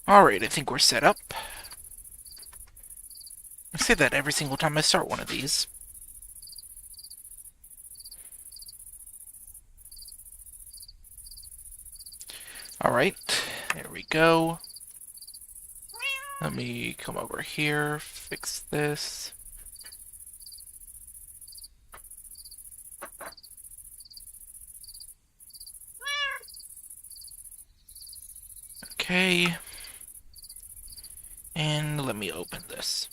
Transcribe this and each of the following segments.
Alright, I think we're set up. I say that every single time I start one of these. Alright, there we go. Let me come over here, fix this. Okay. And let me open this.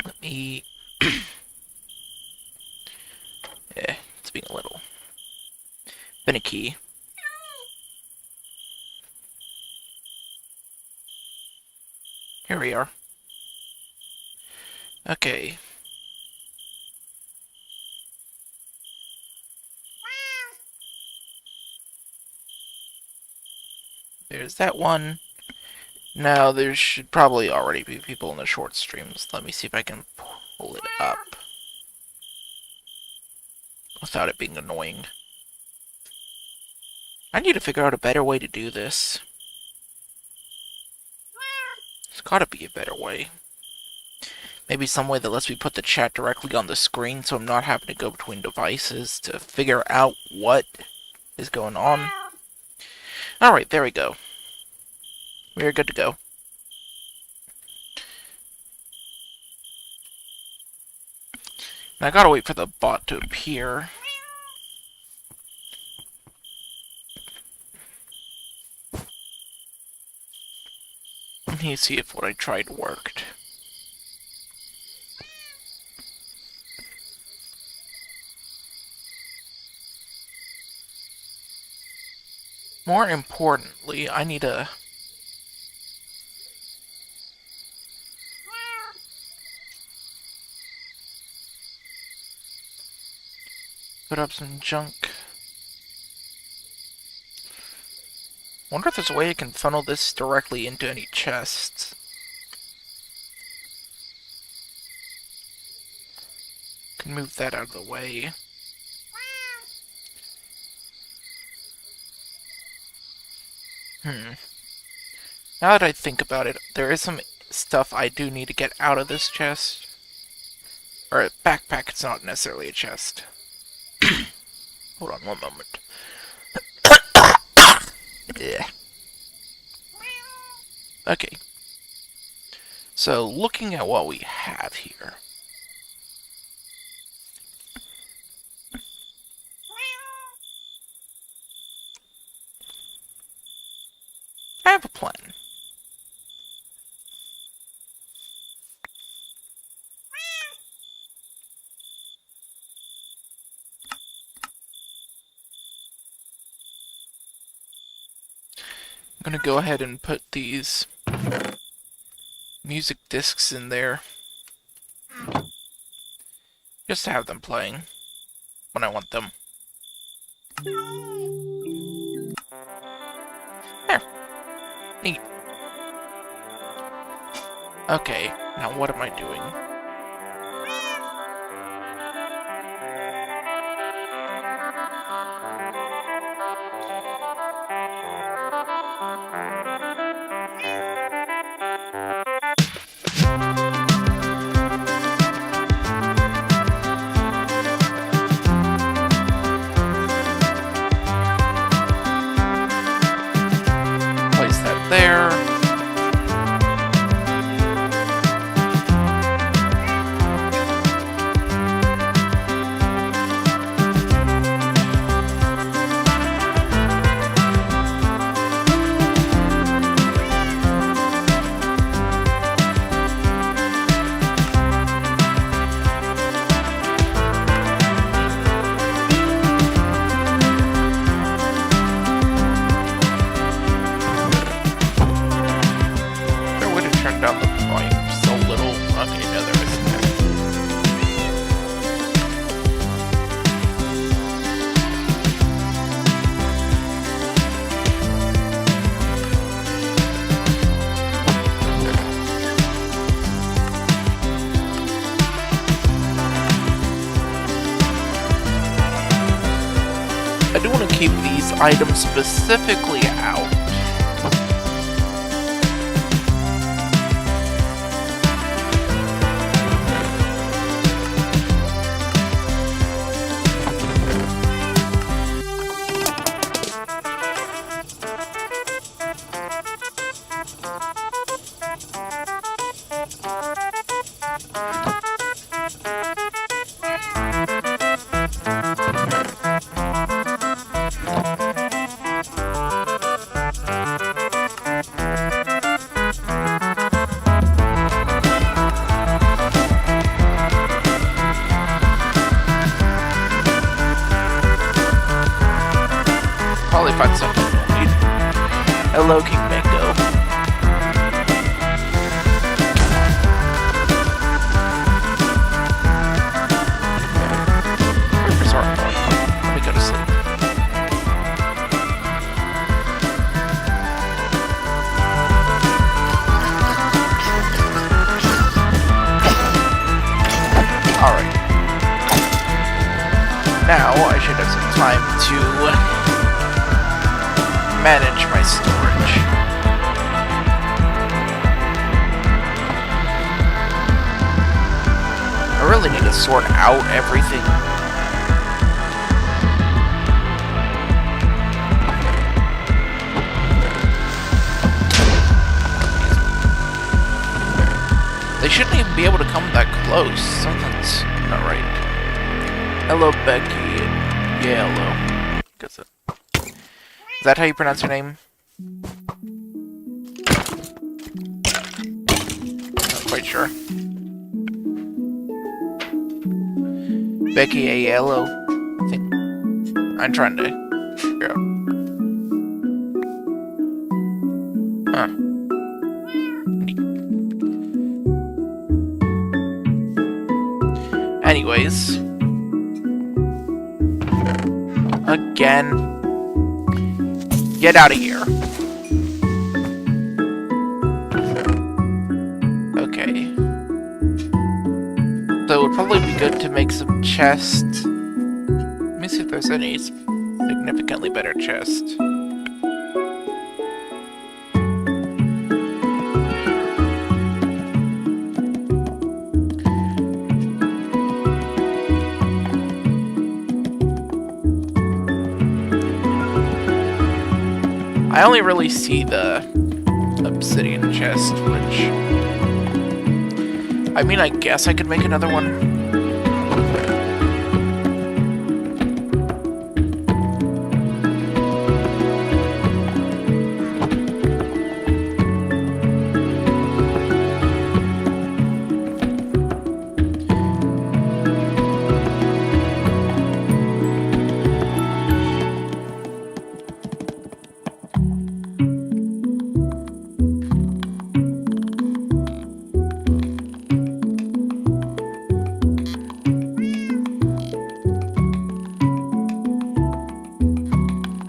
Let me... it's being a little finicky. Here we are. Okay. There's that one. Now, there should probably already be people in the short streams. Let me see if I can pull it up without it being annoying. I need to figure out a better way to do this. There's gotta be a better way. Maybe some way that lets me put the chat directly on the screen so I'm not having to go between devices to figure out what is going on. Alright, there we go. We're good to go. And I gotta wait for the bot to appear. Let me see if what I tried worked. More importantly, I need to... put up some junk. Wonder if there's a way I can funnel this directly into any chests. Can move that out of the way. Now that I think about it, there is some stuff I do need to get out of this chest. Or a backpack, it's not necessarily a chest. Hold on one moment. Yeah. Okay. So, looking at what we have here. I have a plan. I'm gonna go ahead and put these music discs in there. Just to have them playing when I want them. There. Neat. Okay, now what am I doing? Place that there. items specifically out. Probably find something we'll need. Hello, King Mango. Where's our phone? Let me go to sleep. Alright. Now I should have some time to manage my storage. I really need to sort out everything. They shouldn't even be able to come that close. Something's not right. Hello, Becky. Yeah, hello. Guess it. Is that how you pronounce your name? Not quite sure. Becky Aiello. I think I'm trying to figure out. Huh. Anyways. Again. Get out of here. Okay. So it would probably be good to make some chests. Let me see if there's any significantly better chest. I only really see the obsidian chest, which... I mean, I guess I could make another one.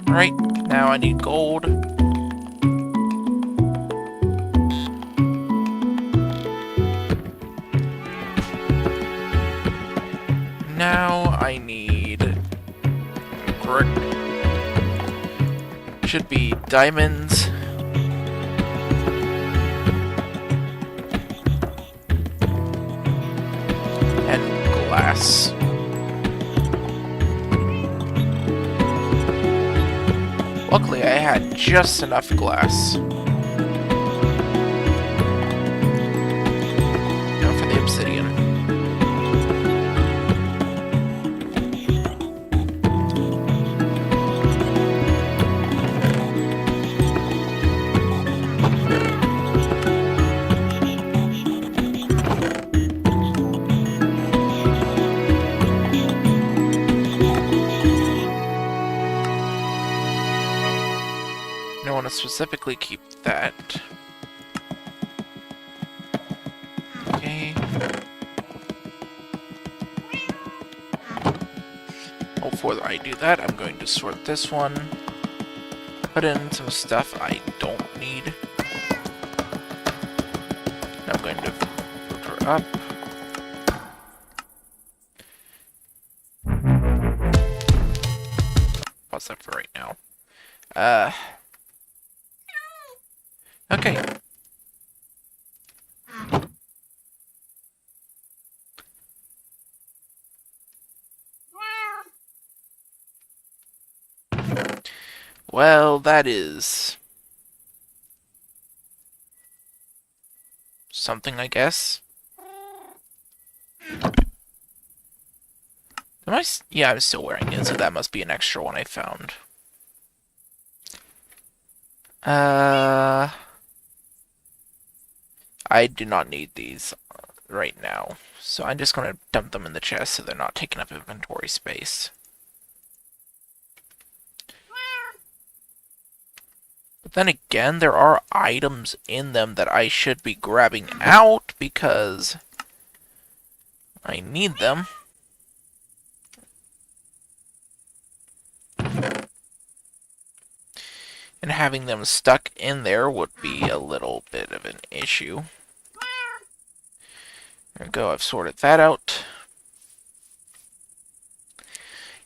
Right, now I need gold. Now I need brick. Should be diamonds. And glass. Luckily, I had just enough glass. Now for the obsidian. I want to specifically keep that. Okay. Before I do that, I'm going to sort this one. Put in some stuff I don't need. I'm going to filter up. Pause that for right now. Uh, okay. Well, that is something, I guess. Yeah, I'm still wearing it, so that must be an extra one I found. I do not need these right now, so I'm just gonna dump them in the chest so they're not taking up inventory space. But then again, there are items in them that I should be grabbing out because I need them. And having them stuck in there would be a little bit of an issue. There we go, I've sorted that out.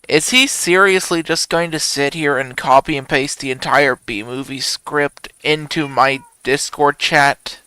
Is he seriously just going to sit here and copy and paste the entire B-movie script into my Discord chat?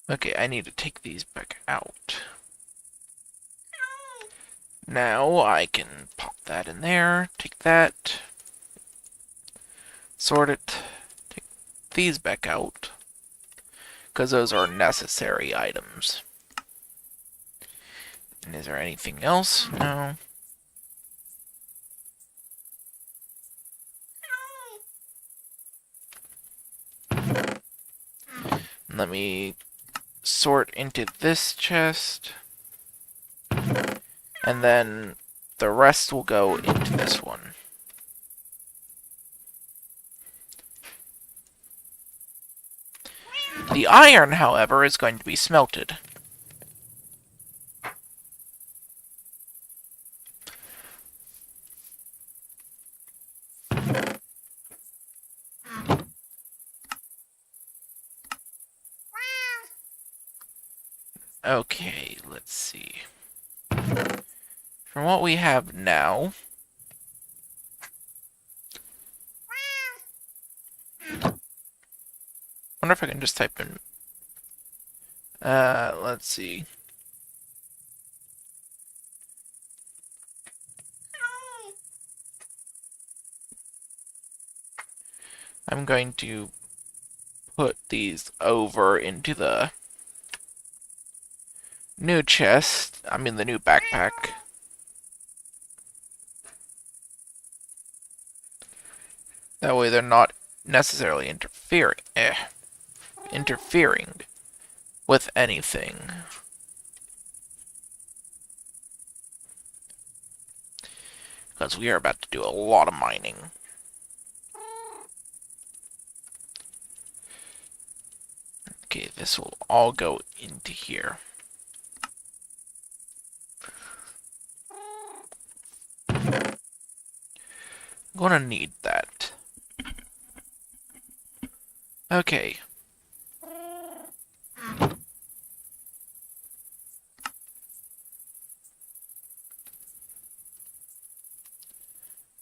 Okay, I need to take these back out. Now I can pop that in there, take that, sort it, take these back out, because those are necessary items. And is there anything else? No. Let me sort into this chest. And then the rest will go into this one. The iron, however, is going to be smelted. Okay, let's see. From what we have now... I wonder if I can just type in... let's see. I'm going to put these over into the new chest. I mean the new backpack. That way they're not necessarily interfering with anything. Because we are about to do a lot of mining. Okay, this will all go into here. I'm gonna need that. Okay.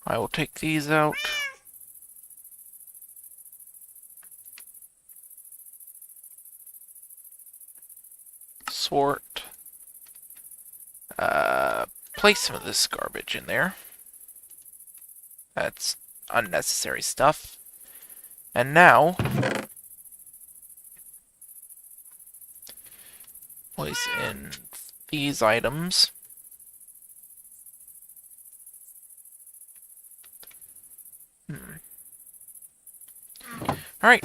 I will take these out. Sort. Place some of this garbage in there. That's unnecessary stuff. And now, place in these items. Alright.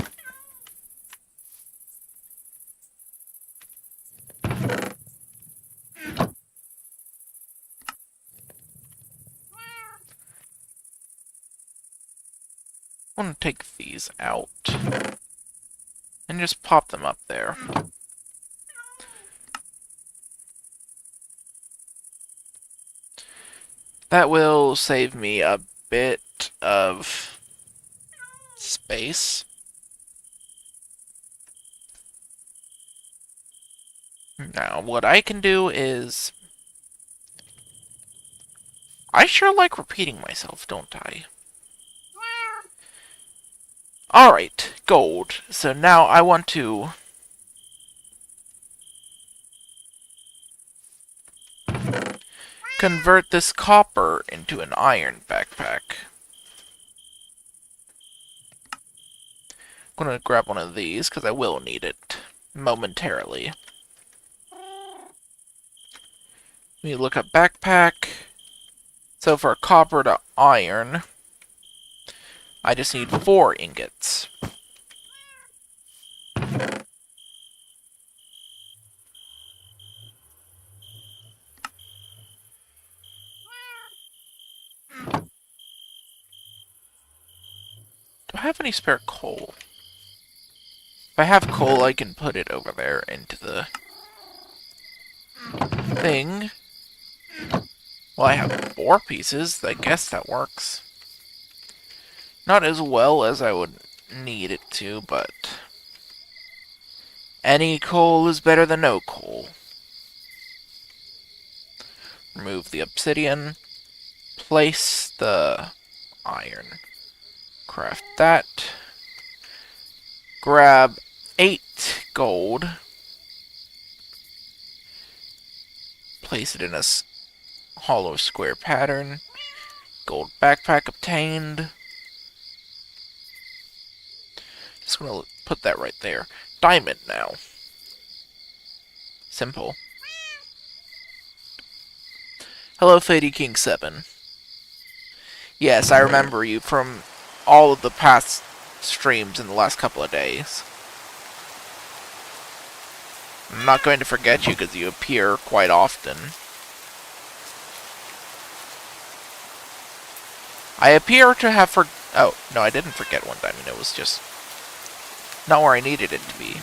I'm gonna take these out. And just pop them up there. That will save me a bit of space. Now, what I can do is... I sure like repeating myself, don't I? Alright, gold. So now I want to... convert this copper into an iron backpack. I'm gonna grab one of these, because I will need it momentarily. Let me look up backpack. So for copper to iron, I just need 4 ingots. Do I have any spare coal? If I have coal, I can put it over there into the thing. Well, I have 4 pieces. I guess that works. Not as well as I would need it to, but... any coal is better than no coal. Remove the obsidian. Place the iron. Craft that. Grab 8 gold. Place it in a hollow square pattern. Gold backpack obtained. Just gonna put that right there. Diamond now. Simple. Hello, Fady King 7. Yes, I remember you from all of the past streams in the last couple of days. I'm not going to forget you because you appear quite often. I appear to have oh, no, I didn't forget one diamond. It was just not where I needed it to be.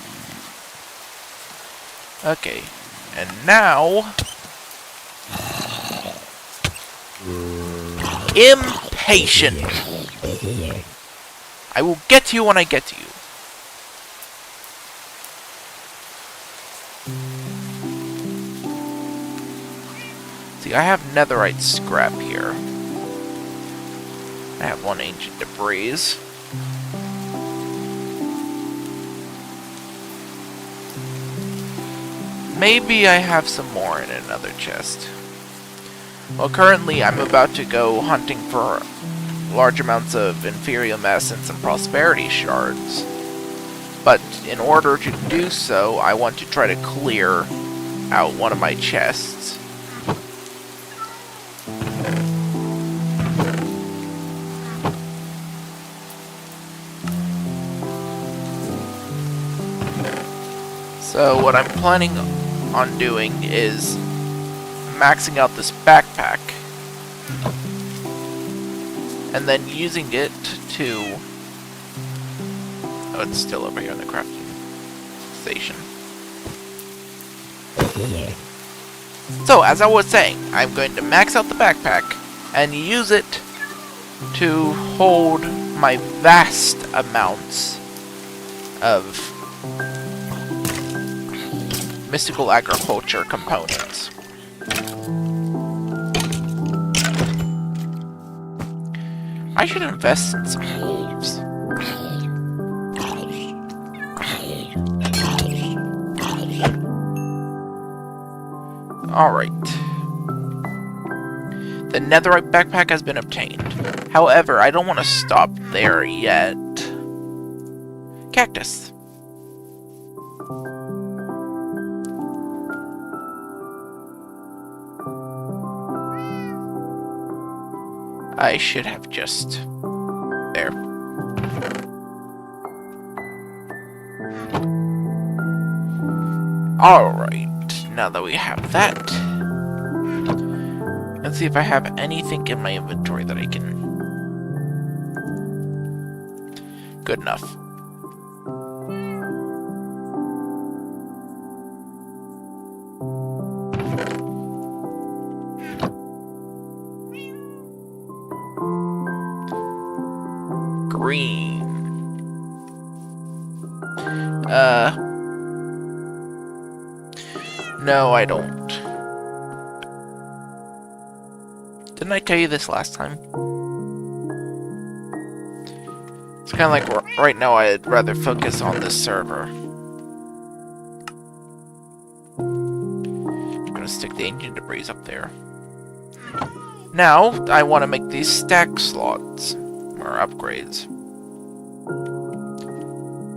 Okay, and now... impatient! I will get to you when I get to you. See, I have netherite scrap here. I have 1 ancient debris. Maybe I have some more in another chest. Well, currently I'm about to go hunting for large amounts of Inferium Essence and Prosperity Shards. But in order to do so, I want to try to clear out one of my chests. So what I'm planning on doing is maxing out this backpack and then using it to... oh, it's still over here in the crafting station. So, as I was saying, I'm going to max out the backpack and use it to hold my vast amounts of mystical agriculture components. I should invest in some wolves. Alright. The netherite backpack has been obtained. However, I don't want to stop there yet. Cactus. I should have just... there. Alright, now that we have that, let's see if I have anything in my inventory that I can... good enough. screen. No, I don't. Didn't I tell you this last time? It's kind of like right now I'd rather focus on this server. I'm gonna stick the ancient debris up there. Now, I want to make these stack slots, or upgrades.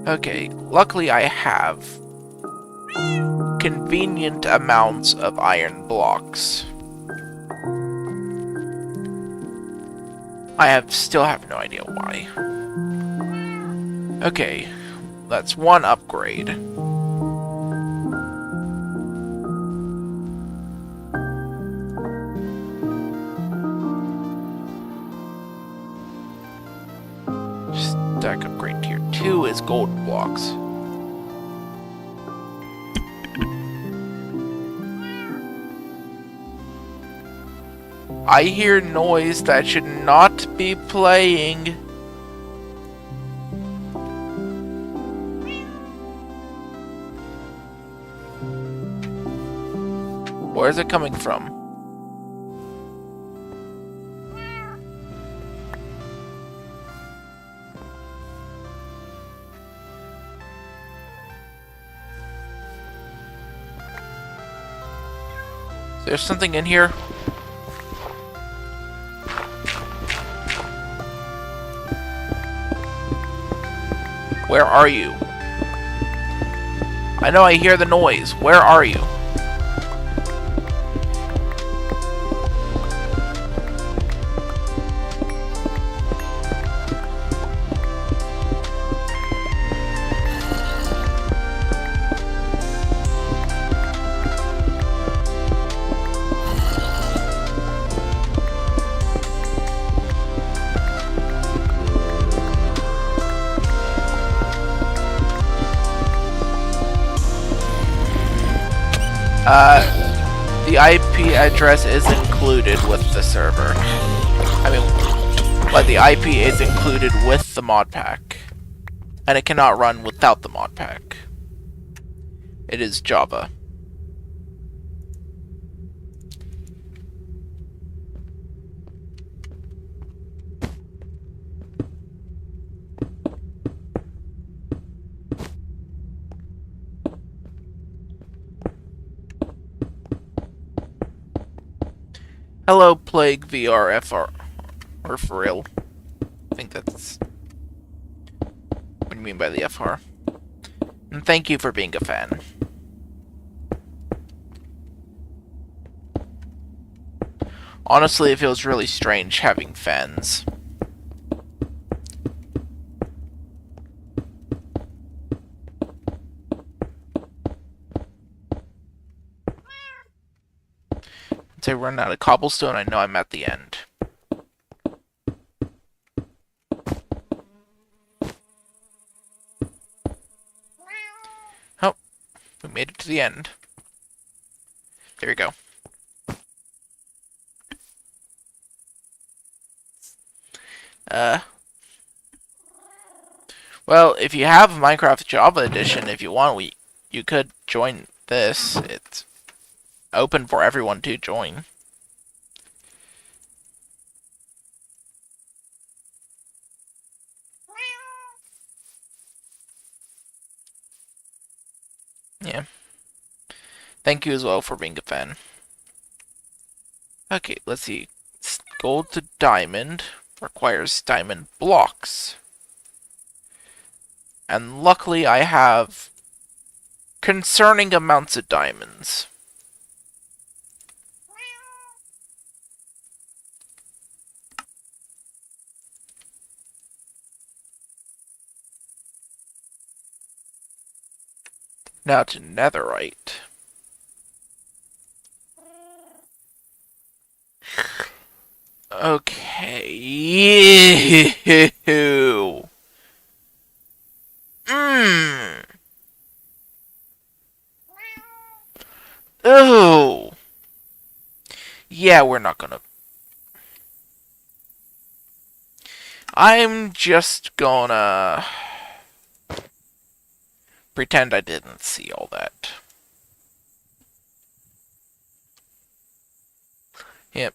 Okay, luckily I have convenient amounts of iron blocks. I still have no idea why. Okay, that's one upgrade. Stack upgrade tier 2 is gold blocks. I hear noise that should not be playing. Where is it coming from? There's something in here. Where are you? I know I hear the noise. Where are you? The IP address is included with the server. I mean, but the IP is included with the mod pack. And it cannot run without the mod pack. It is Java. Hello, Plague VR FR. Or for real. I think that's what do you mean by the FR. And thank you for being a fan. Honestly, it feels really strange having fans. Once I run out of cobblestone, I know I'm at the end. Oh, we made it to the end. There we go. Well, if you have Minecraft Java Edition, if you want, you could join this. It's open for everyone to join. Yeah. Thank you as well for being a fan. Okay, let's see. Gold to diamond requires diamond blocks. And luckily I have concerning amounts of diamonds. Now to netherite. Okay. Ew. Ooh. Yeah, we're not gonna... I'm just gonna pretend I didn't see all that. Yep.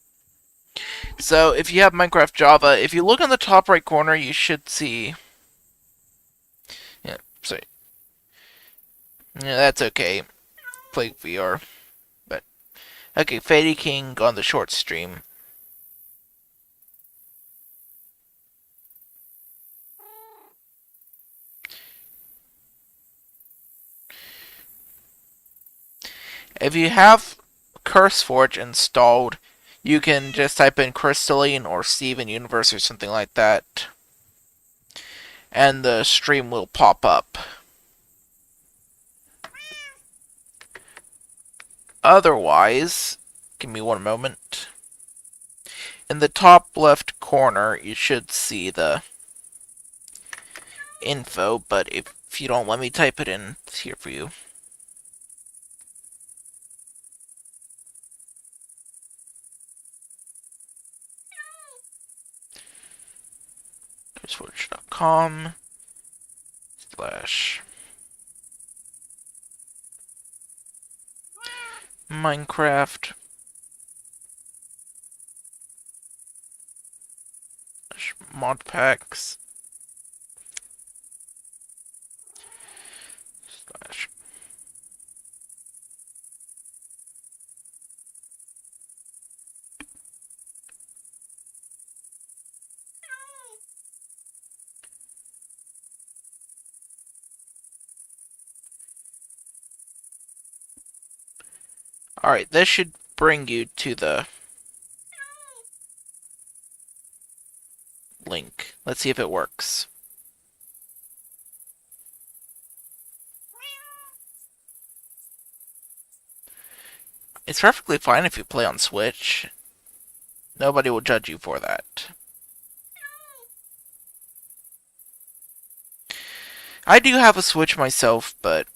So if you have Minecraft Java, if you look on the top right corner, you should see. Yeah, so yeah, that's okay. Play VR, but okay. Fady King on the short stream. If you have CurseForge installed, you can just type in Crystalline or Steven Universe or something like that, and the stream will pop up. Otherwise, give me one moment. In the top left corner, you should see the info, but if you don't let me type it in, it's here for you. CurseForge.com / Minecraft modpacks / Alright, this should bring you to the link. Let's see if it works. It's perfectly fine if you play on Switch. Nobody will judge you for that. I do have a Switch myself, but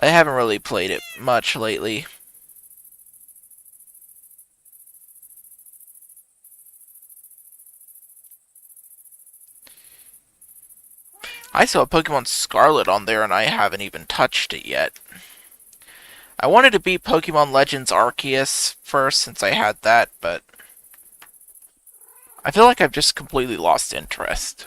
I haven't really played it much lately. I saw Pokemon Scarlet on there and I haven't even touched it yet. I wanted to beat Pokemon Legends Arceus first since I had that, but I feel like I've just completely lost interest.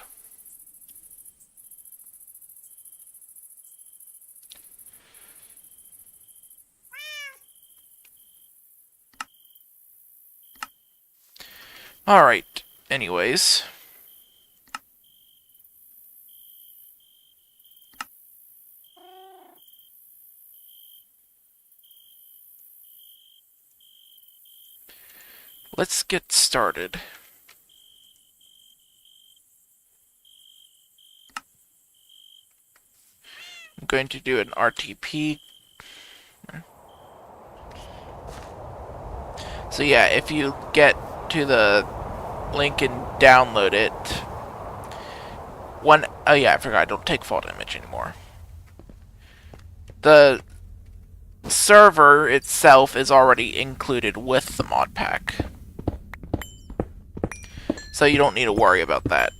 Alright, anyways. Let's get started. I'm going to do an RTP. So yeah, if you get to the link and download it, oh yeah, I forgot, I don't take fall damage anymore. The server itself is already included with the mod pack, so you don't need to worry about that.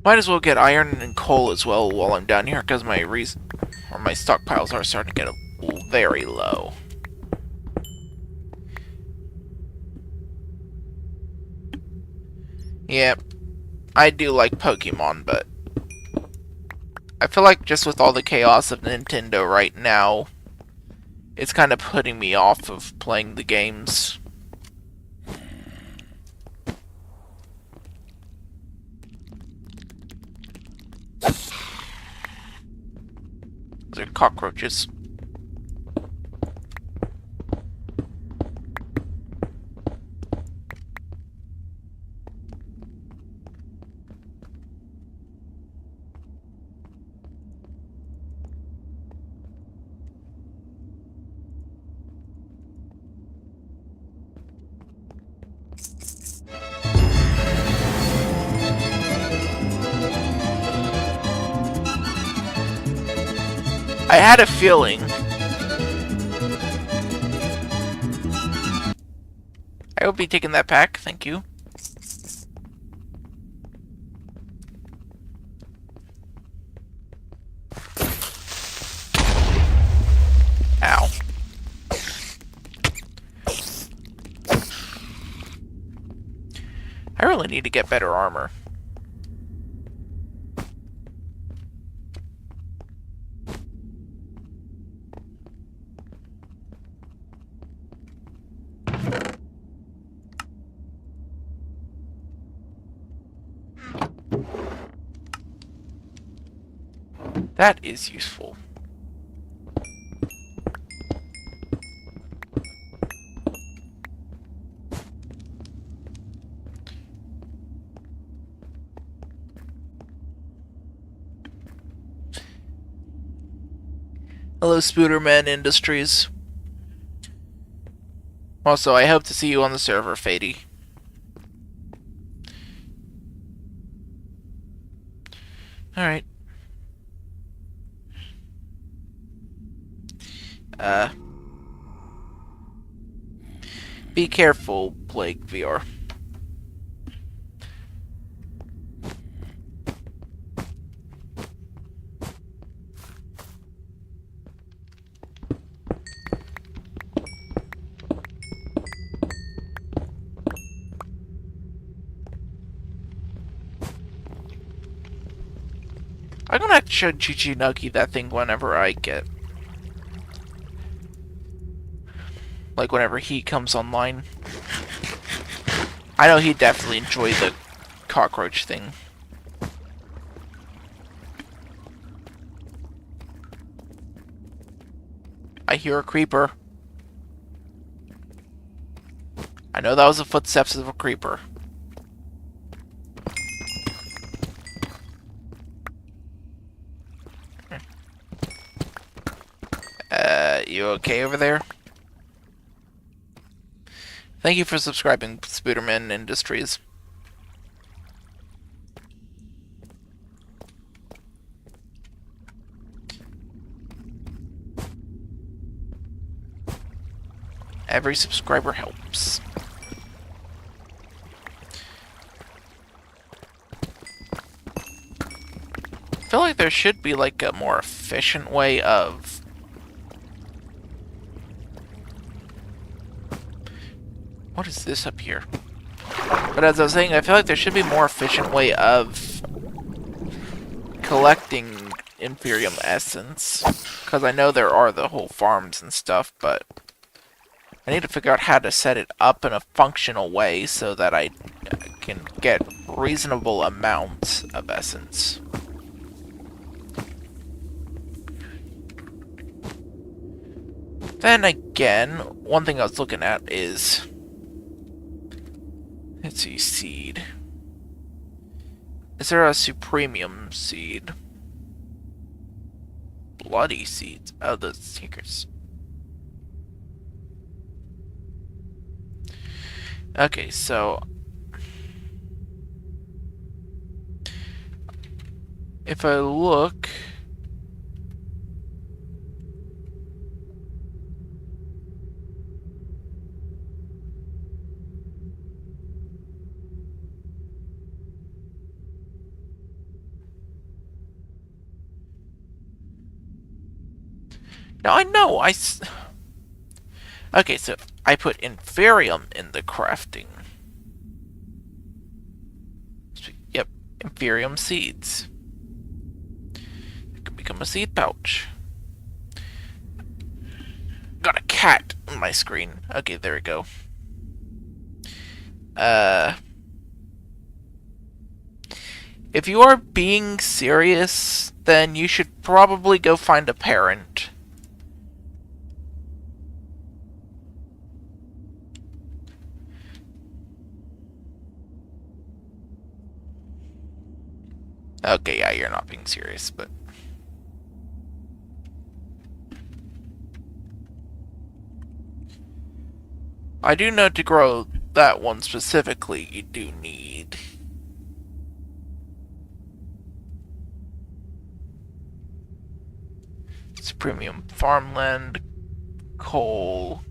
Might as well get iron and coal as well while I'm down here, because my stockpiles are starting to get very low. Yep, I do like Pokemon, but I feel like just with all the chaos of Nintendo right now, it's kind of putting me off of playing the games. They're cockroaches. I had a feeling. I will be taking that pack, thank you. Ow. I really need to get better armor. That is useful. Hello, Spooderman Industries. Also, I hope to see you on the server, Fady. Alright. Be careful, Plague VR. I'm gonna show Chichinuki that thing whenever I get... like, whenever he comes online. I know he'd definitely enjoy the cockroach thing. I hear a creeper. I know that was the footsteps of a creeper. You okay over there? Thank you for subscribing, Spooderman Industries. Every subscriber helps. I feel like there should be like a more efficient way of... What is this up here? But as I was saying, I feel like there should be a more efficient way of collecting Inferium Essence. Because I know there are the whole farms and stuff, but I need to figure out how to set it up in a functional way so that I can get reasonable amounts of essence. Then again, one thing I was looking at is... let's see, seed. Is there a Supremium seed? Bloody seeds. Oh, the Seekers. Okay, so... if I look... now I know, okay, so I put Inferium in the crafting. Yep, Inferium seeds. It could become a seed pouch. Got a cat on my screen. Okay, there we go. If you are being serious, then you should probably go find a parent. Okay, yeah, you're not being serious, but... I do know to grow that one specifically, you do need... It's premium farmland, coal.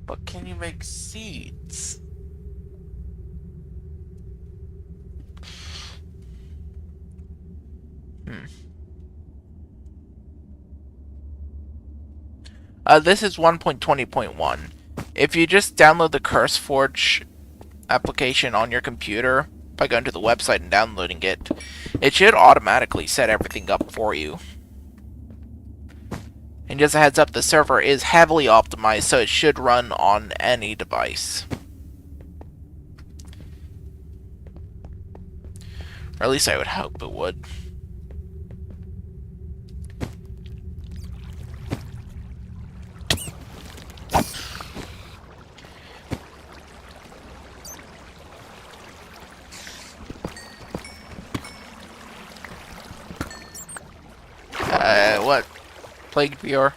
But can you make seeds? This is 1.20.1. If you just download the CurseForge application on your computer by going to the website and downloading it, it should automatically set everything up for you. And just a heads up, the server is heavily optimized, so it should run on any device. Or at least I would hope it would. What? Plague VR?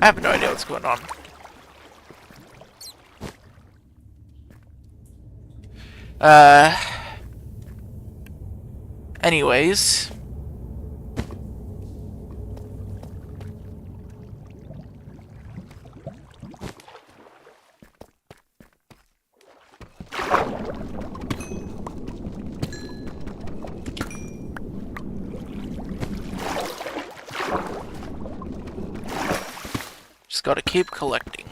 I have no idea what's going on. Anyways. Just gotta keep collecting.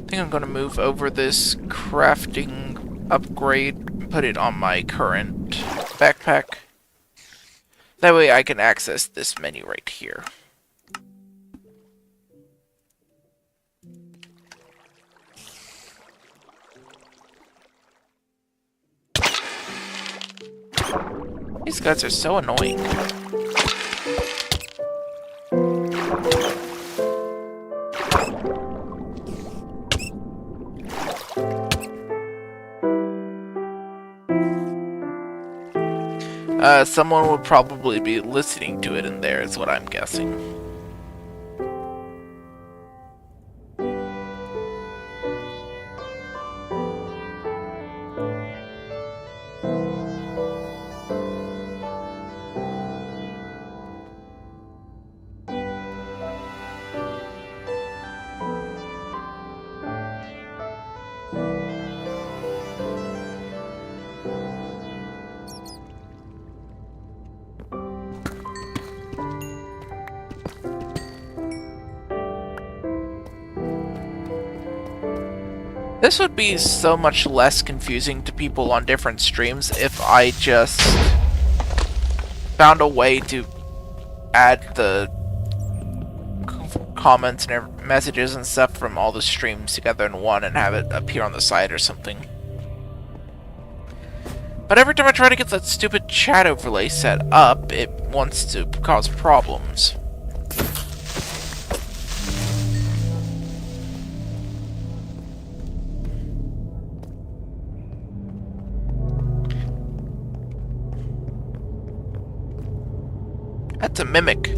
I think I'm gonna move over this crafting upgrade and put it on my current backpack. That way I can access this menu right here. These guys are so annoying. Someone would probably be listening to it in there, is what I'm guessing. This would be so much less confusing to people on different streams if I just found a way to add the comments and messages and stuff from all the streams together in one and have it appear on the side or something. But every time I try to get that stupid chat overlay set up, it wants to cause problems. That's a mimic.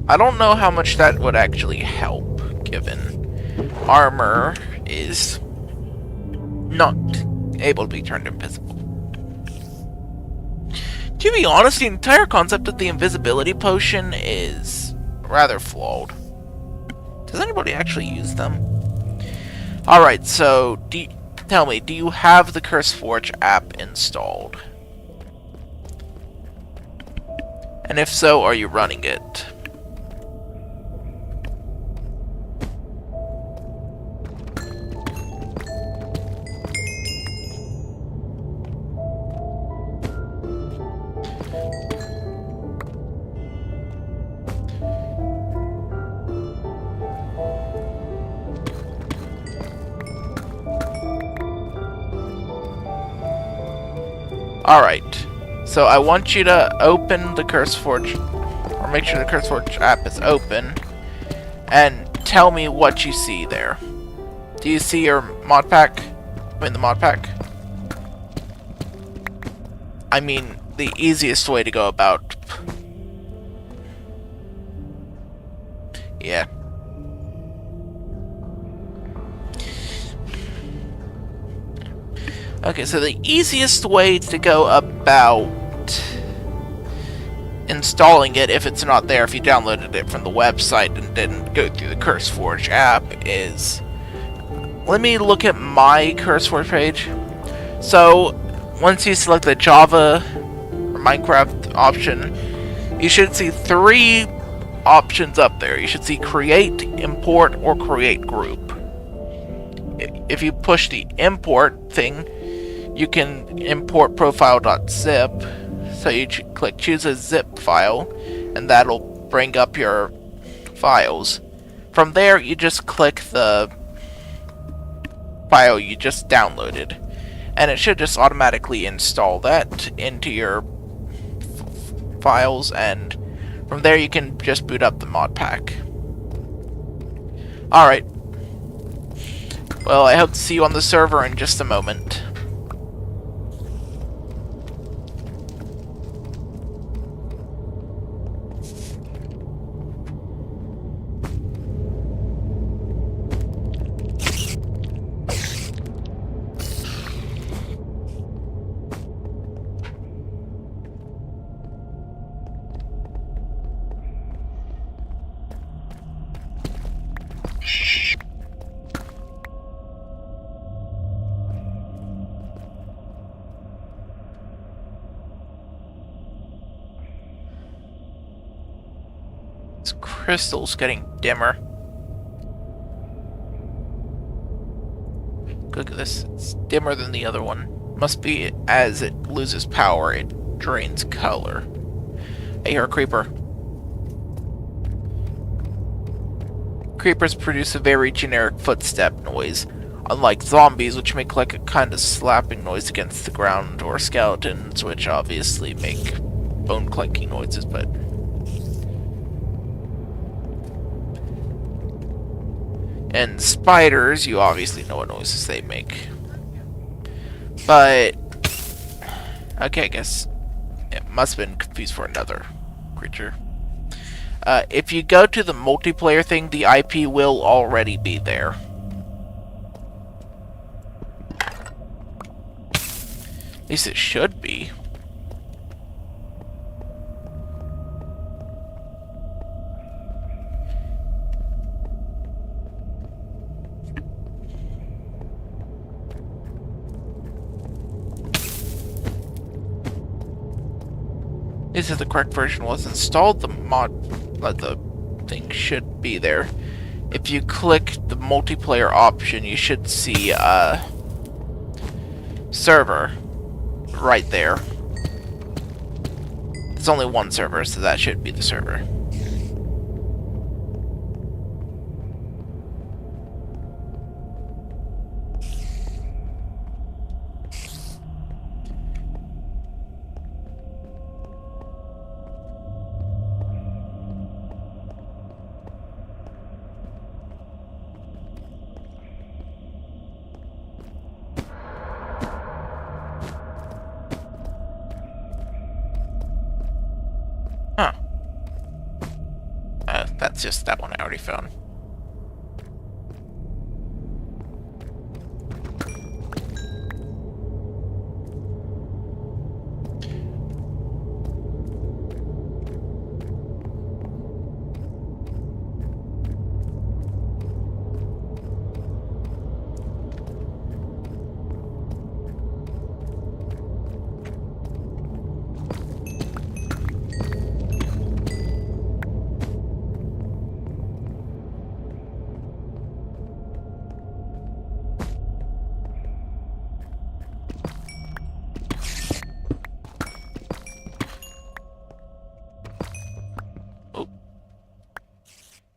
I don't know how much that would actually help, given armor is not able to be turned invisible. To be honest, the entire concept of the invisibility potion is rather flawed. Does anybody actually use them? Alright, so tell me, do you have the CurseForge app installed? And if so, are you running it? Alright. So I want you to open the CurseForge, or make sure the CurseForge app is open, and tell me what you see there. Do you see your mod pack? I mean the mod pack? I mean the easiest way to go about. Yeah. Okay, so the easiest way to go about installing it, if it's not there, if you downloaded it from the website and didn't go through the CurseForge app, is... Let me look at my CurseForge page. So, once you select the Java or Minecraft option, you should see 3 options up there. You should see Create, Import, or Create Group. If you push the Import thing, you can import profile.zip. So you click choose a zip file, and that'll bring up your files. From there, you just click the file you just downloaded, and it should just automatically install that into your files, and from there you can just boot up the mod pack. Alright. Well, I hope to see you on the server in just a moment. This crystal's getting dimmer. Look at this, it's dimmer than the other one. Must be as it loses power, it drains color. I hear a creeper. Creepers produce a very generic footstep noise, unlike zombies, which make like a kind of slapping noise against the ground, or skeletons, which obviously make bone clanking noises, but... And spiders, you obviously know what noises they make. But... okay, I guess it must have been confused for another creature. If you go to the multiplayer thing, the IP will already be there. At least it should be. This is the correct version was installed. The the thing should be there. If you click the multiplayer option, you should see server right there. There's only one server, so that should be the server. Huh. That's just that one I already found.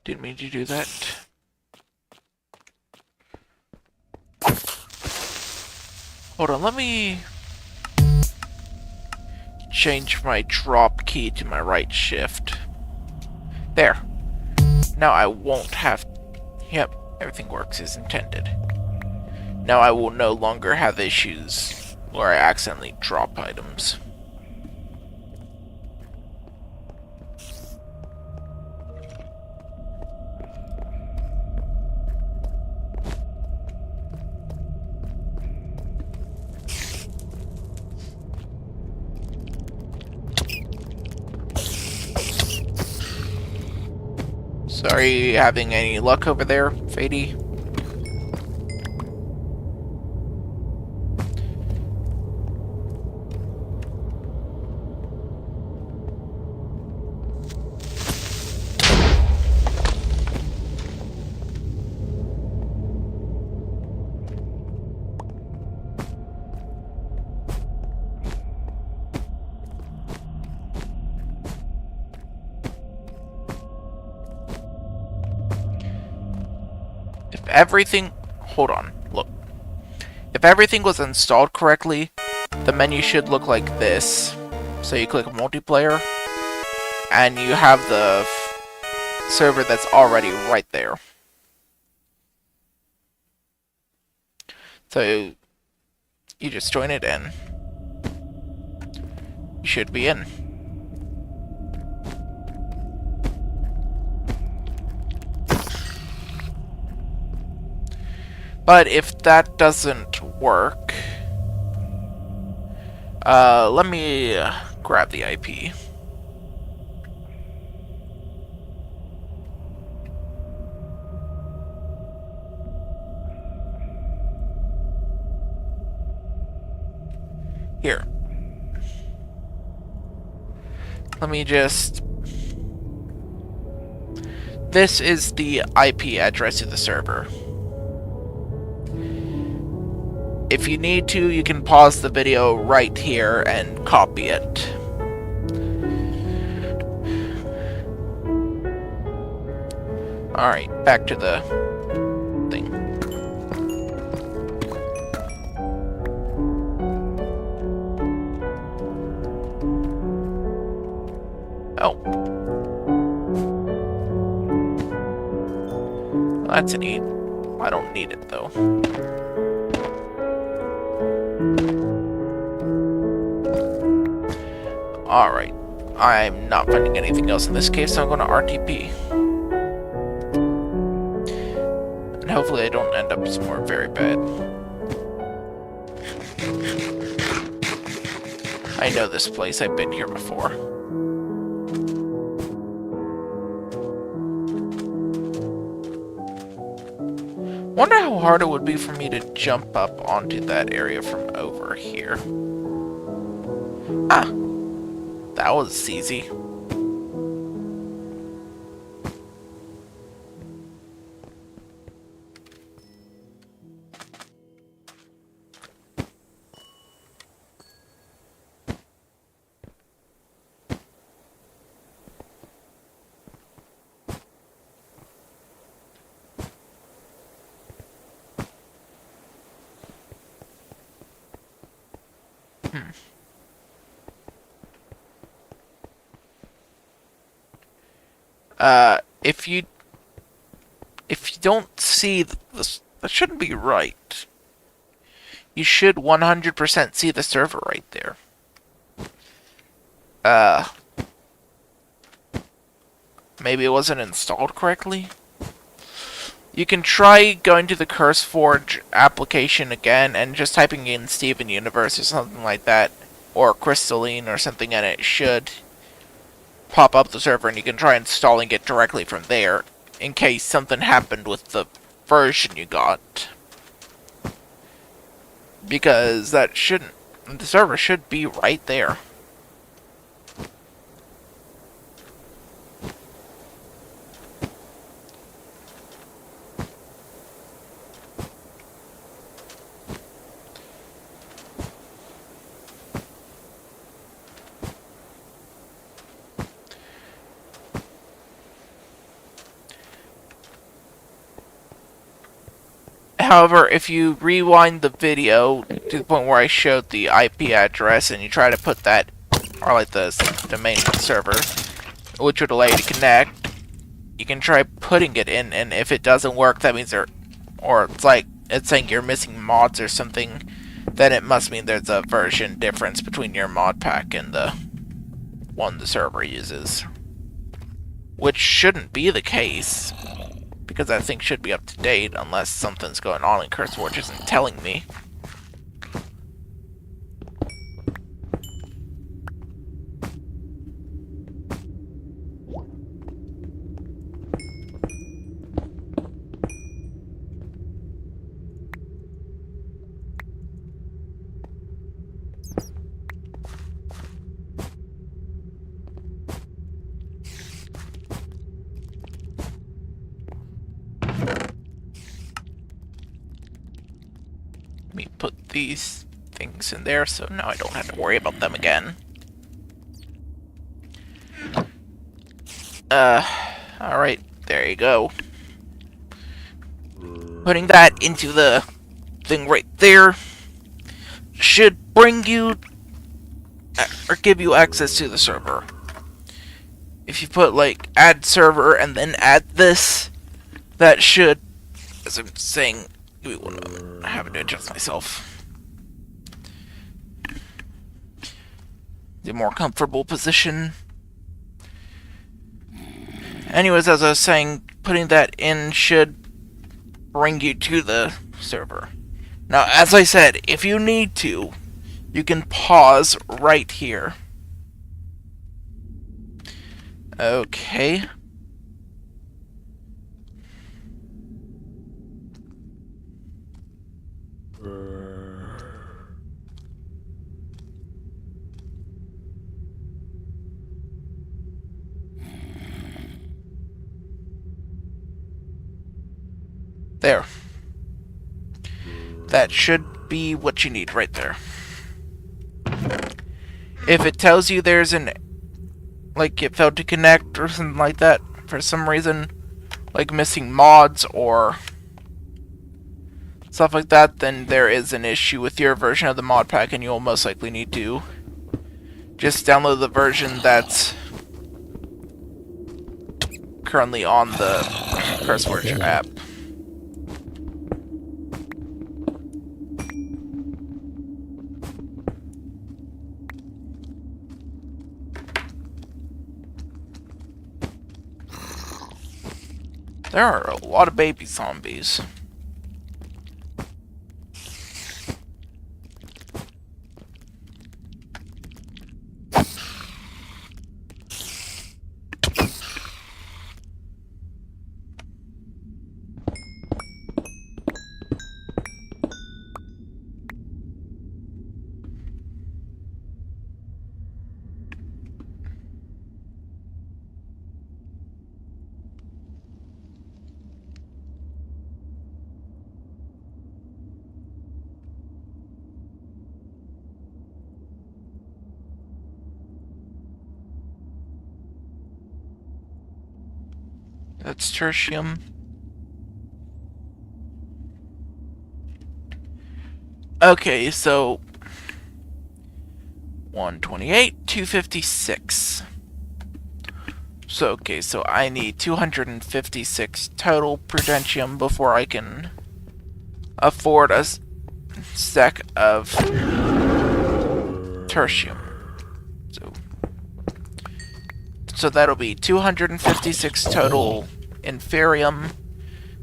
Didn't mean to do that. Hold on, let me... change my drop key to my right shift. There. Now I won't have... Yep, everything works as intended. Now I will no longer have issues where I accidentally drop items. So are you having any luck over there, Fady? If everything... Hold on, look. If everything was installed correctly, the menu should look like this. So you click multiplayer, and you have the server that's already right there. So you just join it in. You should be in. But if that doesn't work, let me grab the IP. Here. Let me just... This is the IP address of the server. If you need to, you can pause the video right here and copy it. Alright, back to the thing. Oh. Well, that's neat. I don't need it, though. Alright, I'm not finding anything else in this case, so I'm going to RTP. And hopefully I don't end up somewhere very bad. I know this place, I've been here before. Wonder how hard it would be for me to jump up onto that area from over here. Ah! That was easy. If you don't see this, that shouldn't be right. You should 100% see the server right there. Maybe it wasn't installed correctly? You can try going to the CurseForge application again and just typing in Steven Universe or something like that, or Crystalline or something, and it should pop up the server, and you can try installing it directly from there in case something happened with the version you got. Because the server should be right there. However, if you rewind the video to the point where I showed the IP address and you try to put that or like the main server, which would allow you to connect. You can try putting it in, and if it doesn't work, that means or it's like it's saying you're missing mods or something, then it must mean there's a version difference between your mod pack and the one the server uses. Which shouldn't be the case, because that thing should be up to date, unless something's going on and CurseForge isn't telling me. Let me put these things in there so now I don't have to worry about them again. Alright, there you go. Putting that into the thing right there should bring you or give you access to the server. If you put like add server and then add this, that should, as I'm saying, give me 1 moment. I have to adjust myself. The more comfortable position. Anyways, as I was saying, putting that in should bring you to the server. Now, as I said, if you need to, you can pause right here. Okay. There. That should be what you need right there. If it tells you there's an, like it failed to connect or something like that for some reason, like missing mods or stuff like that, then there is an issue with your version of the mod pack and you'll most likely need to just download the version that's currently on the CurseForge app. There are a lot of baby zombies. That's tertium. Okay, so 128, 256. So okay, so I need 256 total prudentium before I can afford a stack of tertium. So that'll be 256 total inferium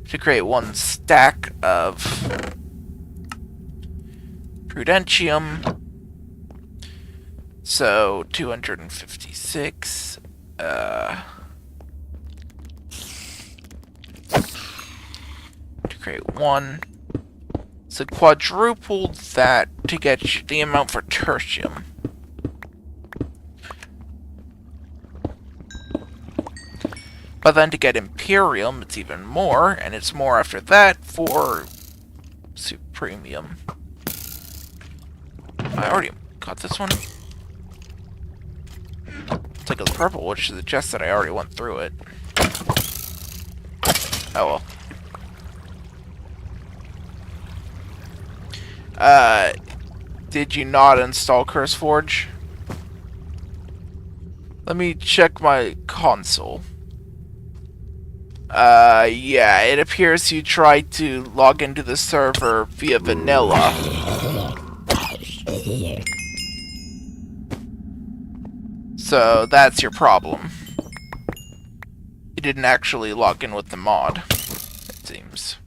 to create one stack of prudentium. So 256 to create one. So quadruple that to get the amount for tertium. But then to get Imperium, it's even more, and it's more after that for Supremium. I already got this one. Take a purple, which suggests that I already went through it. Oh well. Did you not install CurseForge? Let me check my console. Yeah, it appears you tried to log into the server via vanilla. So that's your problem. You didn't actually log in with the mod, it seems.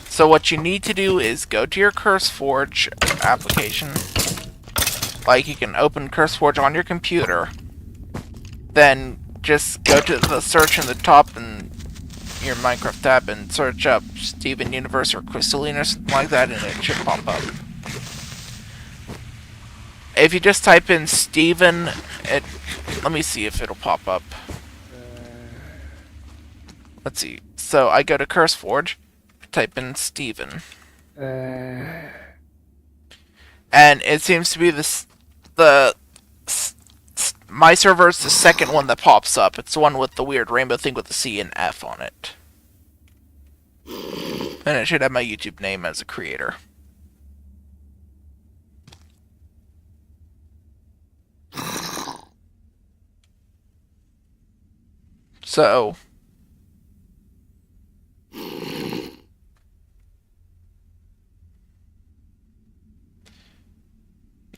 So what you need to do is go to your CurseForge application. Like, you can open CurseForge on your computer. Then just go to the search in the top in your Minecraft tab and search up Steven Universe or Crystalline or something like that, and it should pop up. If you just type in Steven, let me see if it'll pop up. Let's see. So I go to CurseForge, type in Steven. And it seems to be my server is the second one that pops up. It's the one with the weird rainbow thing with the C and F on it. And it should have my YouTube name as a creator. So,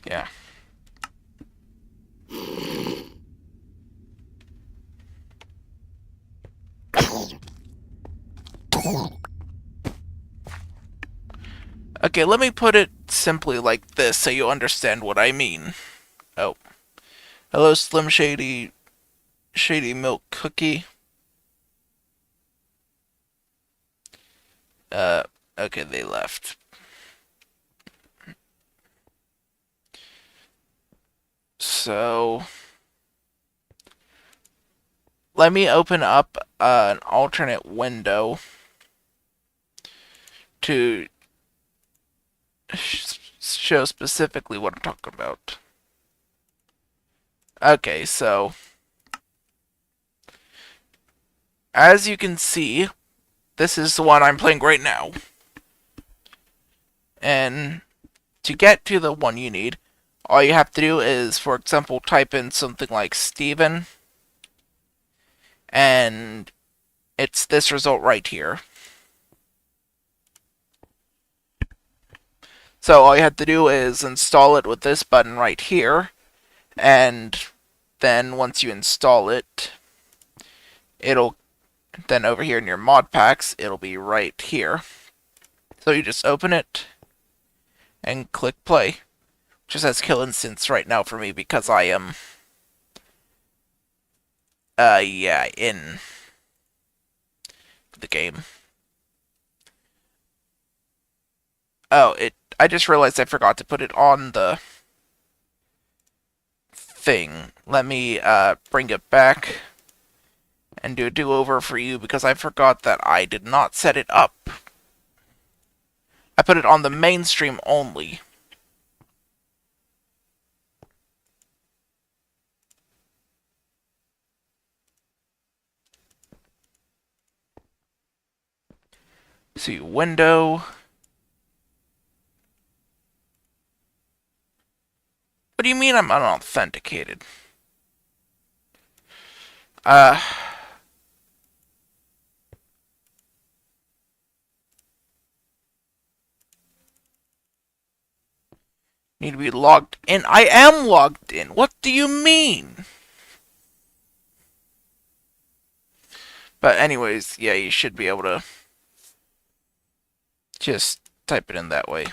yeah. Okay, let me put it simply like this so you understand what I mean. Oh. Hello, Slim Shady Milk Cookie. Okay, they left. So, let me open up an alternate window to show specifically what I'm talking about. Okay, so as you can see, this is the one I'm playing right now. And to get to the one you need, all you have to do is, for example, type in something like Steven, and it's this result right here. So all you have to do is install it with this button right here, and then once you install it, it'll then over here in your mod packs, it'll be right here. So you just open it and click play. Just says kill instance right now for me because I am yeah, in the game. Oh, I just realized I forgot to put it on the thing. Let me bring it back and do a do-over for you because I forgot that I did not set it up. I put it on the mainstream only. See, window. What do you mean I'm unauthenticated? Need to be logged in. I am logged in. What do you mean? But anyways, yeah, you should be able to just type it in that way.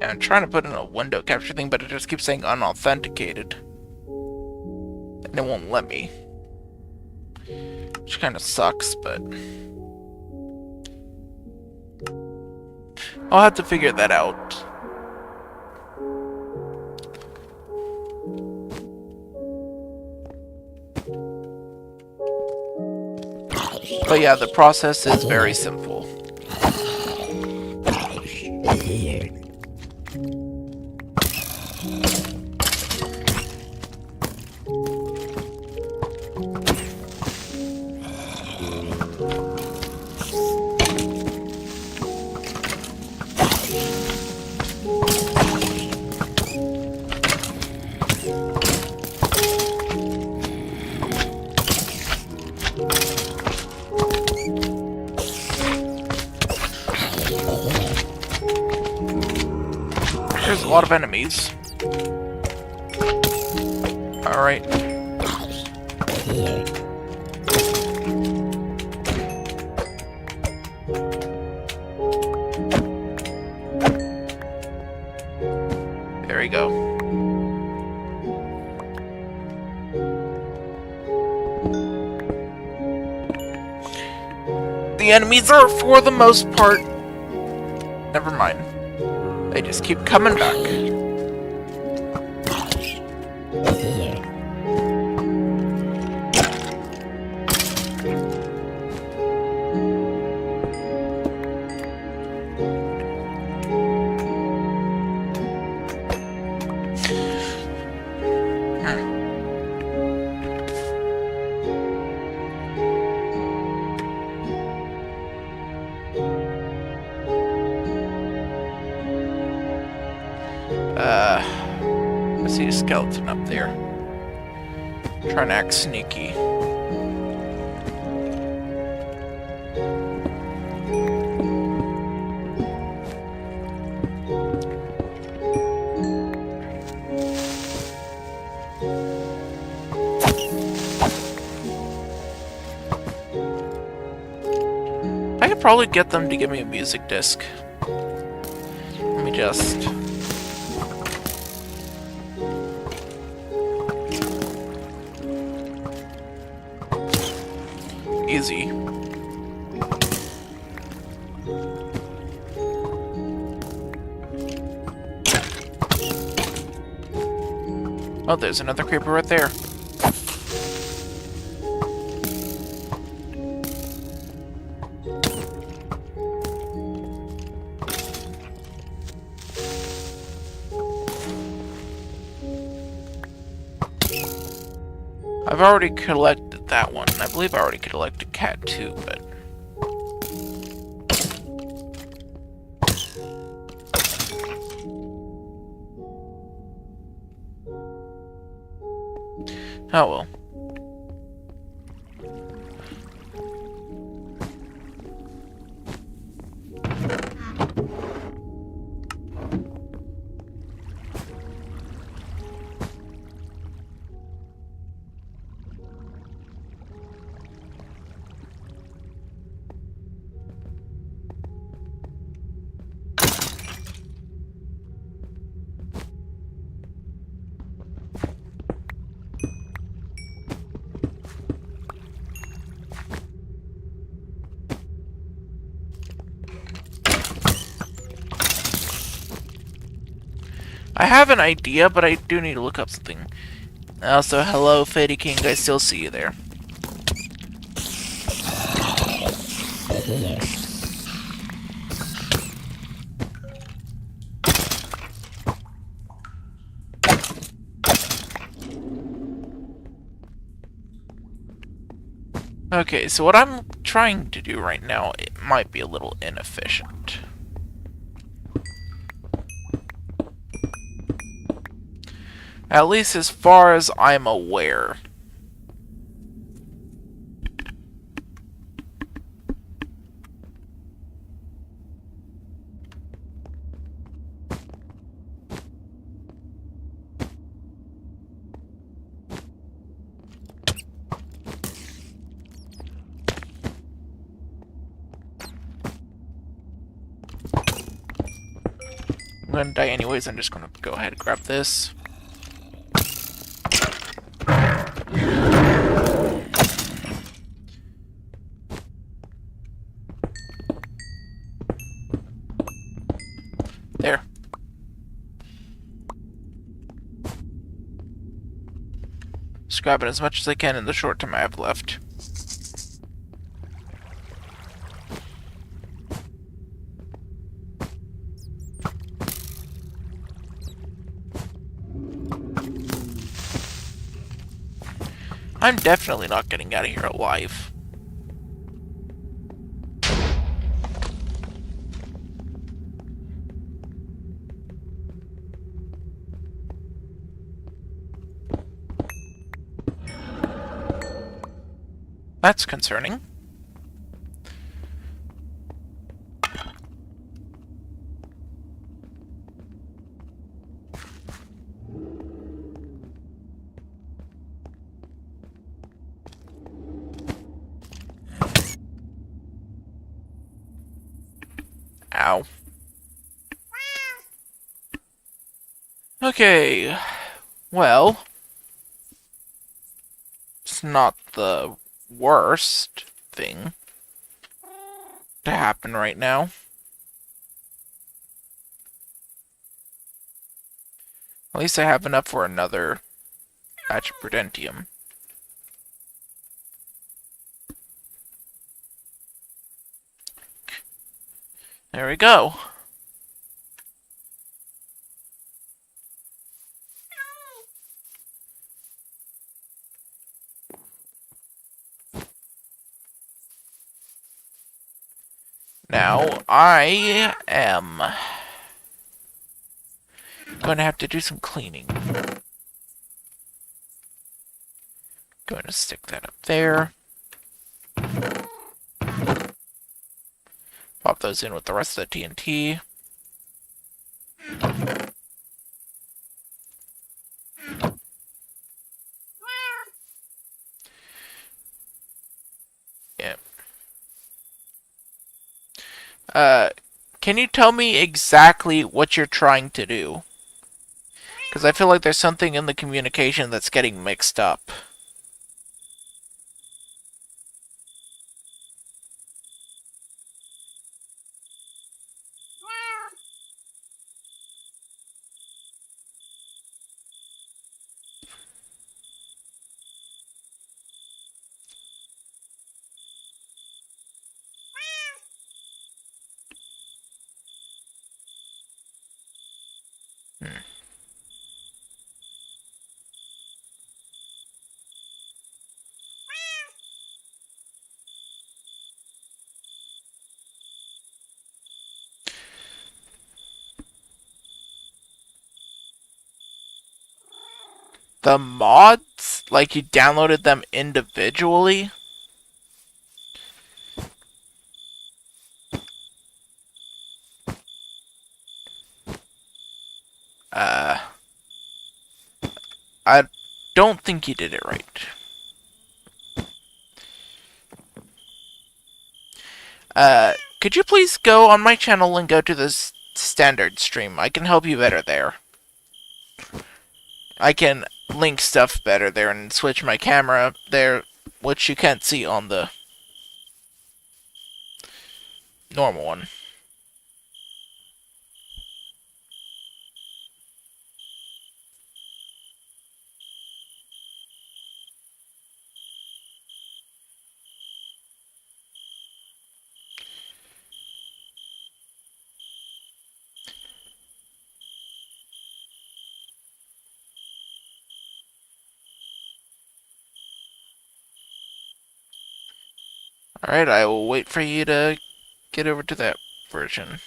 Yeah, I'm trying to put in a window capture thing, but it just keeps saying unauthenticated. And it won't let me. Which kind of sucks, but... I'll have to figure that out. But yeah, the process is very simple. There's a lot of enemies. Alright. There we go. The enemies are, for the most part... Never mind. They just keep coming back. I see a skeleton up there. Trying to act sneaky. I could probably get them to give me a music disc. Let me just... Easy. Oh, there's another creeper right there. I've already collected that one. I believe I already collected cat too, but... Oh well. I have an idea, but I do need to look up something. Also, hello, Fady King. I still see you there. Okay, so what I'm trying to do right now, it might be a little inefficient. At least as far as I'm aware. I'm gonna die anyways, I'm just gonna go ahead and grab this. Just grabbing as much as I can in the short time I have left. I'm definitely not getting out of here alive. That's concerning. Ow. Okay, well, it's not the worst thing to happen right now. At least I have enough for another batch of Prudentium. There we go. Now, I am going to have to do some cleaning. Going to stick that up there. Pop those in with the rest of the TNT. Yeah. Can you tell me exactly what you're trying to do? Because I feel like there's something in the communication that's getting mixed up. Hmm. The mods? Like you downloaded them individually? Uh, I don't think you did it right. Could you please go on my channel and go to the standard stream? I can help you better there. I can link stuff better there and switch my camera there, which you can't see on the normal one. Alright, I will wait for you to get over to that version.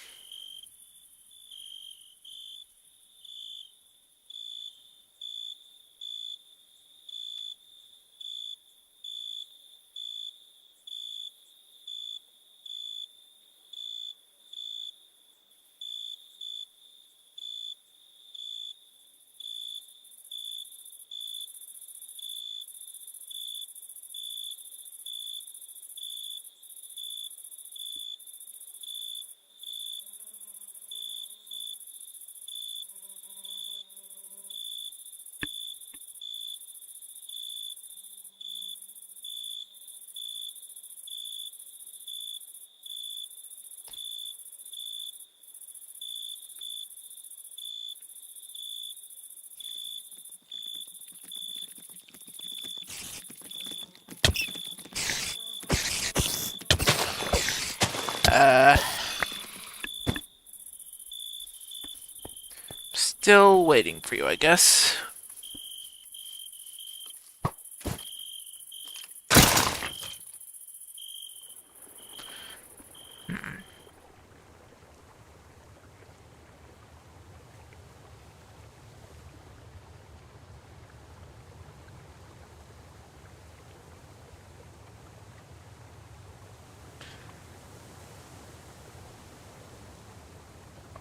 Still waiting for you, I guess.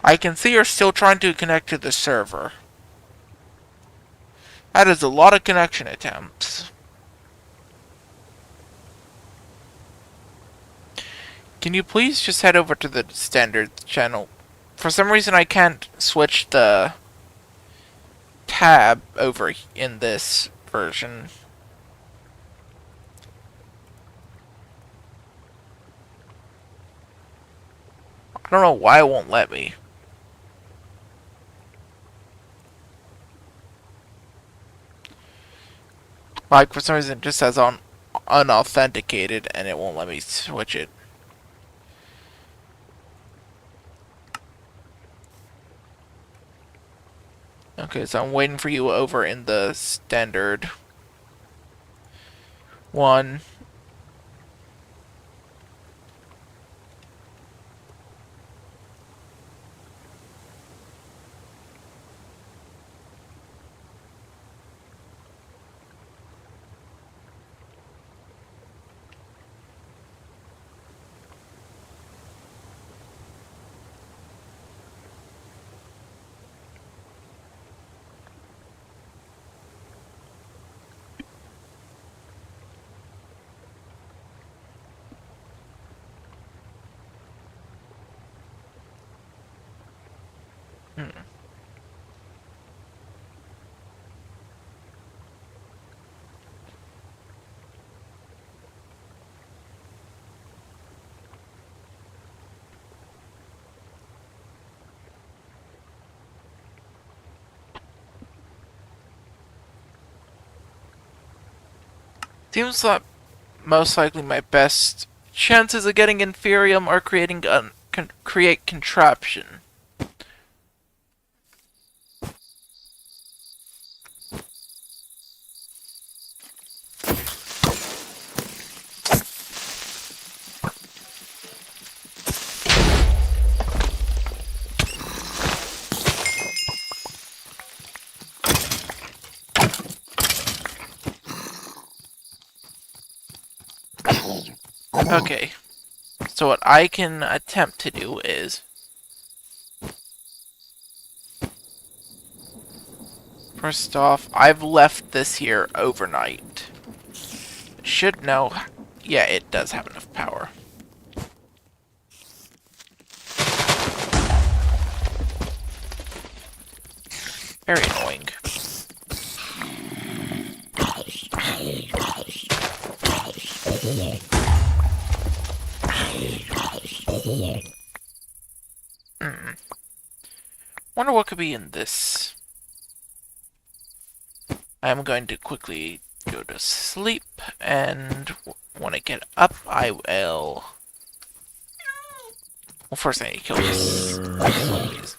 I can see you're still trying to connect to the server. That is a lot of connection attempts. Can you please just head over to the standard channel? For some reason I can't switch the tab over in this version. I don't know why it won't let me. Like, for some reason it just says on unauthenticated and it won't let me switch it. Okay, so I'm waiting for you over in the standard one. Seems like most likely my best chances of getting Inferium are creating create contraption. Okay, so what I can attempt to do is, first off, I've left this here overnight. Should know, yeah, it does have enough power. Very annoying. Wonder what could be in this. I'm going to quickly go to sleep, and when I get up, I will... Well, first I need to kill these zombies.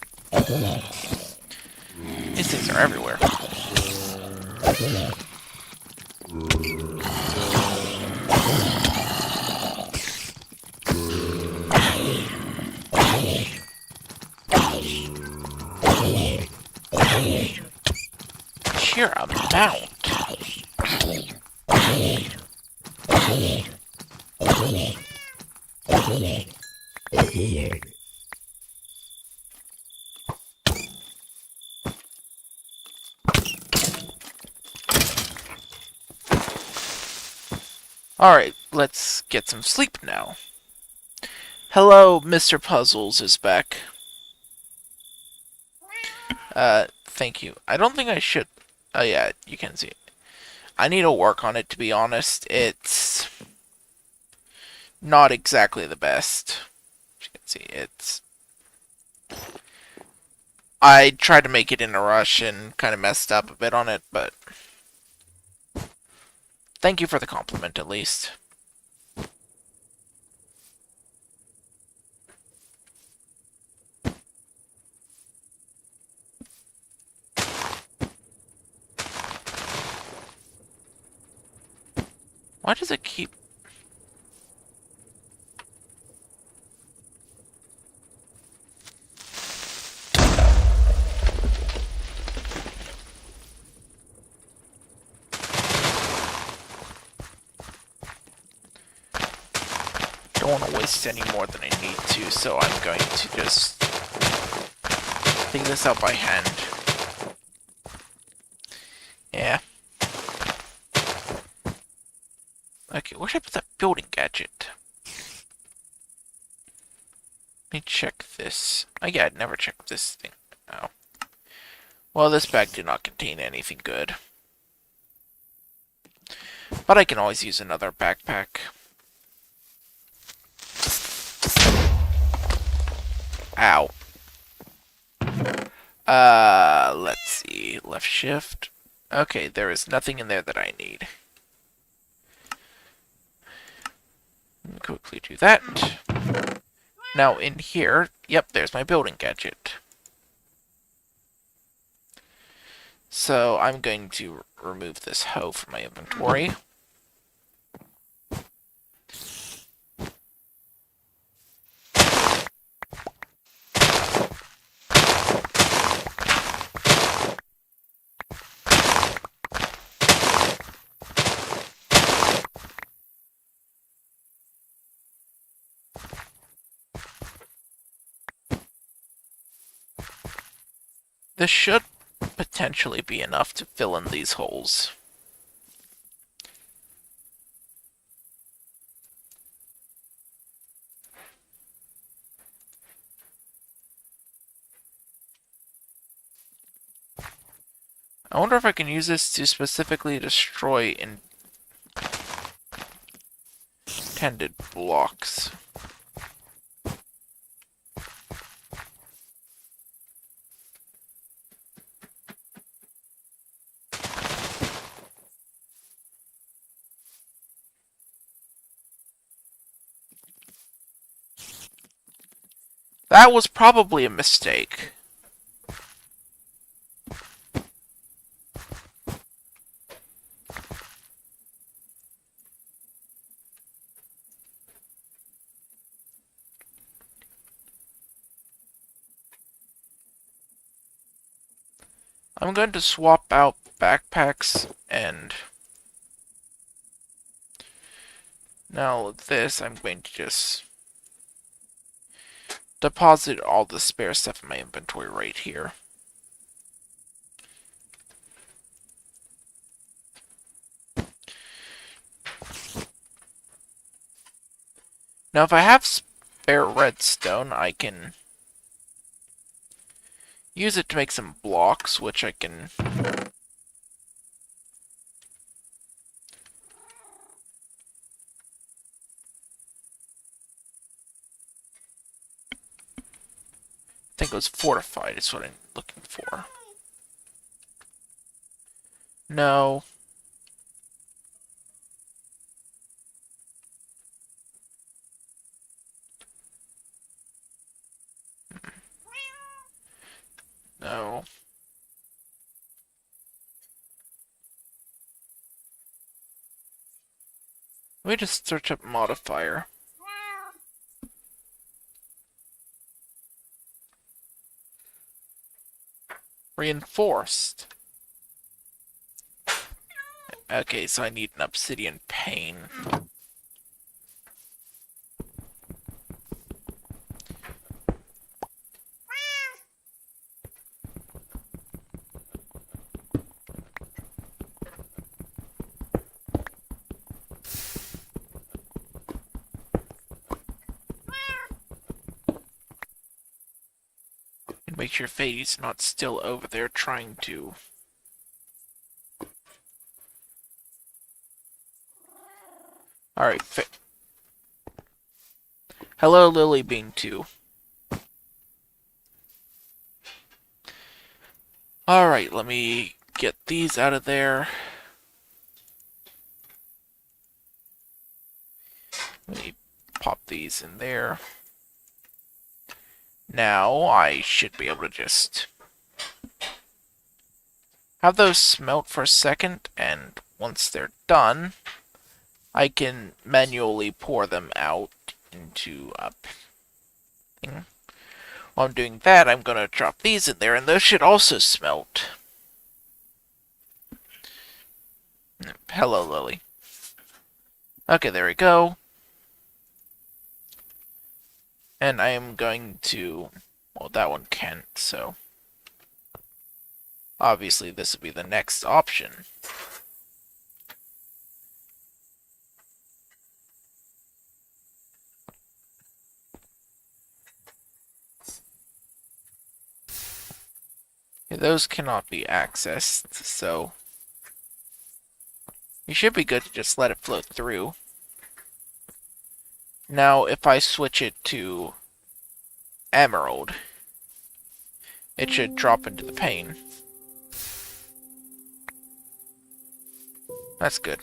These things are everywhere. Sheer amount. Alright, let's get some sleep now. Hello, Mr. Puzzles is back. Thank you. I don't think I should... Oh yeah, you can see it. I need to work on it, to be honest. It's not exactly the best. As you can see, it's... I tried to make it in a rush and kind of messed up a bit on it, but... Thank you for the compliment, at least. Why does it keep... Don't want to waste any more than I need to, so I'm going to just take this out by hand. Yeah. Okay, where should I put that building gadget? Let me check this. Oh yeah, I'd never checked this thing. Oh. Well, this bag did not contain anything good. But I can always use another backpack. Ow. Let's see. Left shift. Okay, there is nothing in there that I need. Let me quickly do that. Now in here, yep, there's my building gadget. So I'm going to remove this hoe from my inventory. This should potentially be enough to fill in these holes. I wonder if I can use this to specifically destroy intended blocks. That was probably a mistake. I'm going to swap out backpacks and... Now this, I'm going to just deposit all the spare stuff in my inventory right here. Now if I have spare redstone, I can use it to make some blocks, which I can... I think it was fortified is what I'm looking for. No. No. Let me just search up modifier. Reinforced. Okay, so I need an obsidian pane. And make sure Fade's not still over there trying to... Alright, hello, Lily Bean 2. Alright, let me get these out of there. Let me pop these in there. Now, I should be able to just have those smelt for a second, and once they're done, I can manually pour them out into a thing. While I'm doing that, I'm gonna drop these in there, and those should also smelt. Hello, Lily. Okay, there we go. And I am going to... Well, that one can't, so... Obviously, this would be the next option. Yeah, those cannot be accessed, so... You should be good to just let it flow through. Now, if I switch it to emerald, it should drop into the pane. That's good.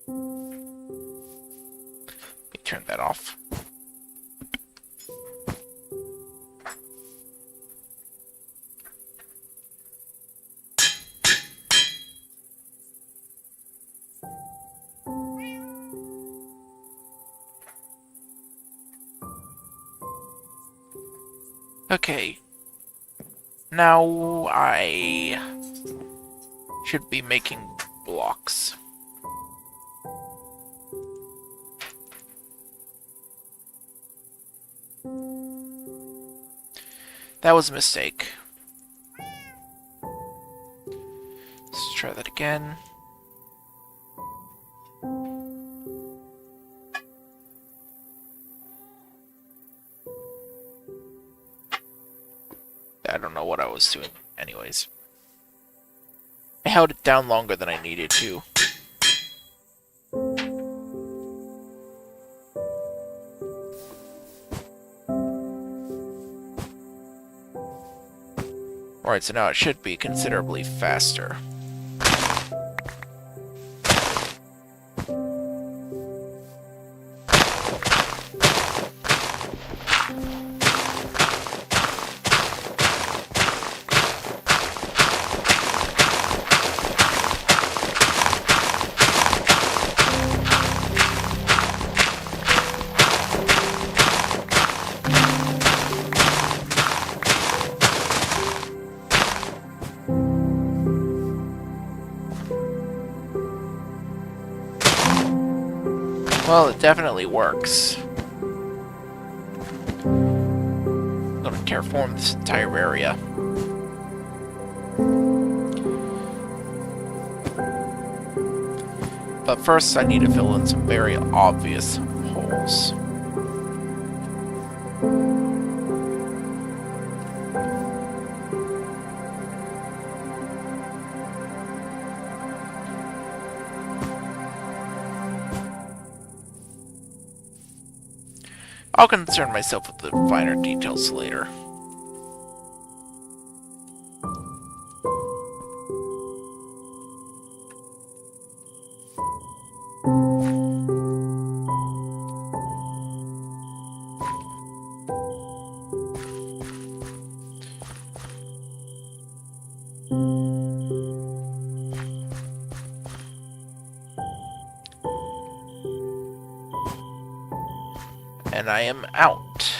Let me turn that off. Okay. Now I should be making blocks. That was a mistake. Let's try that again. I don't know what I was doing. Anyways. I held it down longer than I needed to. Alright, so now it should be considerably faster. Well, it definitely works. I'm gonna terraform this entire area. But first I need to fill in some very obvious holes. I'll concern myself with the finer details later. And I am out.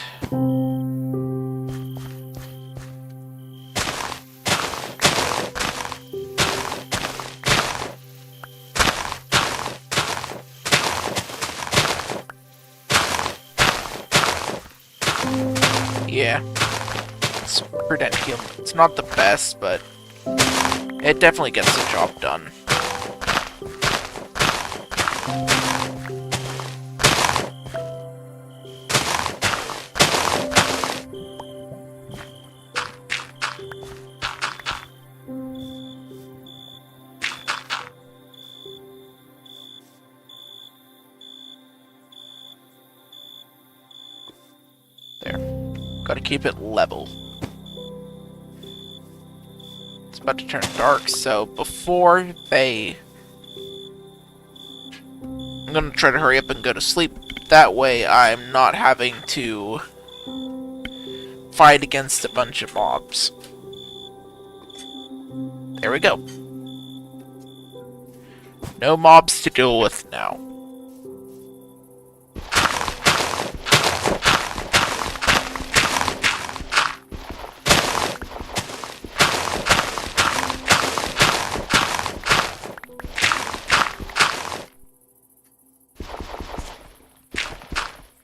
Yeah. It's Prudentium. It's not the best, but it definitely gets the job done. There. Gotta keep it level. It's about to turn dark, so before they... I'm gonna try to hurry up and go to sleep. That way I'm not having to fight against a bunch of mobs. There we go. No mobs to deal with now.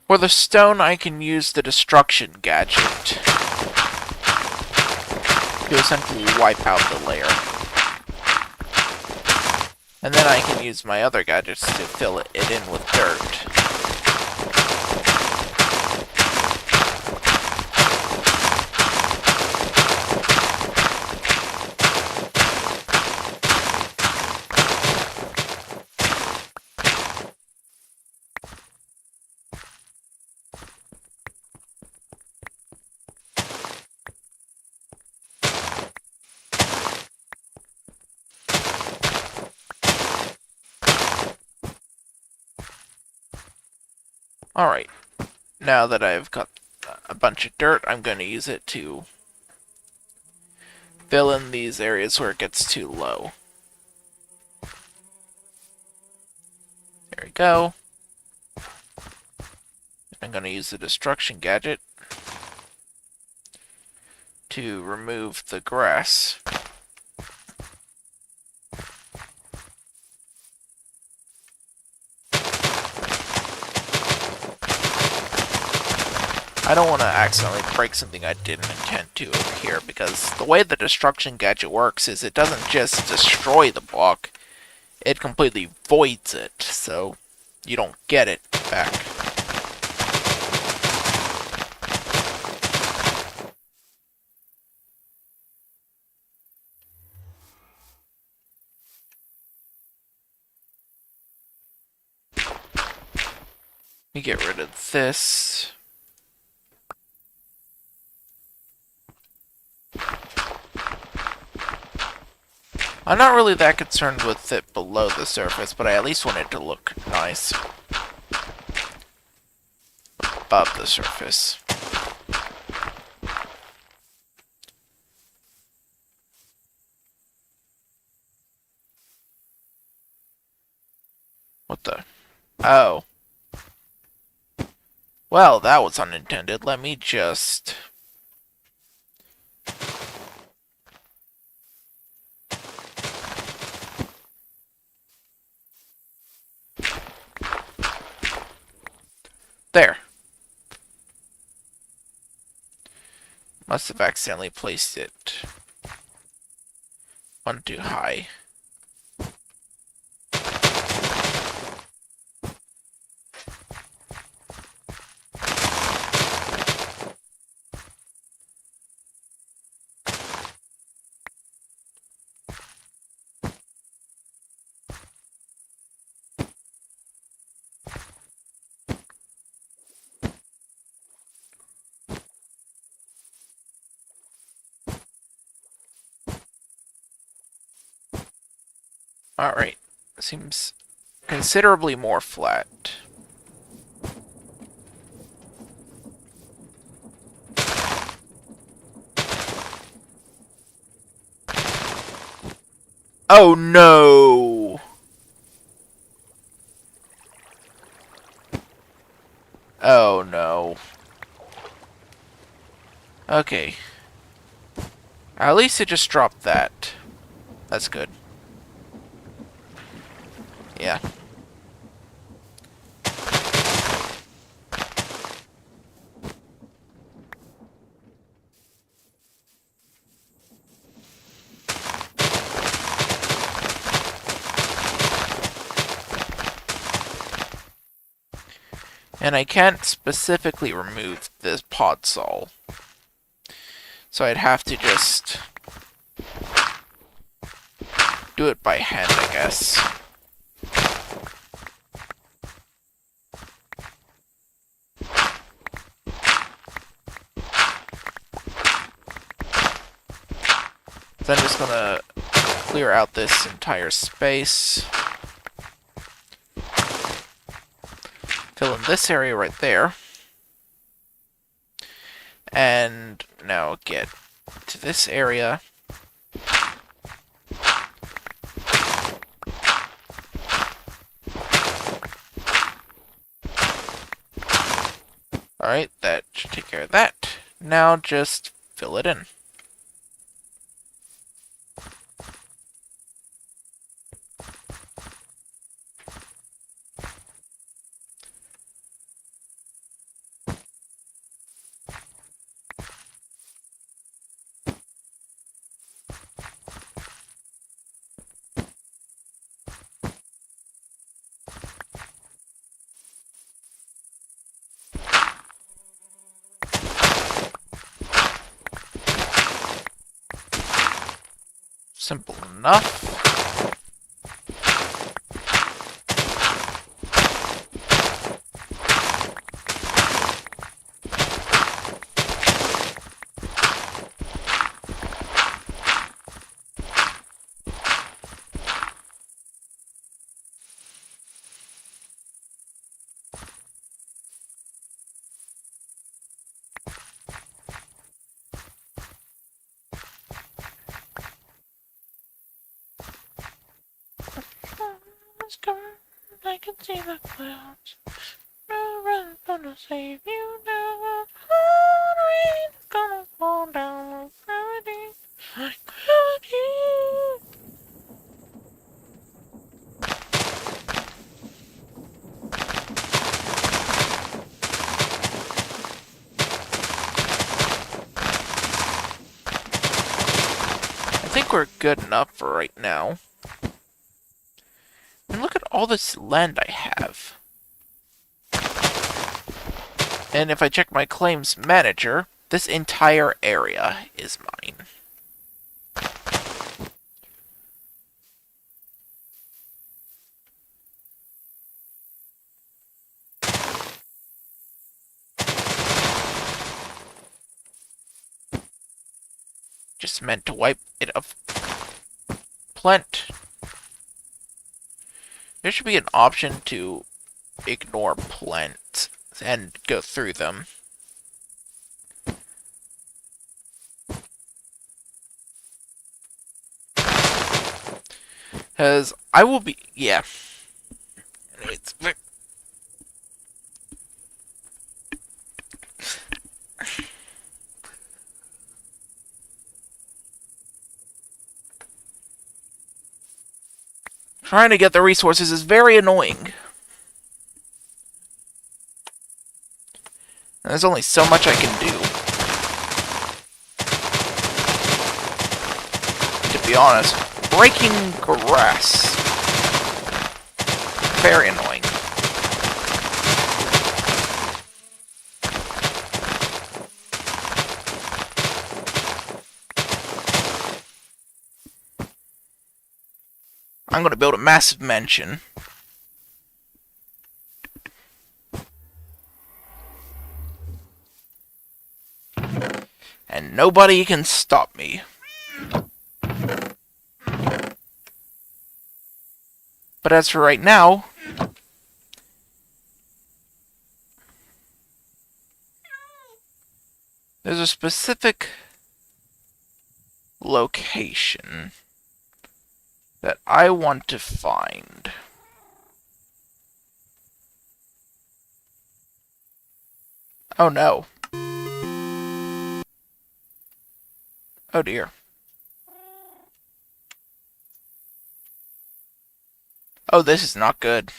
For the stone, I can use the destruction gadget to essentially wipe out the layer. And then I can use my other gadgets to fill it in with dirt. Alright, now that I've got a bunch of dirt, I'm going to use it to fill in these areas where it gets too low. There we go. I'm going to use the destruction gadget to remove the grass. I don't want to accidentally break something I didn't intend to over here, because the way the destruction gadget works is it doesn't just destroy the block, it completely voids it, so you don't get it back. Let me get rid of this. I'm not really that concerned with it below the surface, but I at least want it to look nice above the surface. What the? Oh. Well, that was unintended. Let me just... There. Must have accidentally placed it one too high. Alright. Seems considerably more flat. Oh no! Oh no. Okay. At least it just dropped that. That's good. Yeah. And I can't specifically remove this Podzol. So I'd have to just do it by hand, I guess. So I'm just gonna clear out this entire space. Fill in this area right there. And now get to this area. Alright, that should take care of that. Now just fill it in. Simple enough. I can see the clouds. No run's gonna save you now. Hard rain's gonna fall down with gravity. Like gravity. I think we're good enough for right now. And look at all this land I have. And if I check my claims manager, this entire area is mine. Just meant to wipe it of plant. There should be an option to ignore plants and go through them. Because I will be... yeah. Anyways, trying to get the resources is very annoying. And there's only so much I can do. To be honest, breaking grass. Very annoying. I'm going to build a massive mansion. And nobody can stop me. But as for right now, there's a specific location that I want to find. Oh no. Oh dear. Oh, this is not good.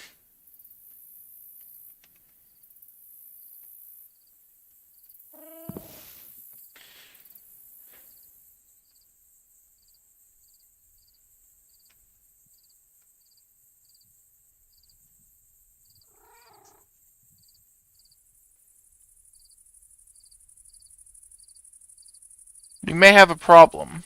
You may have a problem.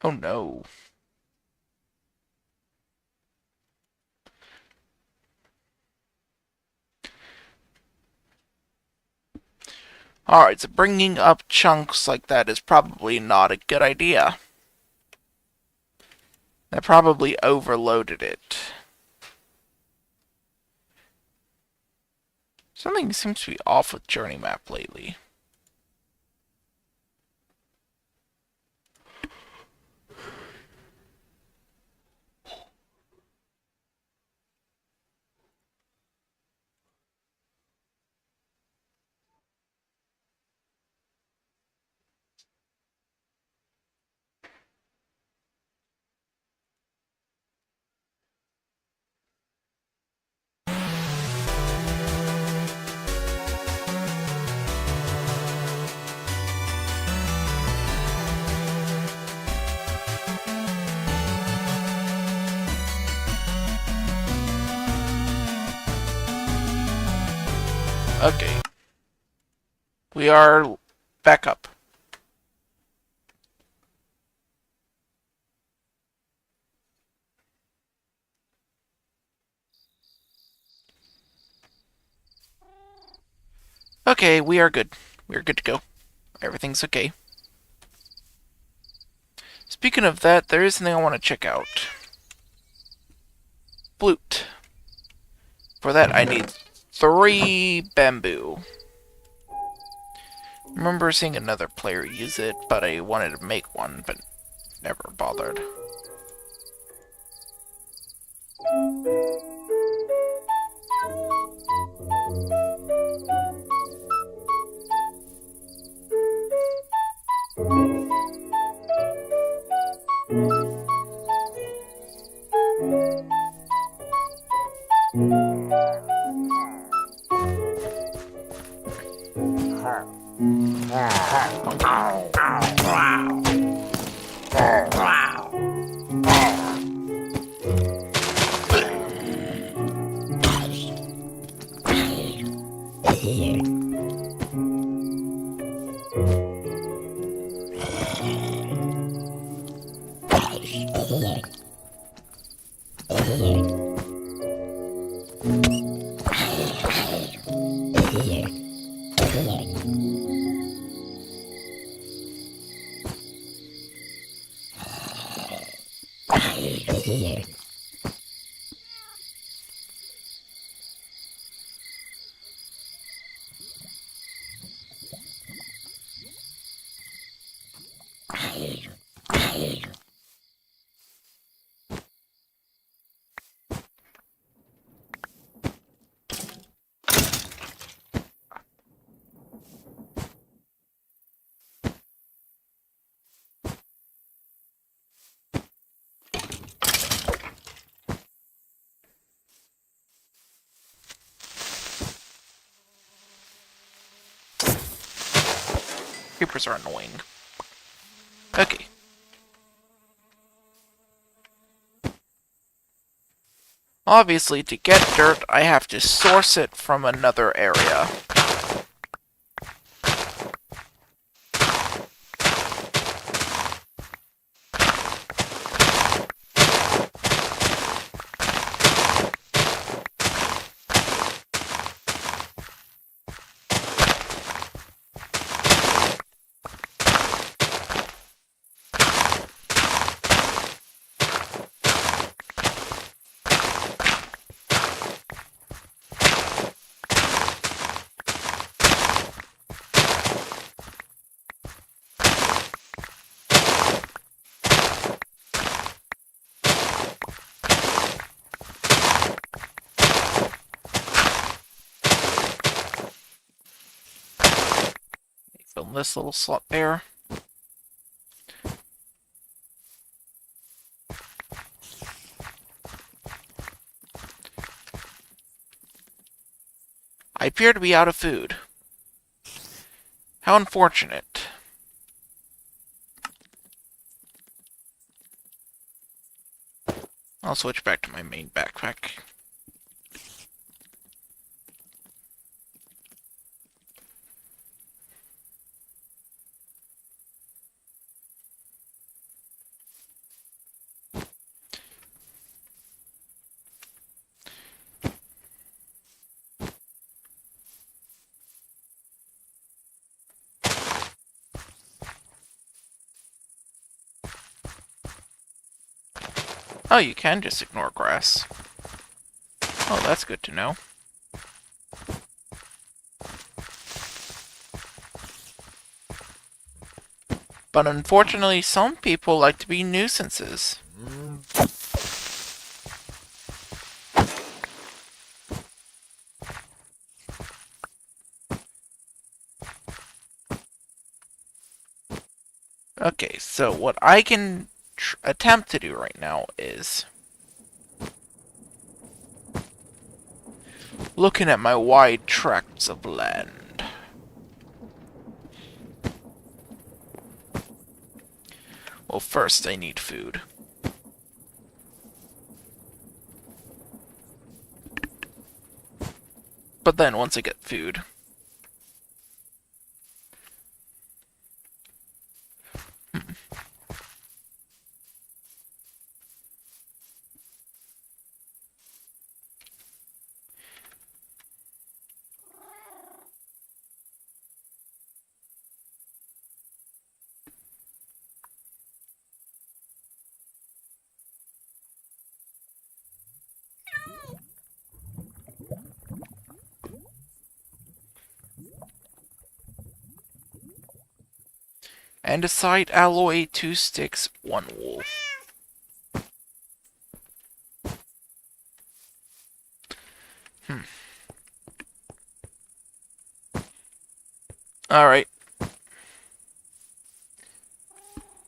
Oh no. Alright, so bringing up chunks like that is probably not a good idea. I probably overloaded it. Something seems to be off with Journey Map lately. Okay. We are back up. Okay, we are good. We are good to go. Everything's okay. Speaking of that, there is something I want to check out. Flute. For that, I need 3 bamboo. I remember seeing another player use it, but I wanted to make one, but never bothered. Creepers are annoying. Okay. Obviously, to get dirt, I have to source it from another area. Fill this little slot there. I appear to be out of food. How unfortunate. I'll switch back to my main backpack. Oh, you can just ignore grass. Oh, that's good to know. But unfortunately, some people like to be nuisances. Okay, so what I can attempt to do right now is looking at my wide tracts of land. Well, first I need food. But then once I get food, andesite alloy, 2 sticks, 1 wool. Alright.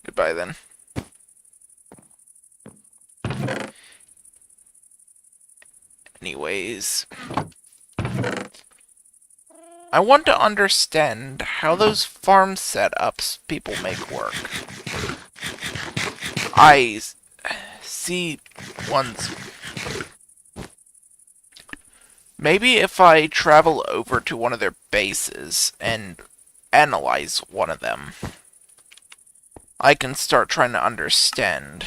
Goodbye then. Anyways, I want to understand how those farm setups people make work. I see ones. Maybe if I travel over to one of their bases and analyze one of them, I can start trying to understand.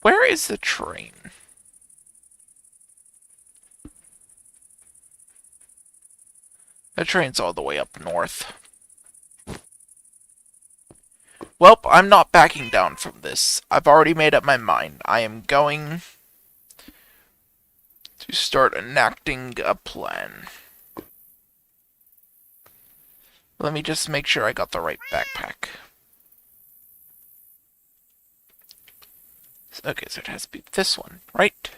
Where is the train? The train's all the way up north. Welp, I'm not backing down from this. I've already made up my mind. I am going to start enacting a plan. Let me just make sure I got the right backpack. Okay, so it has to be this one, right?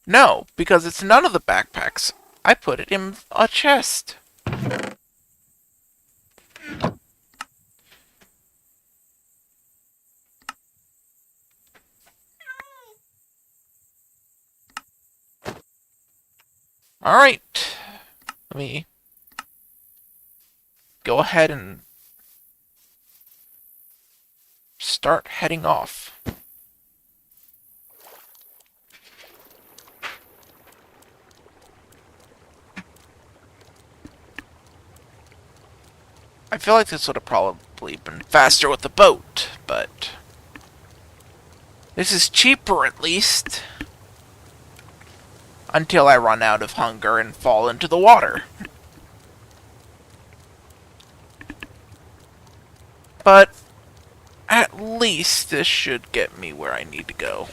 No, because it's none of the backpacks. I put it in a chest. Alright. Let me go ahead and start heading off. I feel like this would have probably been faster with the boat, but this is cheaper at least. Until I run out of hunger and fall into the water. But at least this should get me where I need to go.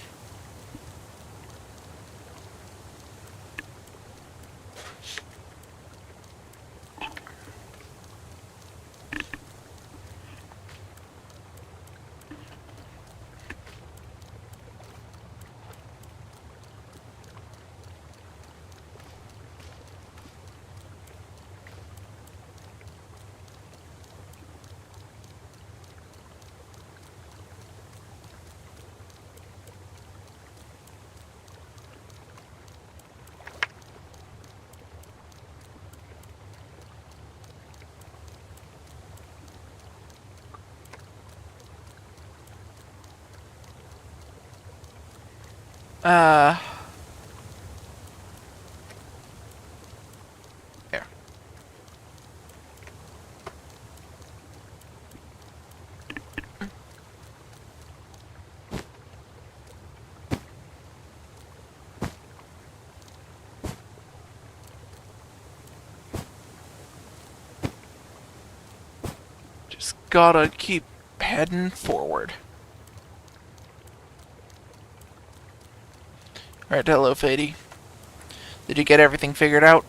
Here. gotta keep heading forward. Alright, hello, Fady. Did you get everything figured out?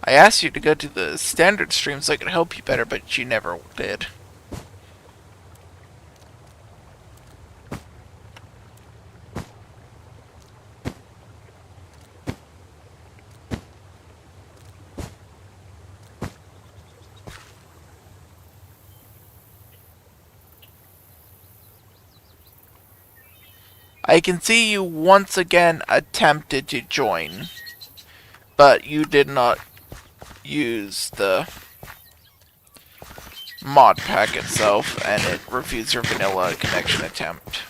I asked you to go to the standard stream so I could help you better, but you never did. I can see you once again attempted to join, but you did not use the mod pack itself, and it refused your vanilla connection attempt.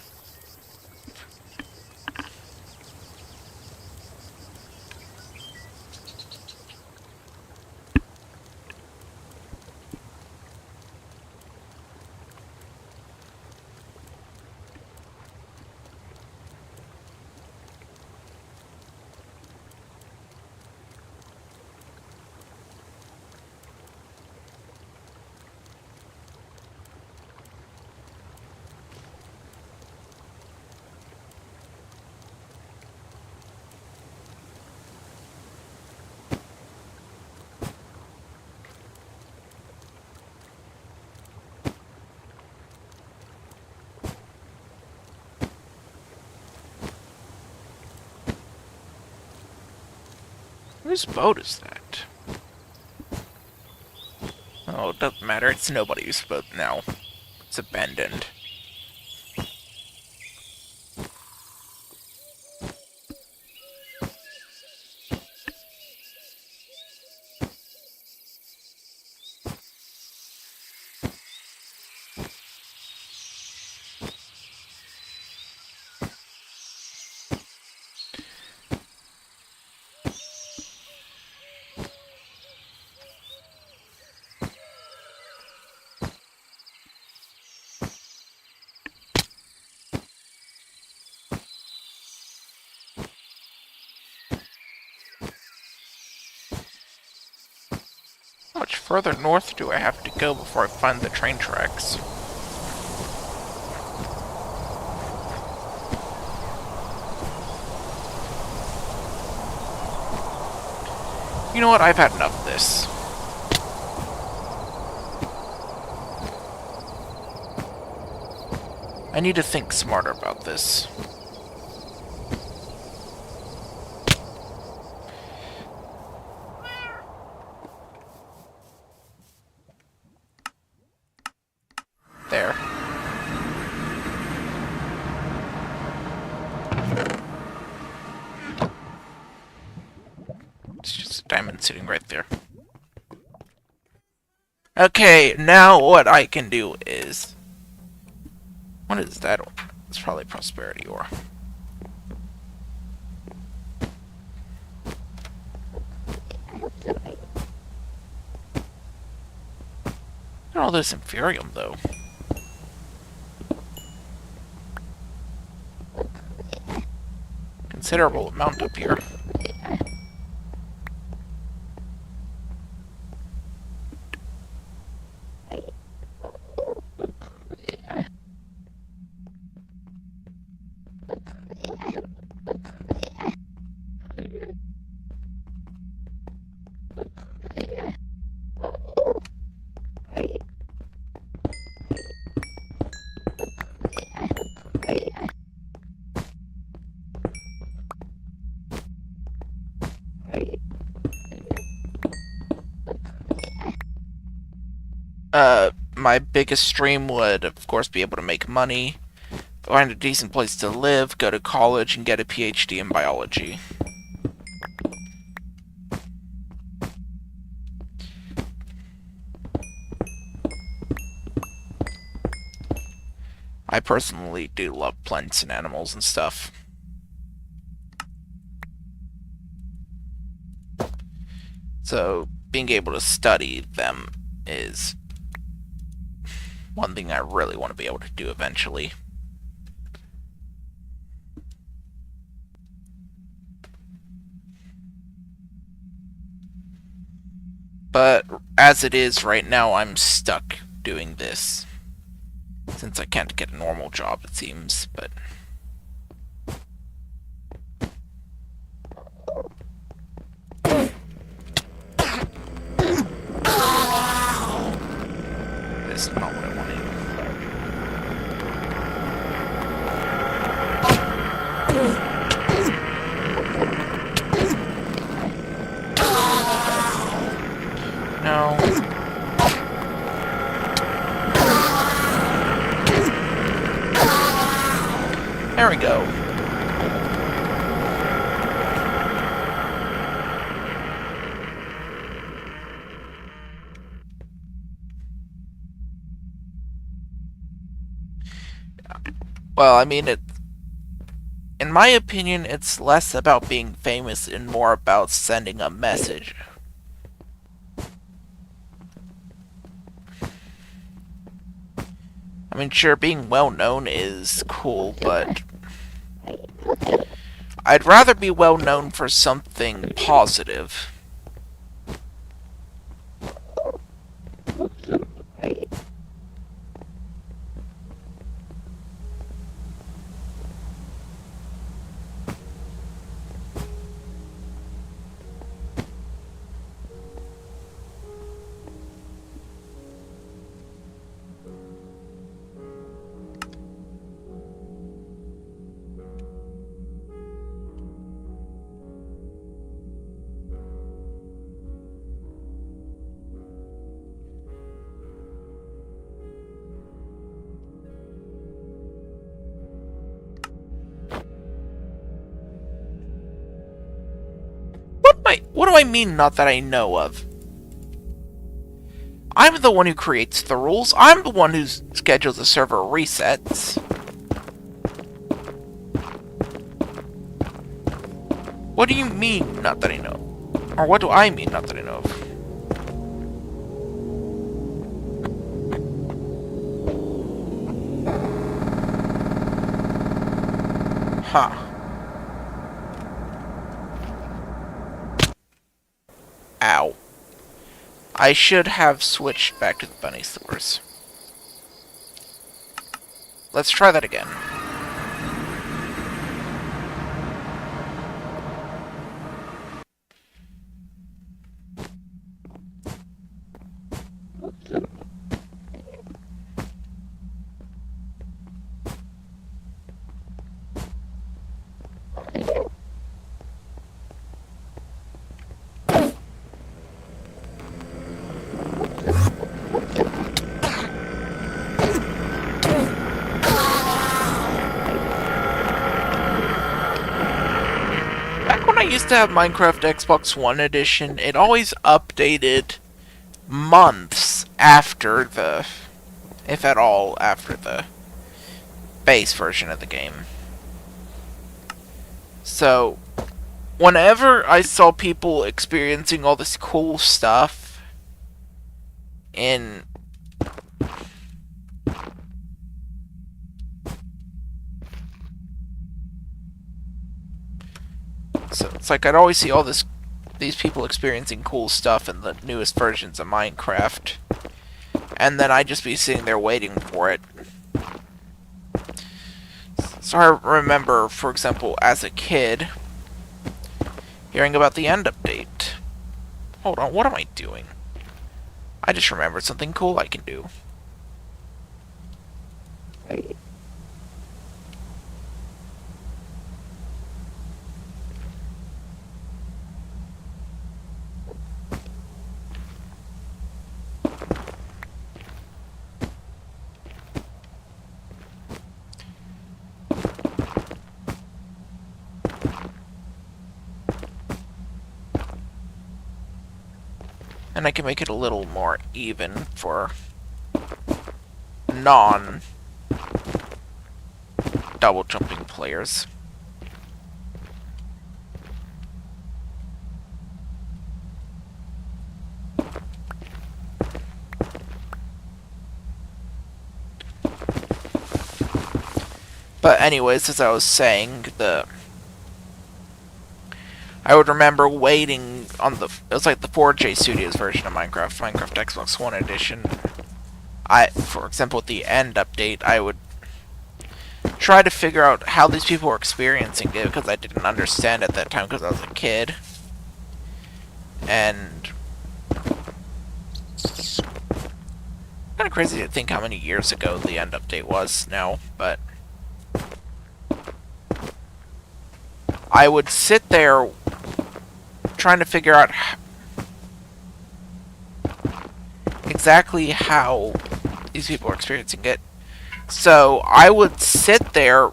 Whose boat is that? Oh, it doesn't matter. It's nobody's boat now. It's abandoned. How much further north do I have to go before I find the train tracks? You know what? I've had enough of this. I need to think smarter about this. There. It's just a diamond sitting right there. Okay, now what I can do is... What is that? It's probably prosperity ore. Look at all this Inferium, though. Considerable amount up here. My biggest dream would, of course, be able to make money, find a decent place to live, go to college, and get a PhD in biology. I personally do love plants and animals and stuff. So, being able to study them is one thing I really want to be able to do eventually. But as it is right now, I'm stuck doing this. Since I can't get a normal job, it seems, but... This is not what I wanted. No. There we go. Well, I mean, in my opinion, it's less about being famous and more about sending a message. I mean, sure, being well known is cool, but I'd rather be well known for something positive. What do I mean, not that I know of? I'm the one who creates the rules. I'm the one who schedules the server resets. What do you mean, not that I know? Or what do I mean, not that I know of? Huh. Ow. I should have switched back to the bunny slippers. Let's try that again. I used to have Minecraft Xbox One Edition, it always updated months after the, if at all, after the base version of the game. So, whenever I saw people experiencing all this cool stuff in So it's like I'd always see all these people experiencing cool stuff in the newest versions of Minecraft, and then I'd just be sitting there waiting for it. So I remember, for example, as a kid, hearing about the end update. Hold on, what am I doing? I just remembered something cool I can do. And I can make it a little more even for non-double jumping players. But anyways, as I was saying, I I would remember waiting on the... It was like the 4J Studios version of Minecraft, Minecraft Xbox One Edition. For example, with the end update, I would try to figure out how these people were experiencing it, because I didn't understand at that time because I was a kid. And kind of crazy to think how many years ago the end update was now, but I would sit there trying to figure out exactly how these people are experiencing it. So I would sit there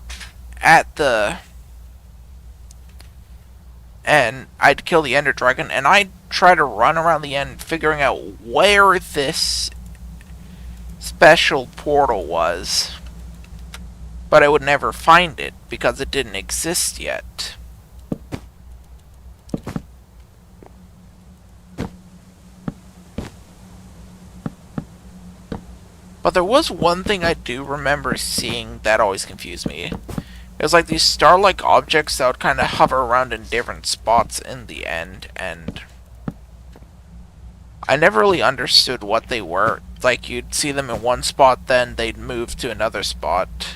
and I'd kill the Ender Dragon, and I'd try to run around the end figuring out where this special portal was. But I would never find it because it didn't exist yet. But there was one thing I do remember seeing that always confused me. It was like these star-like objects that would kind of hover around in different spots in the end, and I never really understood what they were. Like, you'd see them in one spot, then they'd move to another spot.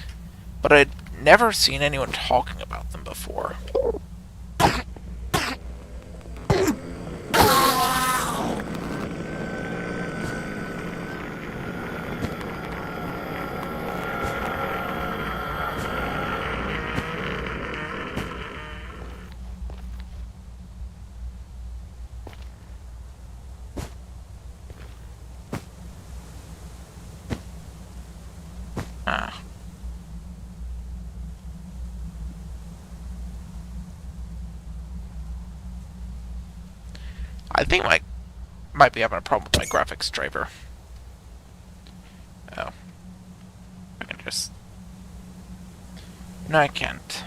But I'd never seen anyone talking about them before. I think I might be having a problem with my graphics driver. Oh. I can just... No, I can't.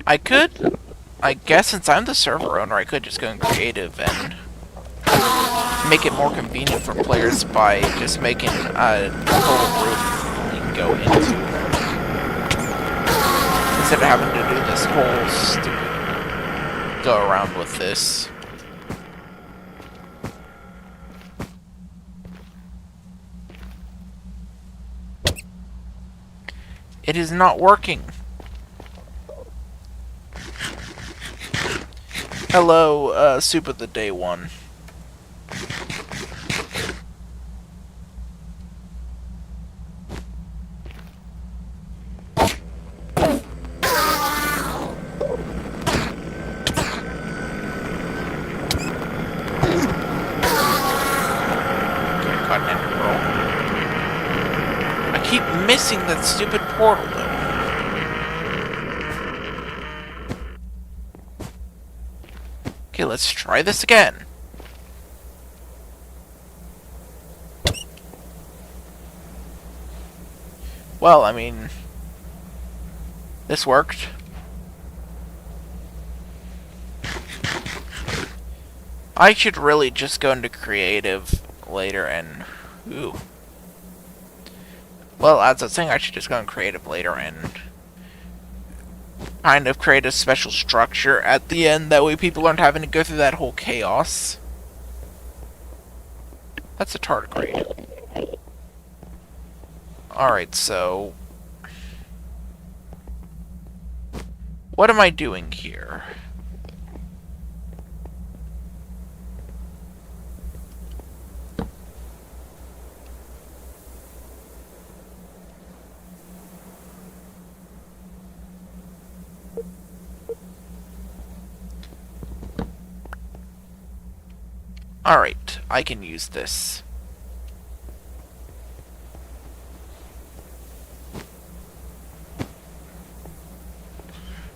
I could... I guess since I'm the server owner, I could just go in creative and make it more convenient for players by just making a total group you can go into. Instead of having to do this whole stupid go around with this. It is not working. Hello, Soup of the Day 1. I keep missing that stupid portal, though. Okay, let's try this again. Well, I mean... this worked. I should really just go into creative later and... Ooh. Well, as I was saying, I should just go in creative later and... kind of create a special structure at the end, that way people aren't having to go through that whole chaos. That's a tardigrade. Alright, so... what am I doing here? Alright, I can use this.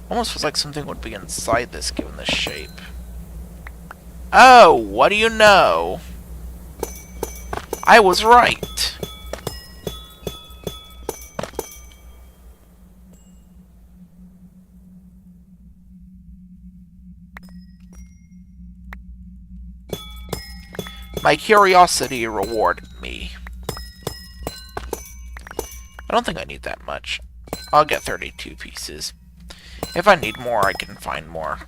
Almost feels like something would be inside this given the shape. Oh, what do you know? I was right. My curiosity rewarded me. I don't think I need that much. I'll get 32 pieces. If I need more, I can find more.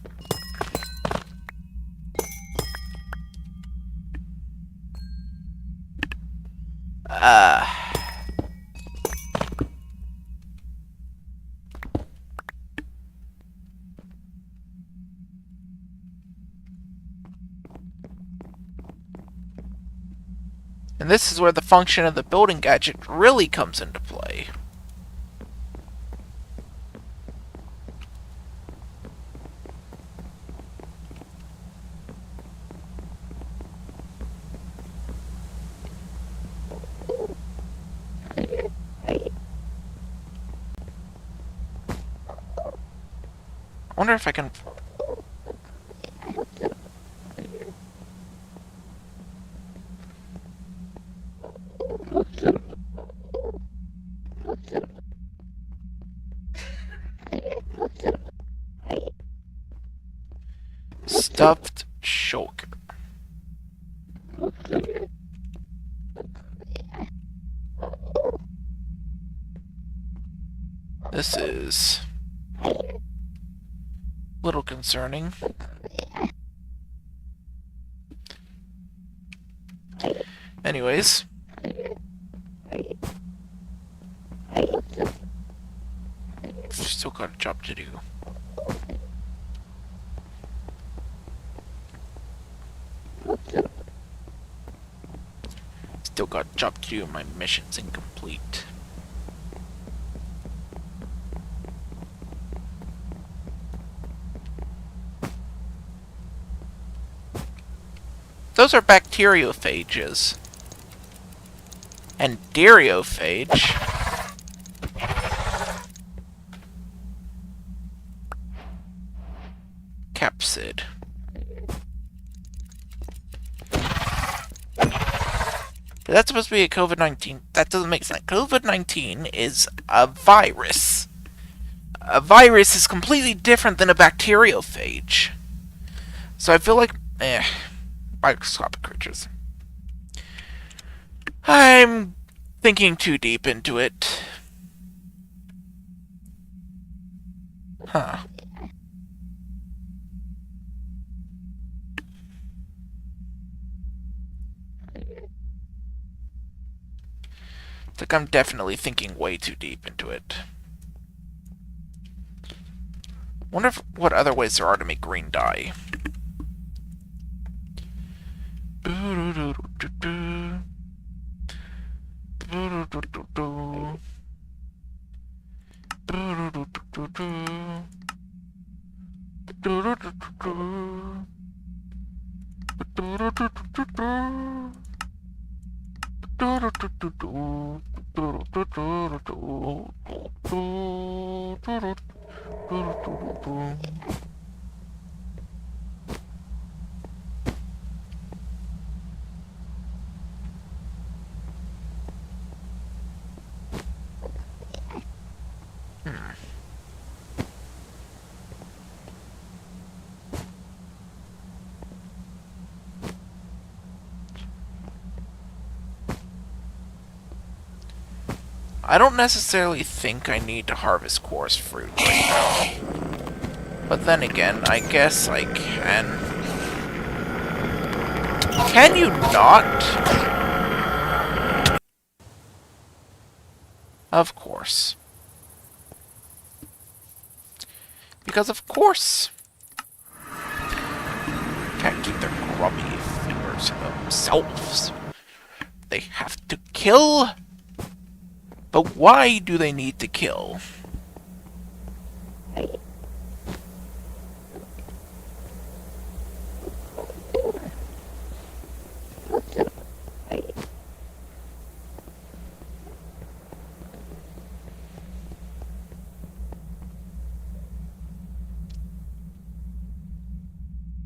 And this is where the function of the building gadget really comes into play. I wonder if I can... Stuffed shulker. This is a little concerning. Anyways. Still got a job to do. Still got a job to do. My mission's incomplete. Those are bacteriophages. And Dariophage. Capsid. That's supposed to be a COVID-19. That doesn't make sense. COVID-19 is a virus. A virus is completely different than a bacteriophage. So I feel like, microscopic creatures. I'm thinking too deep into it. Huh. It's like I'm definitely thinking way too deep into it. Wonder what other ways there are to make green dye. I don't necessarily think I need to harvest coarse fruit right now. But then again, I guess I can. Can you not? Of course. Because of course. Can't keep their grubby fingers to themselves. They have to kill. But why do they need to kill?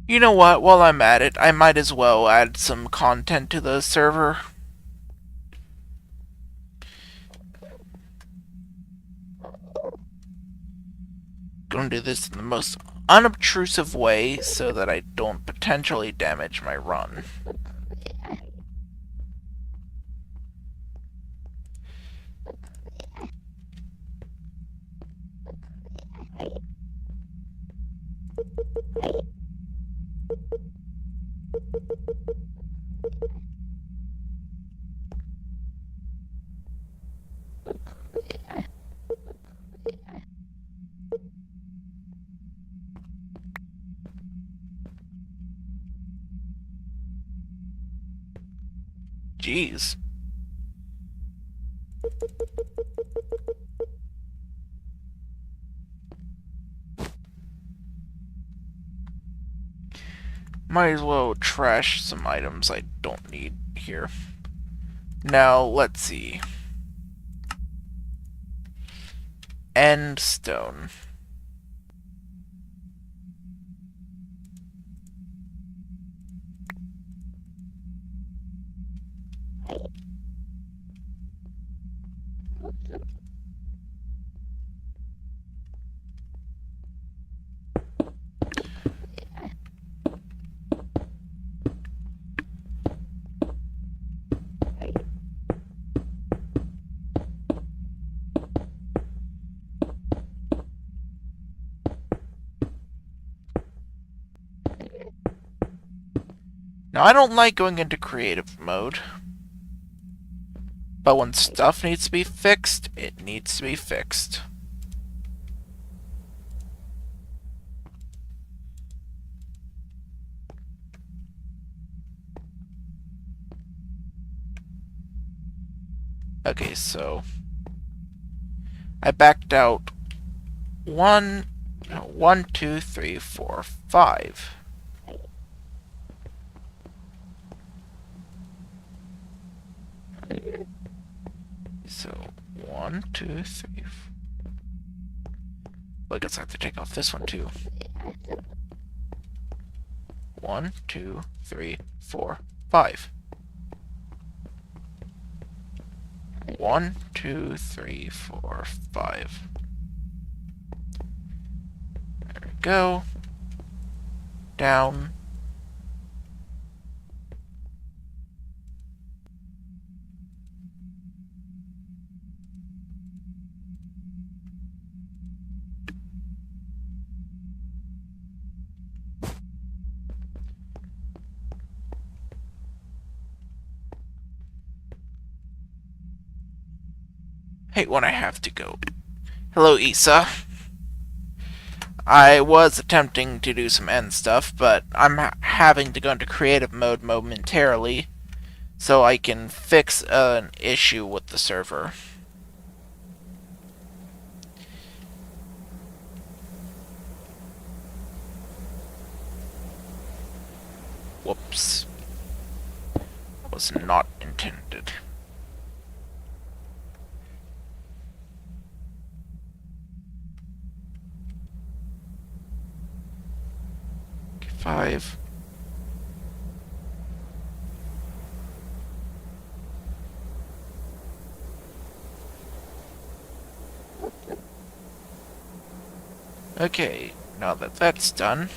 You know what? While I'm at it, I might as well add some content to the server. Gonna do this in the most unobtrusive way so that I don't potentially damage my run. Jeez. Might as well trash some items I don't need here. Now, let's see. End stone. Now, I don't like going into creative mode, but when stuff needs to be fixed, it needs to be fixed. Okay, so I backed out 1, 2, 3, 4, 5. So 1, 2, 3. Well, I guess I have to take off this one too. 1, 2, 3, 4, 5. 1, 2, 3, 4, 5. There we go. Down. Hate when I have to go. Hello, Issa. I was attempting to do some end stuff, but I'm having to go into creative mode momentarily so I can fix an issue with the server. Whoops. That was not intended. Okay, 5. Okay, now that that's done,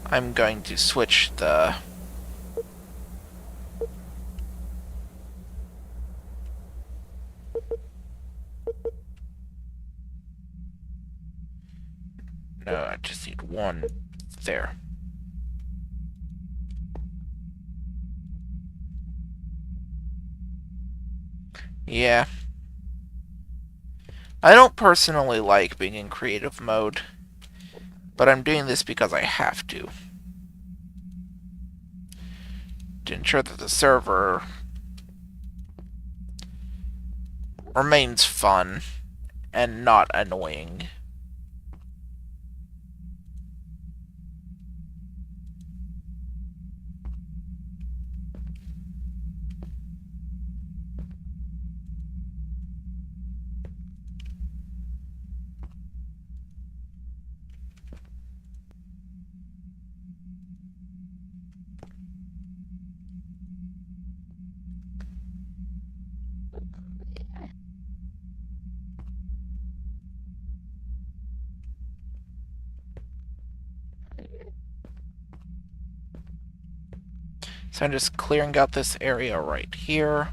I'm going to switch the... No, I just need one there. Yeah. I don't personally like being in creative mode, but I'm doing this because I have to ensure that the server remains fun and not annoying. So I'm just clearing out this area right here.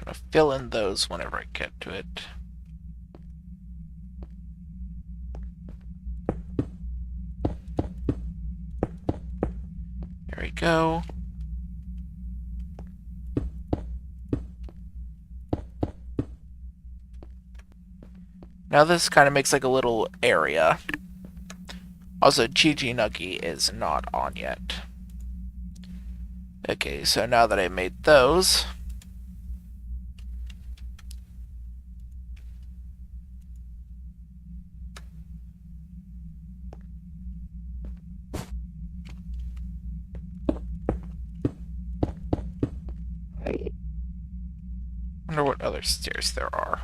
Gonna fill in those whenever I get to it. There we go. Now this kind of makes like a little area. Also, Chi-Ji Nuggy is not on yet. Okay, so now that I made those... I wonder what other stairs there are.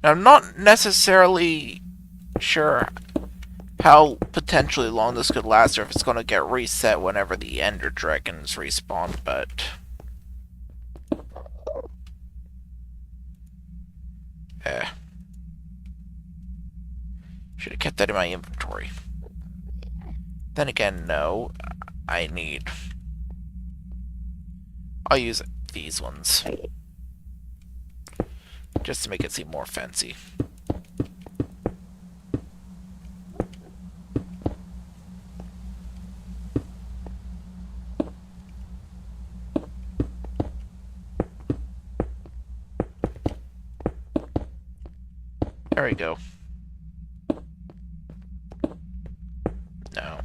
Now, I'm not necessarily sure how potentially long this could last, or if it's going to get reset whenever the Ender Dragons respawn, but... Should have kept that in my inventory. Then again, no. I need... I'll use these ones. Just to make it seem more fancy. There we go. No.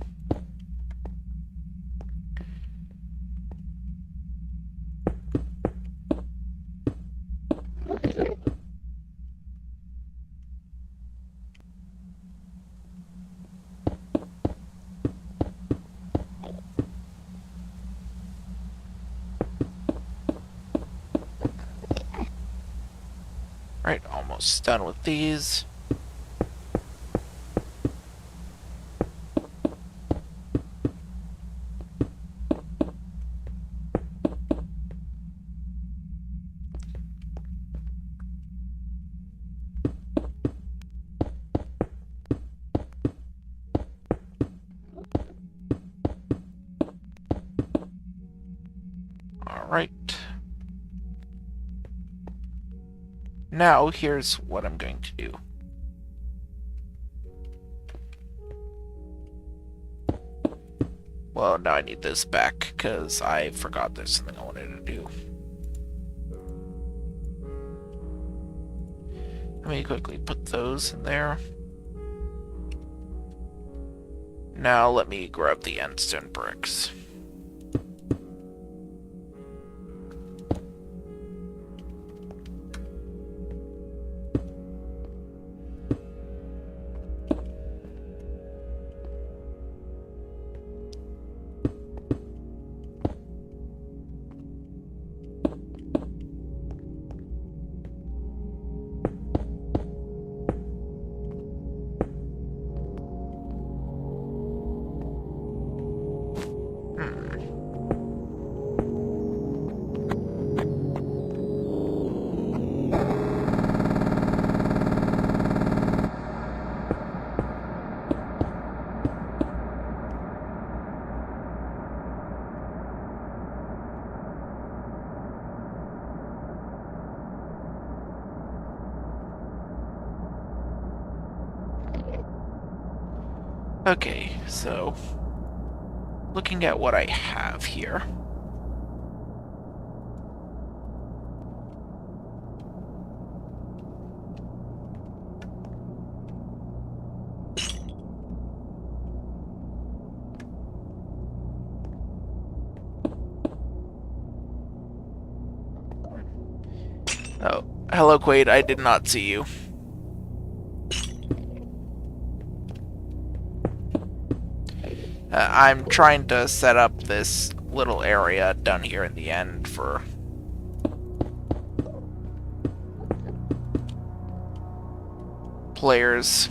Right, almost done with these. Alright. Now, here's what I'm going to do. Well, now I need this back, because I forgot there's something I wanted to do. Let me quickly put those in there. Now let me grab the endstone bricks. Okay, so looking at what I have here. Oh, hello Quaid, I did not see you. I'm trying to set up this little area down here in the end for players.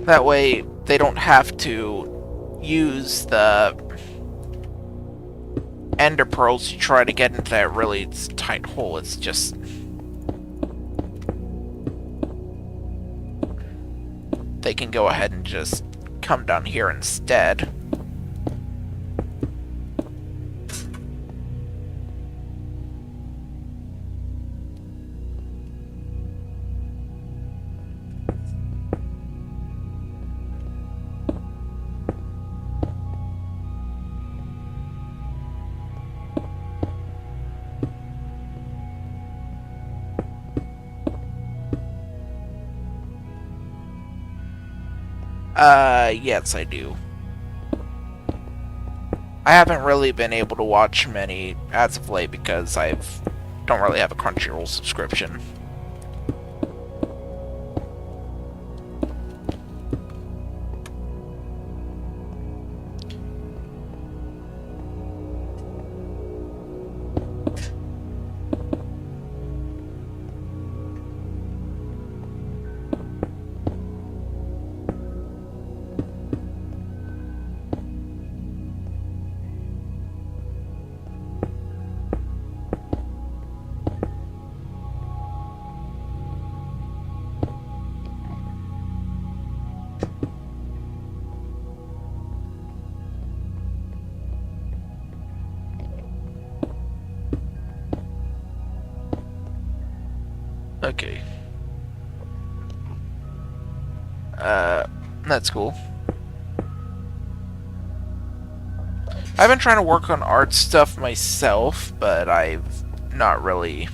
That way, they don't have to use the ender pearls to try to get into that really tight hole. It's just... they can go ahead and just come down here instead. Yes, I do. I haven't really been able to watch many as of late because don't really have a Crunchyroll subscription. Okay. That's cool. I've been trying to work on art stuff myself, but I've not really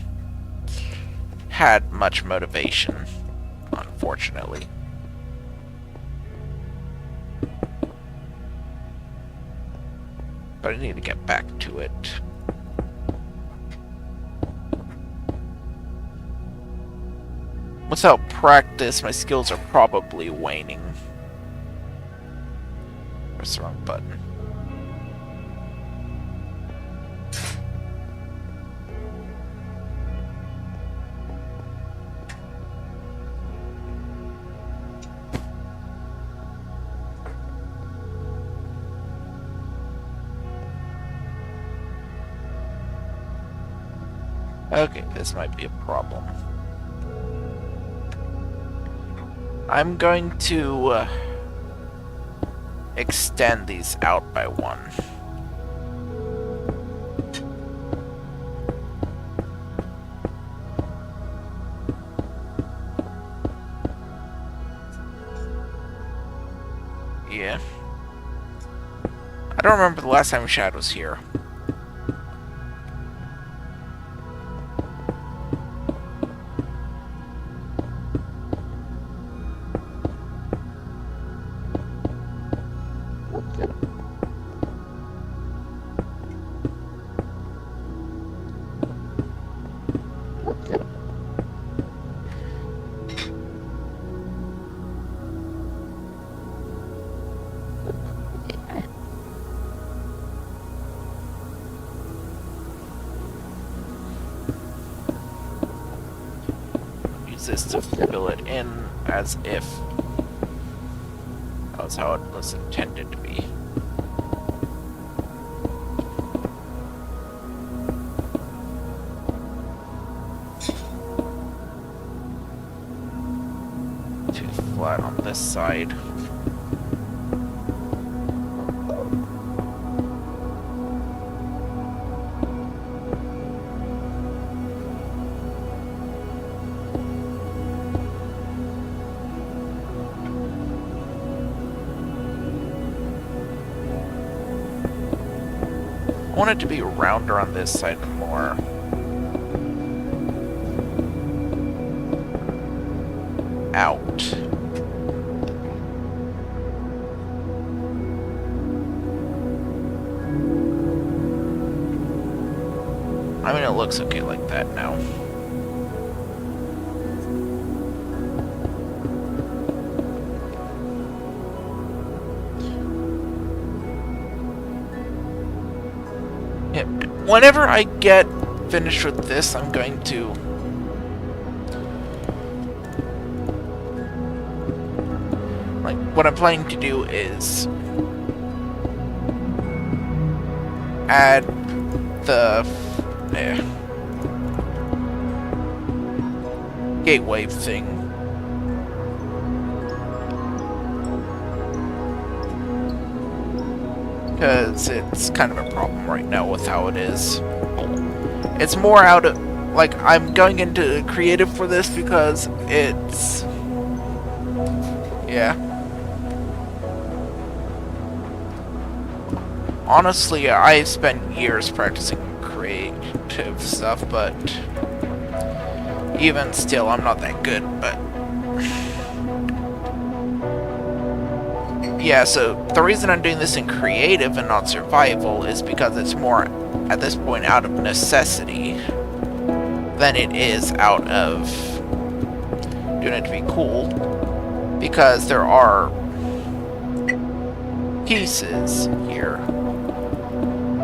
had much motivation, unfortunately. But I need to get back to it. Without practice, my skills are probably waning. Press the wrong button. Okay, this might be a problem. I'm going to extend these out by one. Yeah. I don't remember the last time Shad was here. This to fill it in as if that was how it was intended to be. Too flat on this side. I want it to be rounder on this side more. Out. I mean, it looks okay like that now. Whenever I get finished with this, I'm going to like what I'm planning to do is add the gateway thing. Because it's kind of a problem right now with how it is. It's more out of... Like, I'm going into creative for this because it's... Yeah. Honestly, I've spent years practicing creative stuff, but... Even still, I'm not that good, but... Yeah, so the reason I'm doing this in creative and not survival is because it's more, at this point, out of necessity than it is out of doing it to be cool. Because there are pieces here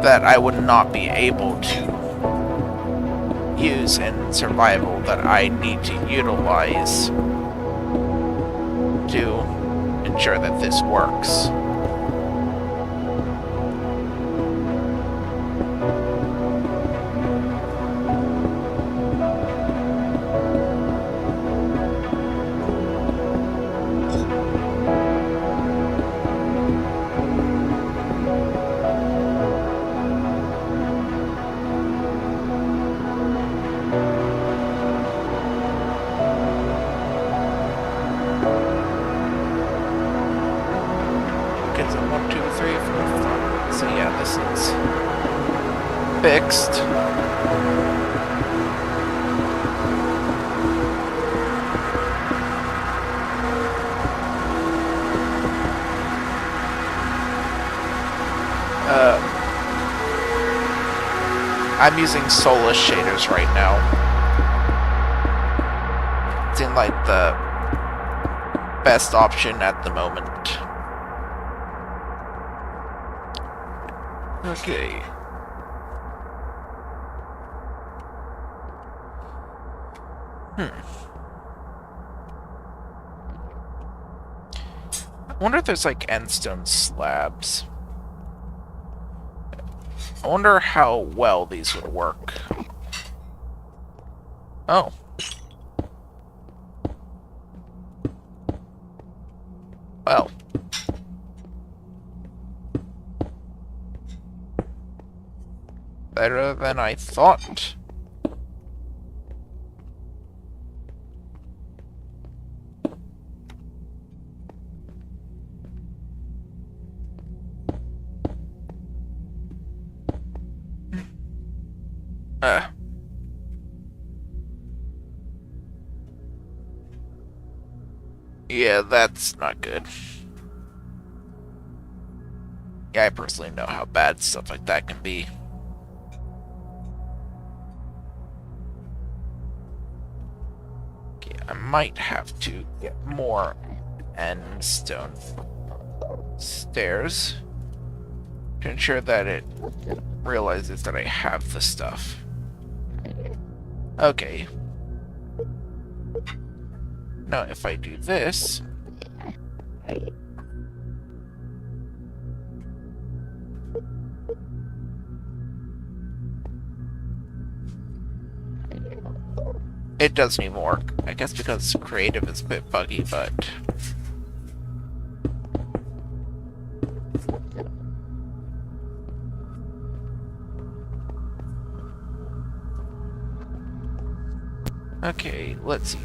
that I would not be able to use in survival that I need to utilize to ensure that this works. Fixed. I'm using Solus shaders right now. It seems like the best option at the moment. Okay. I wonder if there's like endstone slabs. I wonder how well these would work. Oh. Well. Better than I thought. Yeah, that's not good. Yeah, I personally know how bad stuff like that can be. Okay, I might have to get more endstone stairs to ensure that it realizes that I have the stuff. Okay. Now, if I do this... It doesn't even work. I guess because creative is a bit buggy, but... Okay, let's see.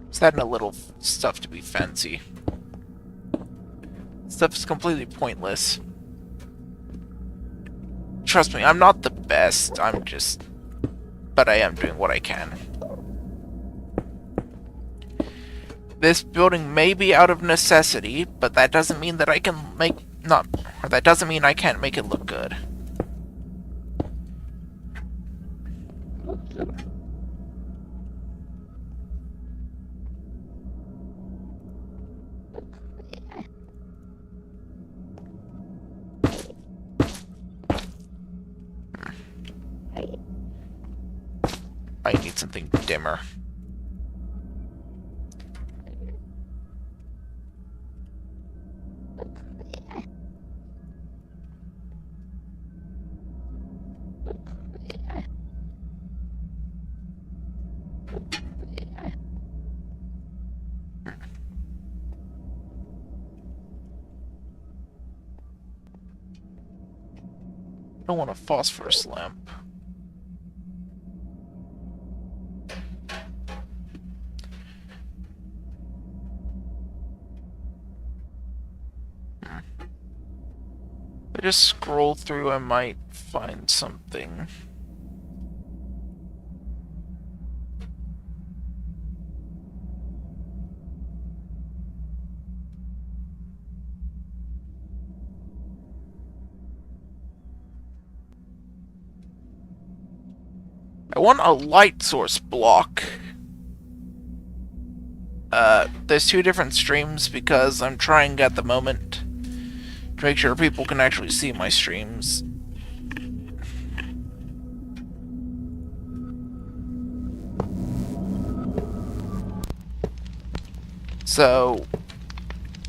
Just adding a little stuff to be fancy. Stuff is completely pointless. trust me, I'm not the best. But I am doing what I can. This building may be out of necessity, but that doesn't mean that I can that doesn't mean I can't make it look good. I need something dimmer. I don't want a phosphorus lamp. If I just scroll through, I might find something. I want a light source block. There's two different streams because I'm trying at the moment to make sure people can actually see my streams. So,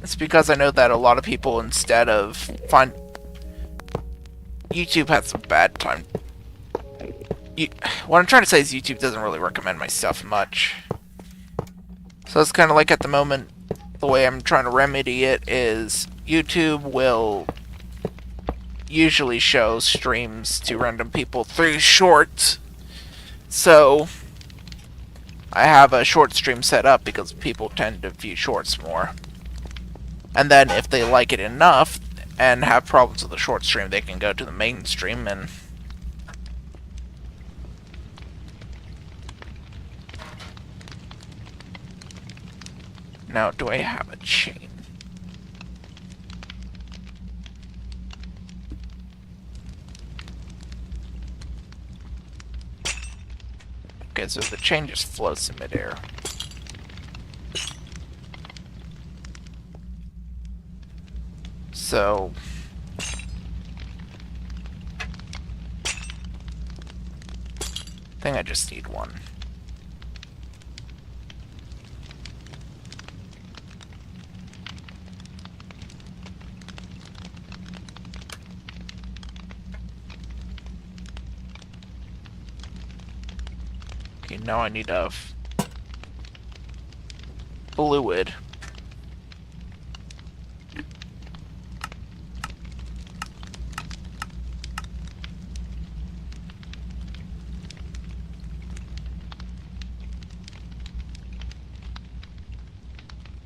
it's because I know that a lot of people, instead of YouTube had some bad time. What I'm trying to say is YouTube doesn't really recommend my stuff much. So it's kind of like at the moment, the way I'm trying to remedy it is YouTube will usually show streams to random people through shorts. So I have a short stream set up because people tend to view shorts more. And then if they like it enough and have problems with the short stream, they can go to the main stream and... Now, do I have a chain? Okay, so the chain just floats in midair. So... I think I just need one. Okay, now I need a fluid.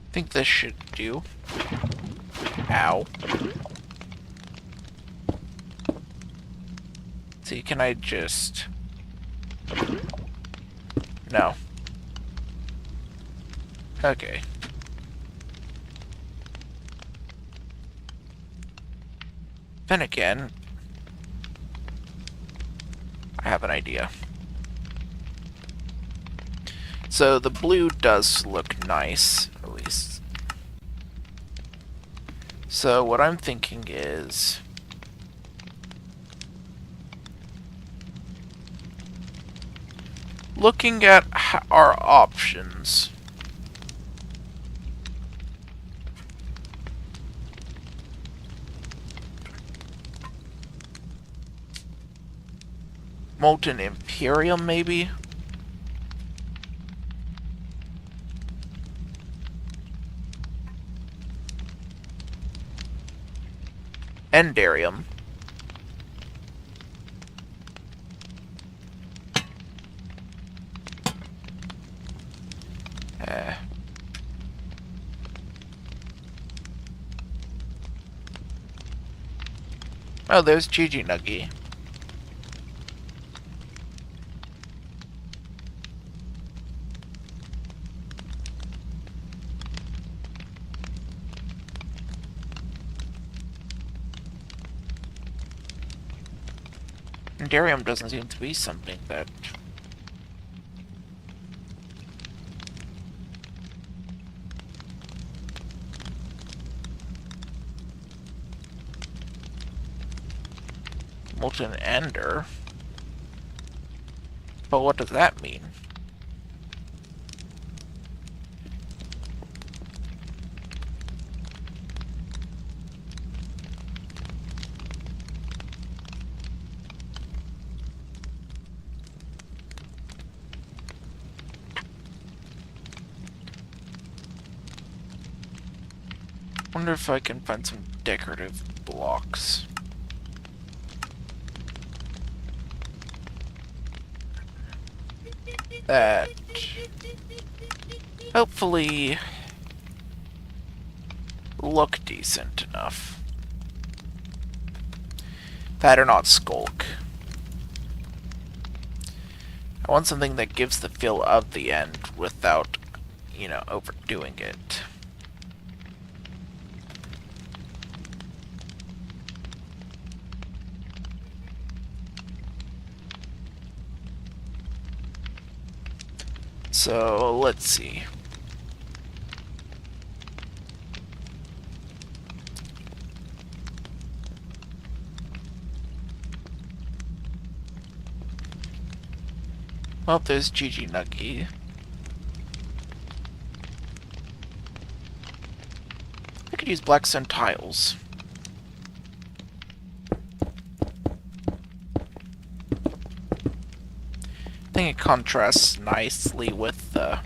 I think this should do. Ow. See, can I just... No. Okay. Then again, I have an idea. So the blue does look nice, at least. So what I'm thinking is... looking at our options. Molten Imperium, maybe? Endarium. Oh, there's Gigi Nuggy. Enderium doesn't seem to be something that... Molten Ender? But what does that mean? Wonder if I can find some decorative blocks. That hopefully look decent enough. That or not skulk. I want something that gives the feel of the end without, you know, overdoing it. So, let's see. Well, there's Gigi Nuggy. I could use blackstone tiles. I think it contrasts nicely with the...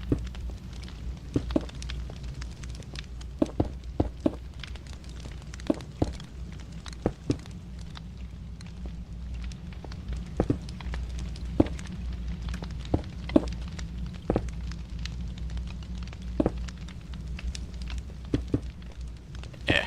Yeah.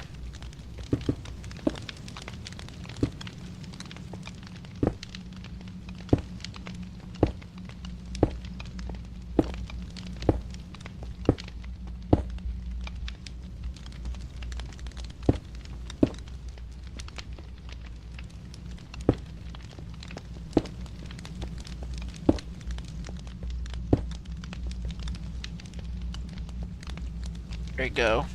There you go.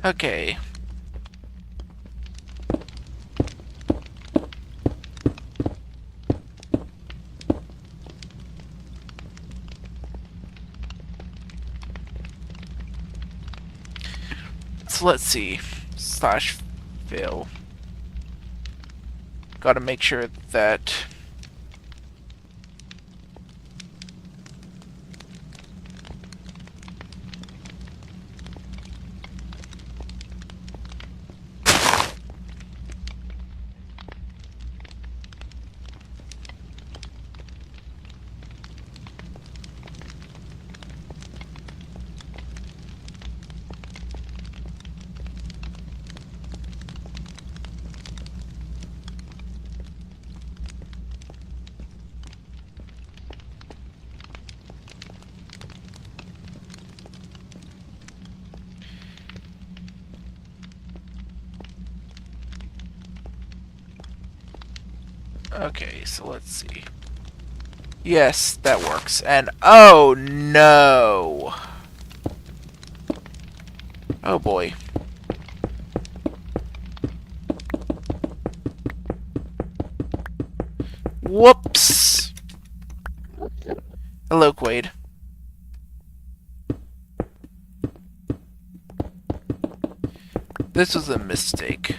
Okay. So let's see. Slash fill. Gotta make sure that... Okay, so let's see. Yes, that works. And oh no! Oh boy. Whoops! Hello, Quaid. This was a mistake.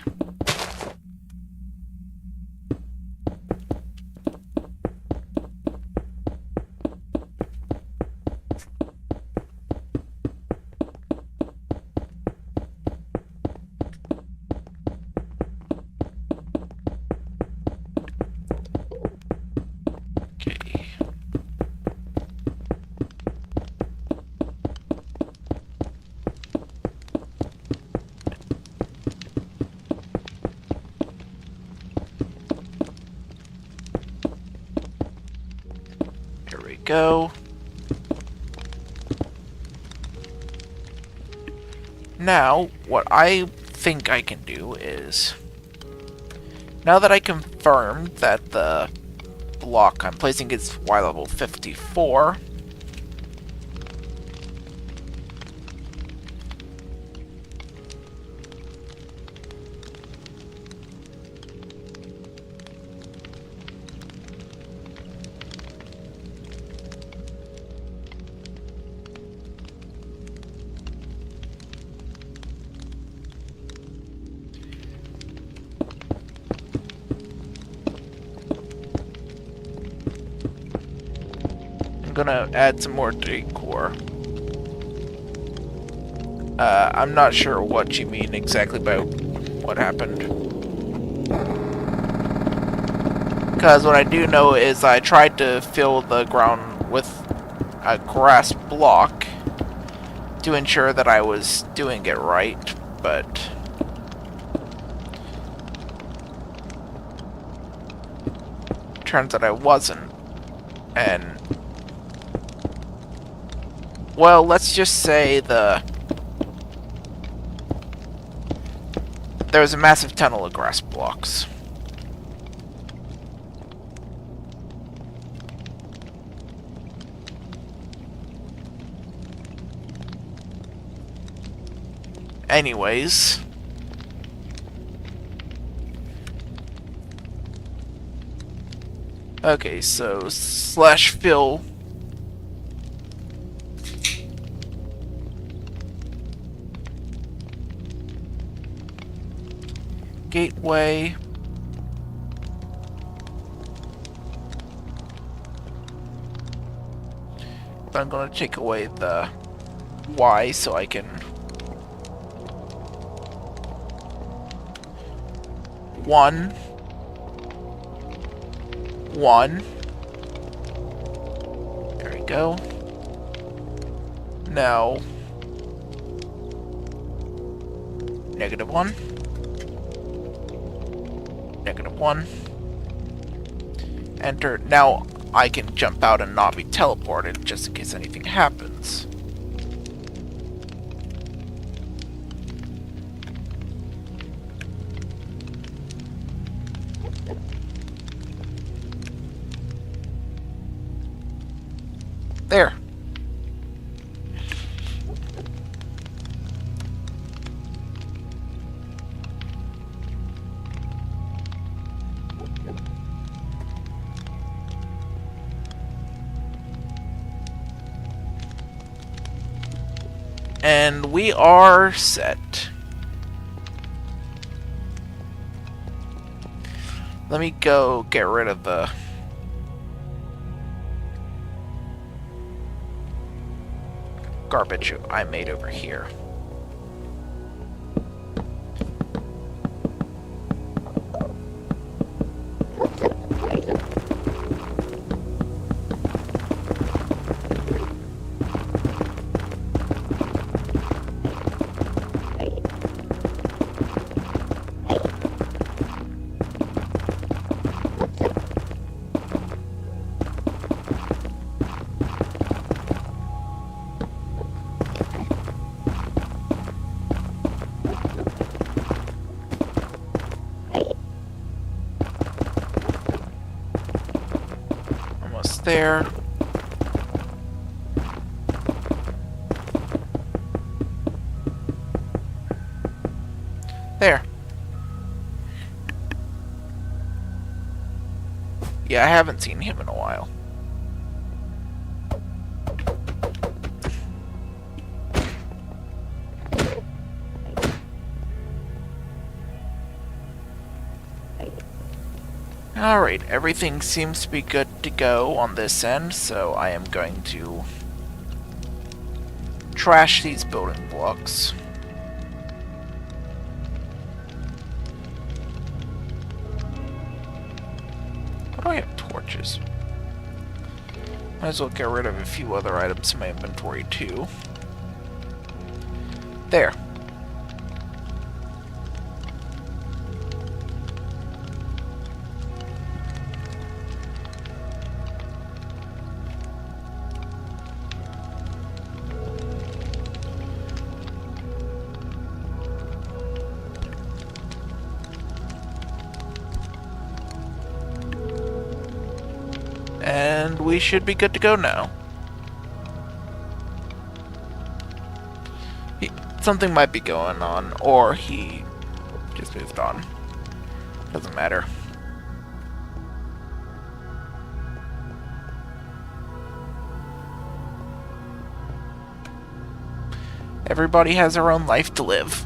Okay. There we go. Now, what I think I can do is, now that I confirmed that the block I'm placing is Y level 54, I'm gonna add some more decor. I'm not sure what you mean exactly by what happened. Because what I do know is I tried to fill the ground with a grass block to ensure that I was doing it right, but turns out I wasn't. And well, let's just say there was a massive tunnel of grass blocks. Anyways, okay, so slash fill gateway. But I'm gonna take away the Y so I can 1 1. There we go. Now -1 -1. Enter. Now I can jump out and not be teleported just in case anything happens. There. And we are set. Let me go get rid of the garbage I made over here. There. There. Yeah, I haven't seen him in a while. Alright, everything seems to be good to go on this end, so I am going to trash these building blocks. Why do I have torches? Might as well get rid of a few other items in my inventory too. There. we should be good to go now. Something might be going on, or he just moved on. Doesn't matter. Everybody has their own life to live.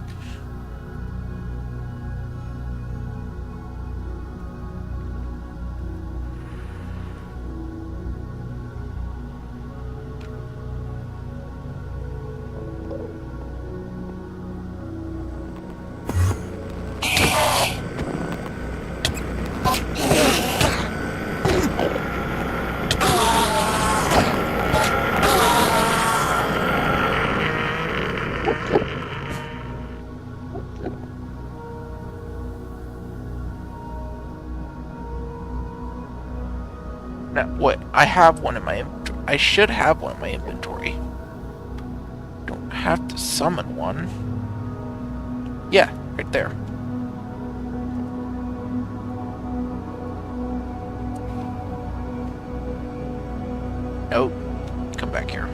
No, what? I have one in my inventory. I should have one in my inventory. Don't have to summon one. Yeah, right there. Nope. Come back here.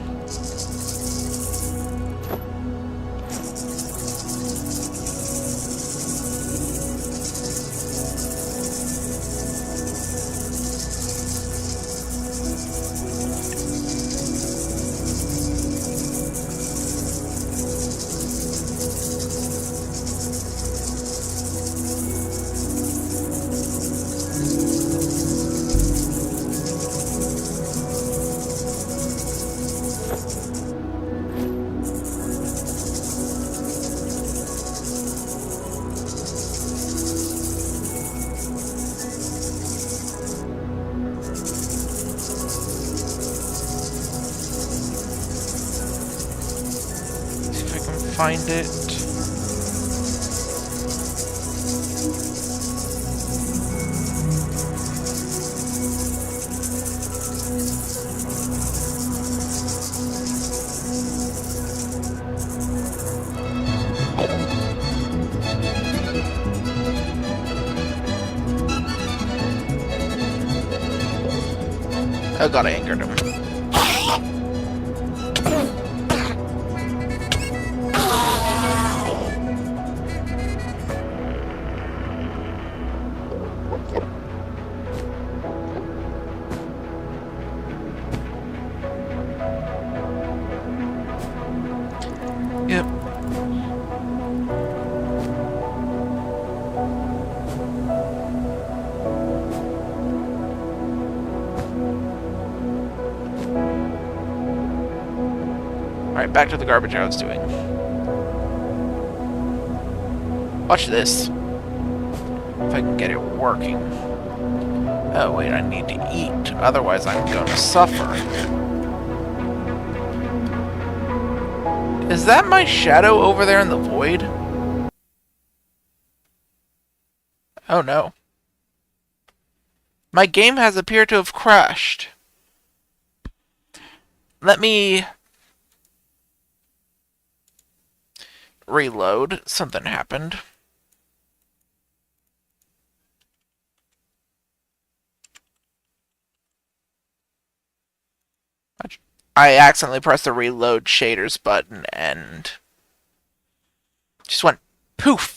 Find it. Oh god, I angered him. Yep. Alright, back to the garbage I was doing. Watch this. If I can get it working. Oh wait, I need to eat. Otherwise I'm gonna suffer. Is that my shadow over there in the void? Oh no. My game has appeared to have crashed. Let me reload. Something happened. I accidentally pressed the reload shaders button and just went poof.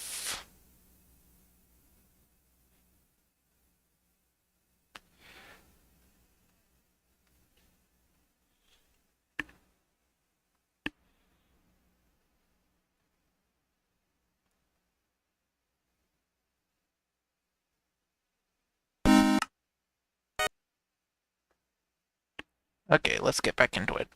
Okay, let's get back into it.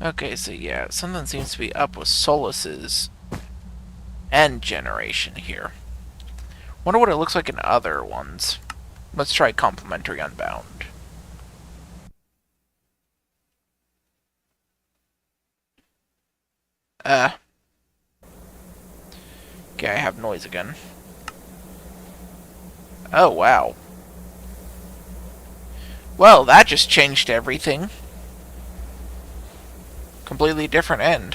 Okay, so yeah, something seems to be up with Solus's end generation here. Wonder what it looks like in other ones. Let's try Complementary Unbound. Okay, I have noise again. Oh, wow. Well, that just changed everything. completely different end.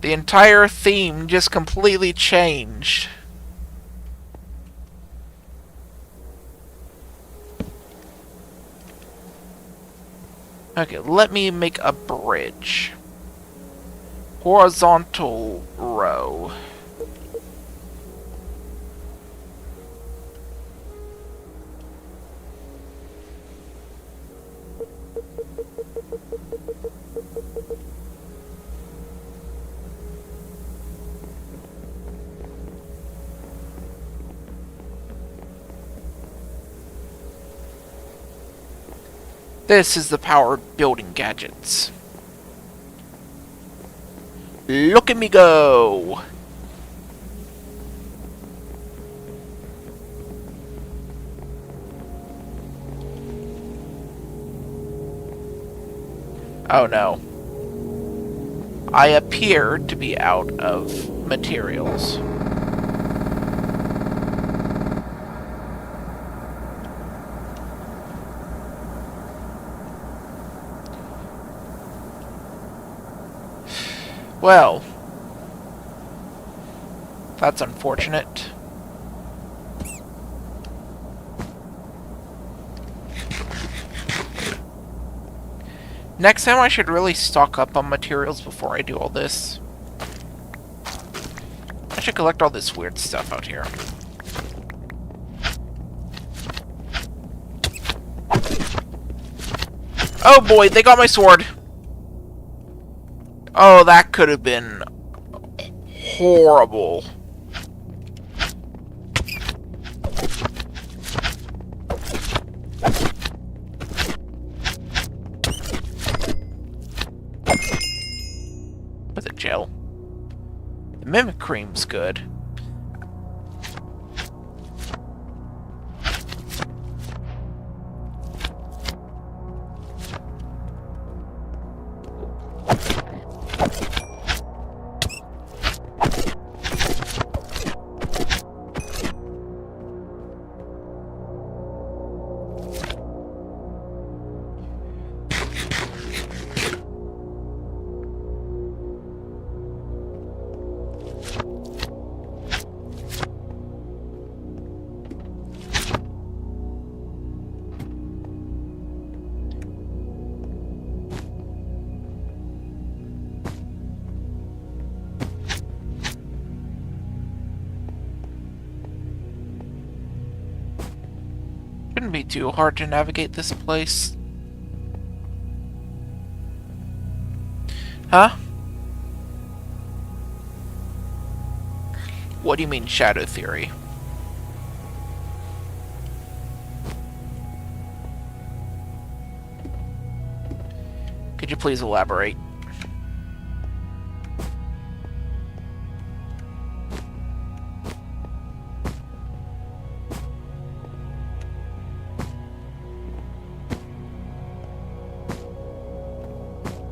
The entire theme just completely changed. Okay, let me make a bridge. Horizontal row. This is the power of building gadgets. Look at me go! Oh no. I appear to be out of materials. Well, that's unfortunate. Next time I should really stock up on materials before I do all this. I should collect all this weird stuff out here. Oh boy, they got my sword! Oh, that could have been horrible. With a gel. The Mimic Cream's good. Shouldn't be too hard to navigate this place. Huh? What do you mean, shadow theory? Could you please elaborate?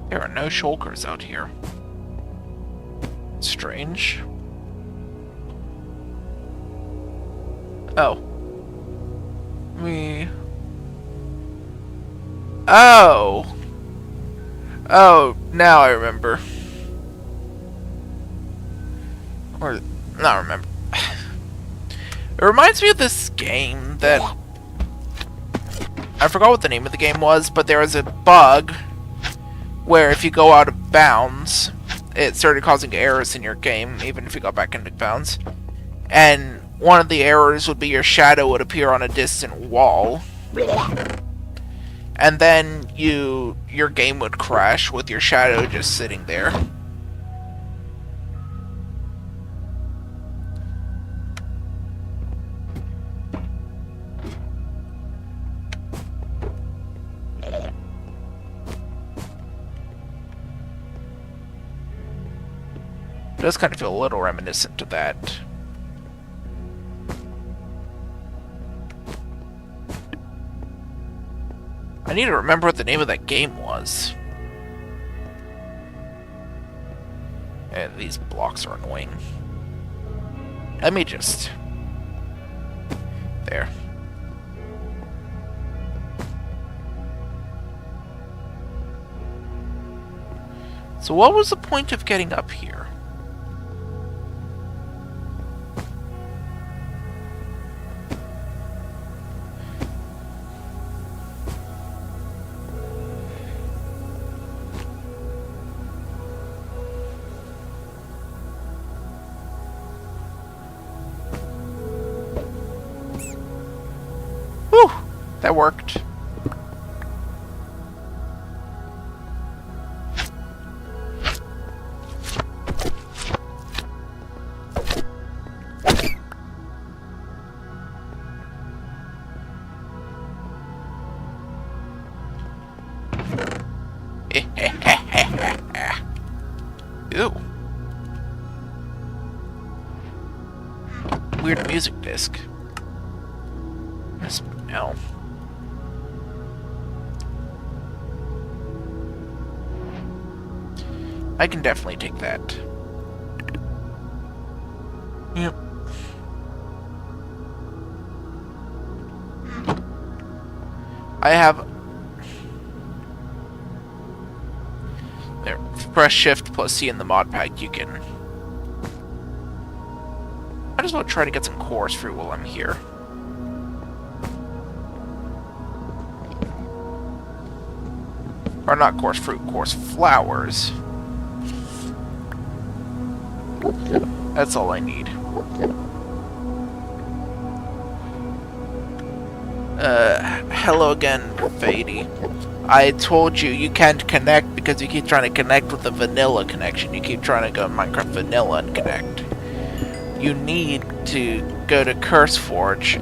There are no shulkers out here. Strange. Oh. Me. Oh! Oh, now I remember. Or, not remember. It reminds me of this game that... I forgot what the name of the game was, but there was a bug where if you go out of bounds, it started causing errors in your game, even if you got back into bounds. And one of the errors would be your shadow would appear on a distant wall. And then your game would crash with your shadow just sitting there. It does kind of feel a little reminiscent to that. I need to remember what the name of that game was. And these blocks are annoying. Let me just... There. So what was the point of getting up here? Whew! That worked. Ew. Weird music disc. No. I can definitely take that. Yep. I have... There. Press Shift plus C in the mod pack, you can... I just want to try to get some chorus fruit while I'm here. Or not coarse fruit, coarse flowers. That's all I need. Hello again, Fady. I told you, you can't connect because you keep trying to connect with the vanilla connection. You keep trying to go Minecraft Vanilla and connect. You need to go to CurseForge.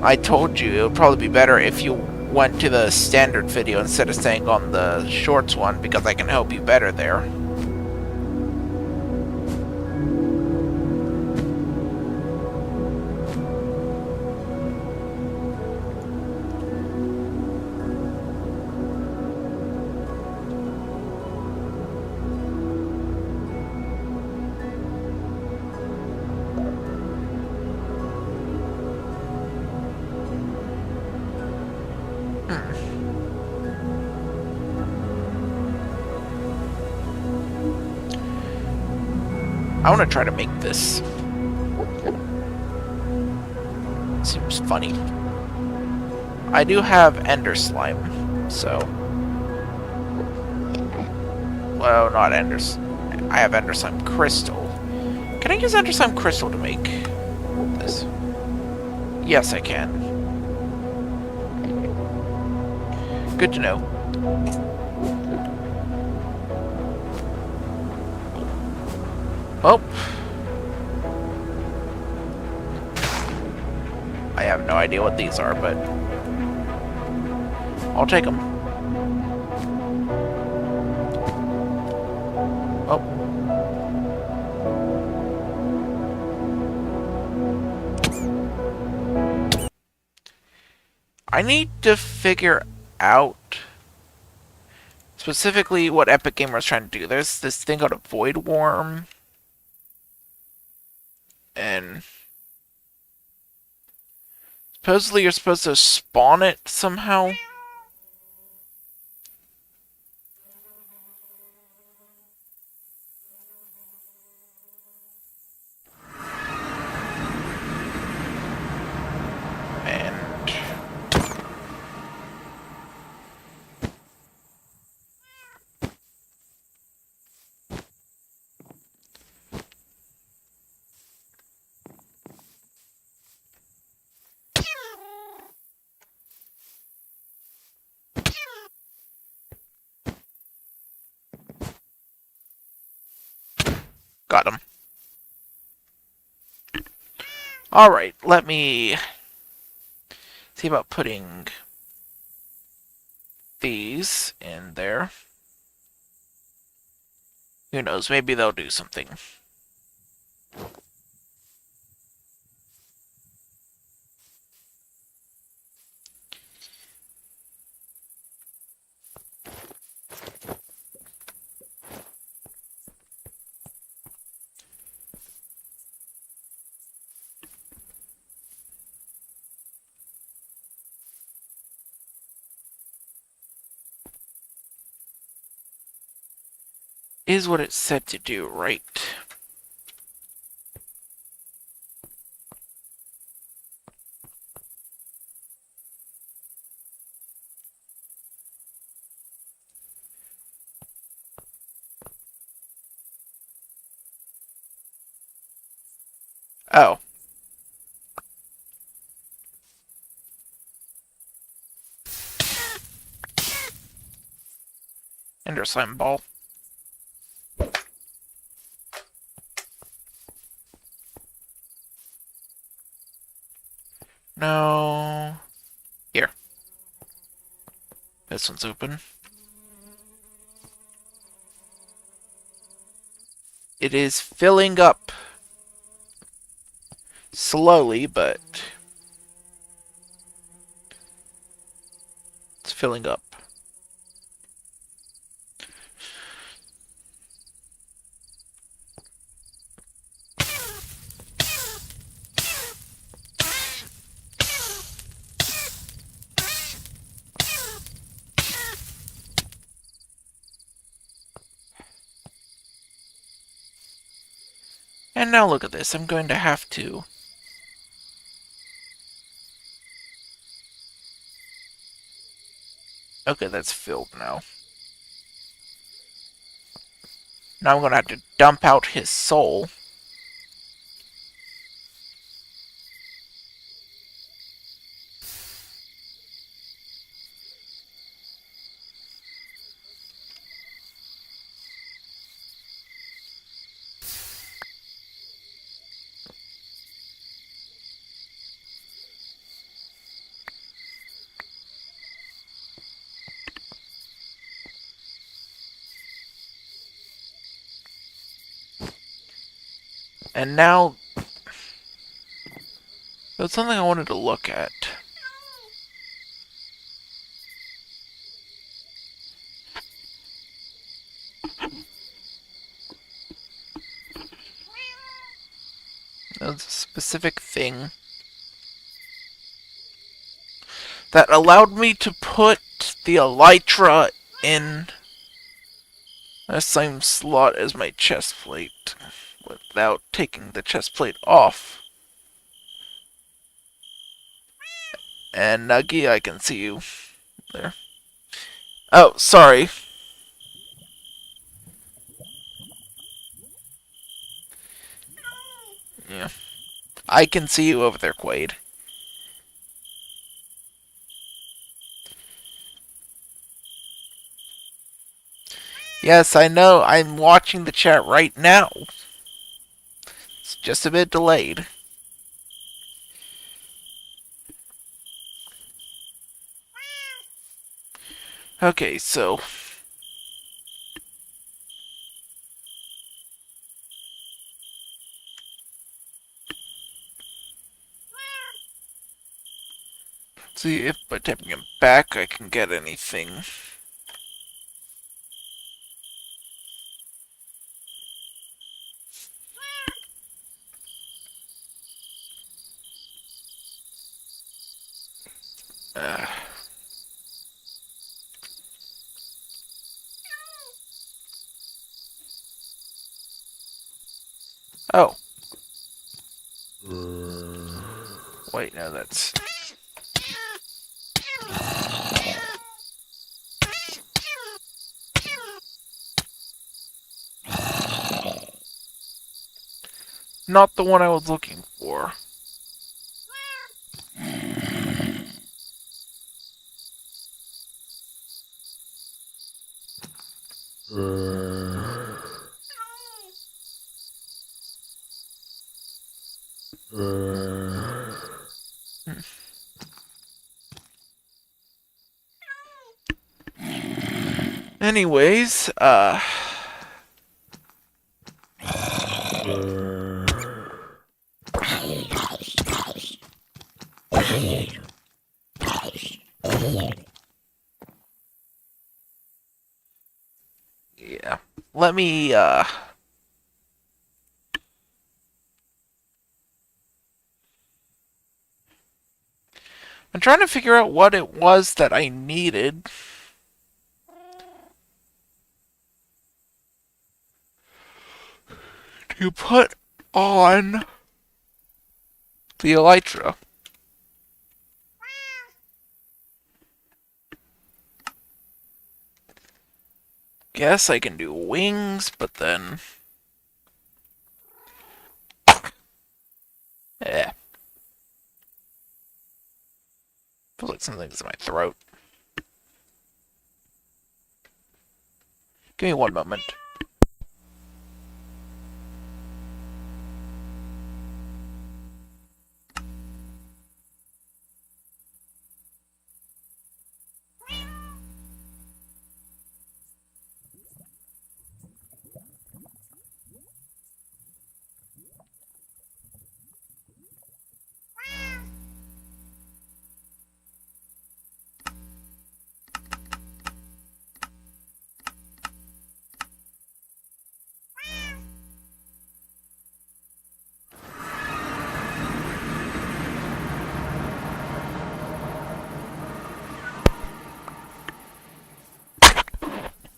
I told you, it would probably be better if you went to the standard video instead of staying on the shorts one, because I can help you better there. I want to try to make this. Seems funny. I do have Ender Slime, so... Well, not Ender... I have Ender Slime Crystal. Can I use Ender Slime Crystal to make this? Yes, I can. Good to know. Oh. I have no idea what these are, but I'll take them. Oh. I need to figure out specifically what Epic Gamer is trying to do. There's this thing called a Void Worm. And supposedly you're supposed to spawn it somehow. And got him. Alright, let me see about putting these in there. Who knows, maybe they'll do something. is what it's said to do, right? Oh. Ender Slime Ball. No. Here. This one's open. It is filling up. Slowly, but it's filling up. And now look at this. I'm going to have to... Okay, that's filled now. Now I'm going to have to dump out his soul. And now... That's something I wanted to look at. That's a specific thing that allowed me to put the elytra in the same slot as my chest plate without taking the chest plate off. And Nuggy, I can see you there. Oh, sorry. Yeah. I can see you over there, Quaid. Yes, I know. I'm watching the chat right now. It's just a bit delayed. Okay, so... see if by tapping him back I can get anything. Uh, oh. Wait, no, that's... not the one I was looking for. Anyways, yeah. Let me, I'm trying to figure out what it was that I needed. to put on the elytra. Guess I can do wings, but then... Eh. Feels like something's in my throat. Give me one moment.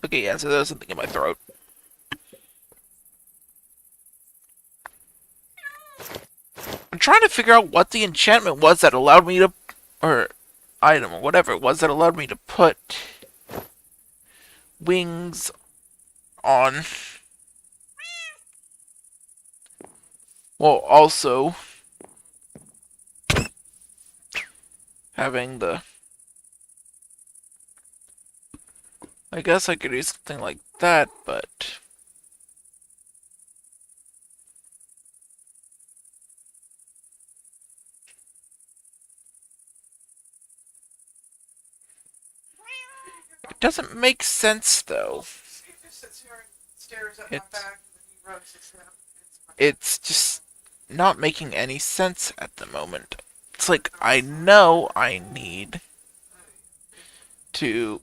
Okay, yeah, so there's something in my throat. I'm trying to figure out what the enchantment was that allowed me to... or item, or whatever it was that allowed me to put... wings on. Well, also... having the... I guess I could do something like that, but... it doesn't make sense, though. It's just not making any sense at the moment. It's like, I know I need to...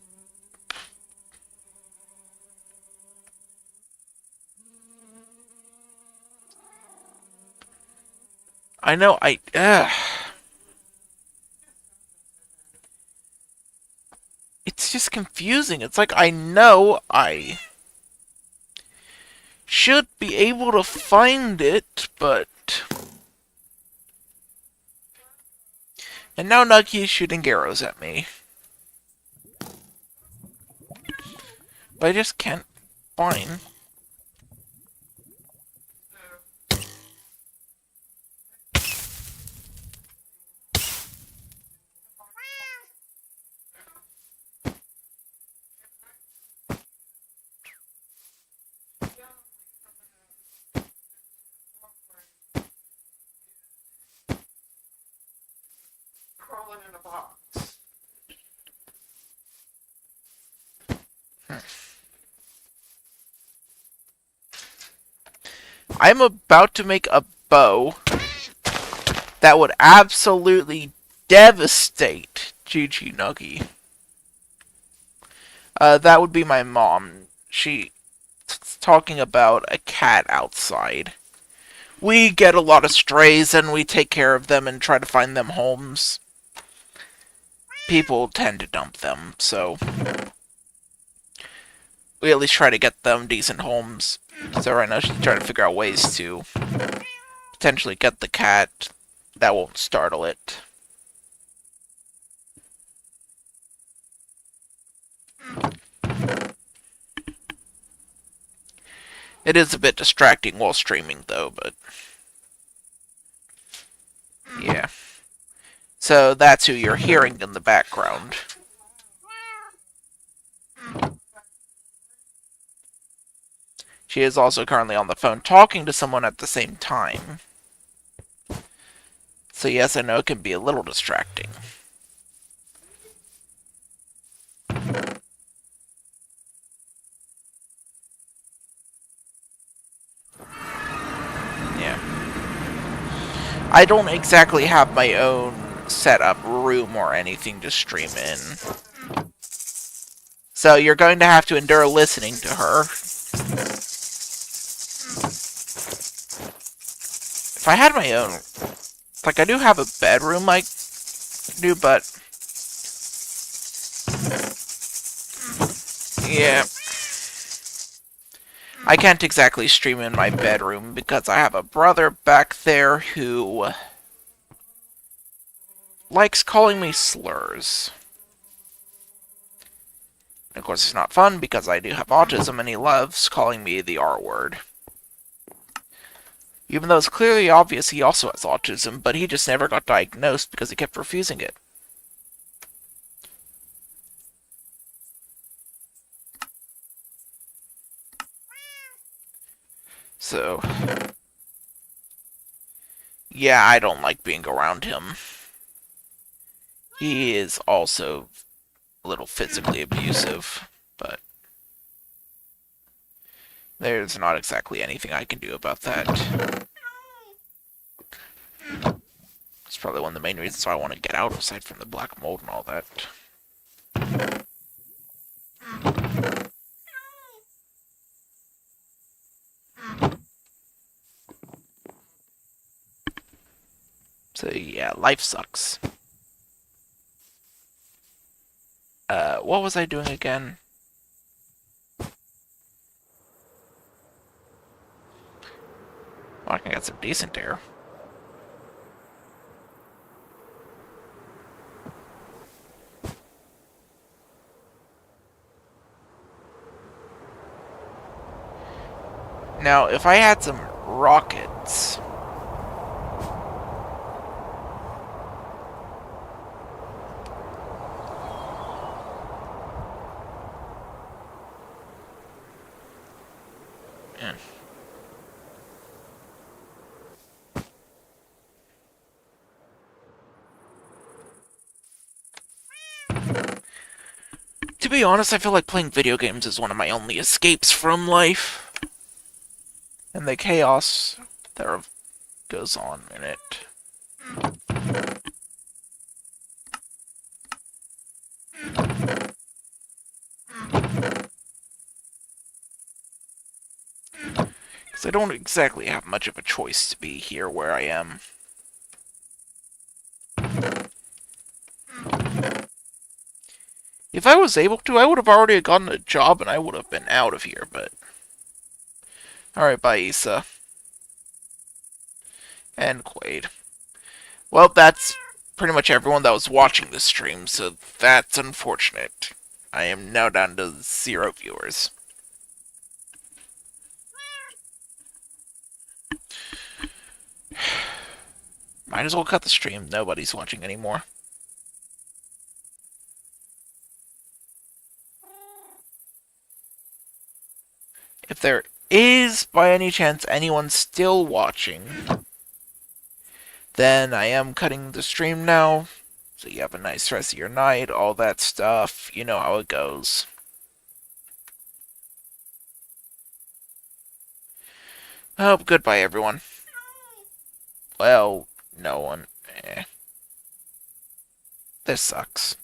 I know I... It's just confusing. It's like, I know I should be able to find it, but... And now Nuggy is shooting arrows at me. But I just can't find... Crawling in a box. I'm about to make a bow that would absolutely devastate Gigi Nuggy. That would be my mom. She's talking about a cat outside. We get a lot of strays and we take care of them and try to find them homes. People tend to dump them, so we at least try to get them decent homes. So right now she's trying to figure out ways to potentially get the cat that won't startle it. It is a bit distracting while streaming, though, but... yeah. So that's who you're hearing in the background. She is also currently on the phone talking to someone at the same time. So yes, I know it can be a little distracting. Yeah. I don't exactly have my own setup room or anything to stream in. So you're going to have to endure listening to her. If I had my own... like, I do have a bedroom I do, but... yeah. I can't exactly stream in my bedroom because I have a brother back there who likes calling me slurs. And of course, it's not fun because I do have autism and he loves calling me the R word. Even though it's clearly obvious he also has autism, but he just never got diagnosed because he kept refusing it. So, yeah, I don't like being around him. He is also a little physically abusive, but there's not exactly anything I can do about that. It's probably one of the main reasons why I want to get out, aside from the black mold and all that. So yeah, life sucks. What was I doing again? Well, I can get some decent air. Now, if I had some rockets... Eh. To be honest, I feel like playing video games is one of my only escapes from life. And the chaos that goes on in it. Because I don't exactly have much of a choice to be here where I am. If I was able to, I would have already gotten a job and I would have been out of here, but... Alright, bye, Issa. And Quaid. Well, that's pretty much everyone that was watching this stream, so that's unfortunate. I am now down to 0 viewers. Might as well cut the stream. Nobody's watching anymore. If there is, by any chance, anyone still watching, then I am cutting the stream now. So you have a nice rest of your night, all that stuff. You know how it goes. Oh, goodbye, everyone. Well, no one. This sucks.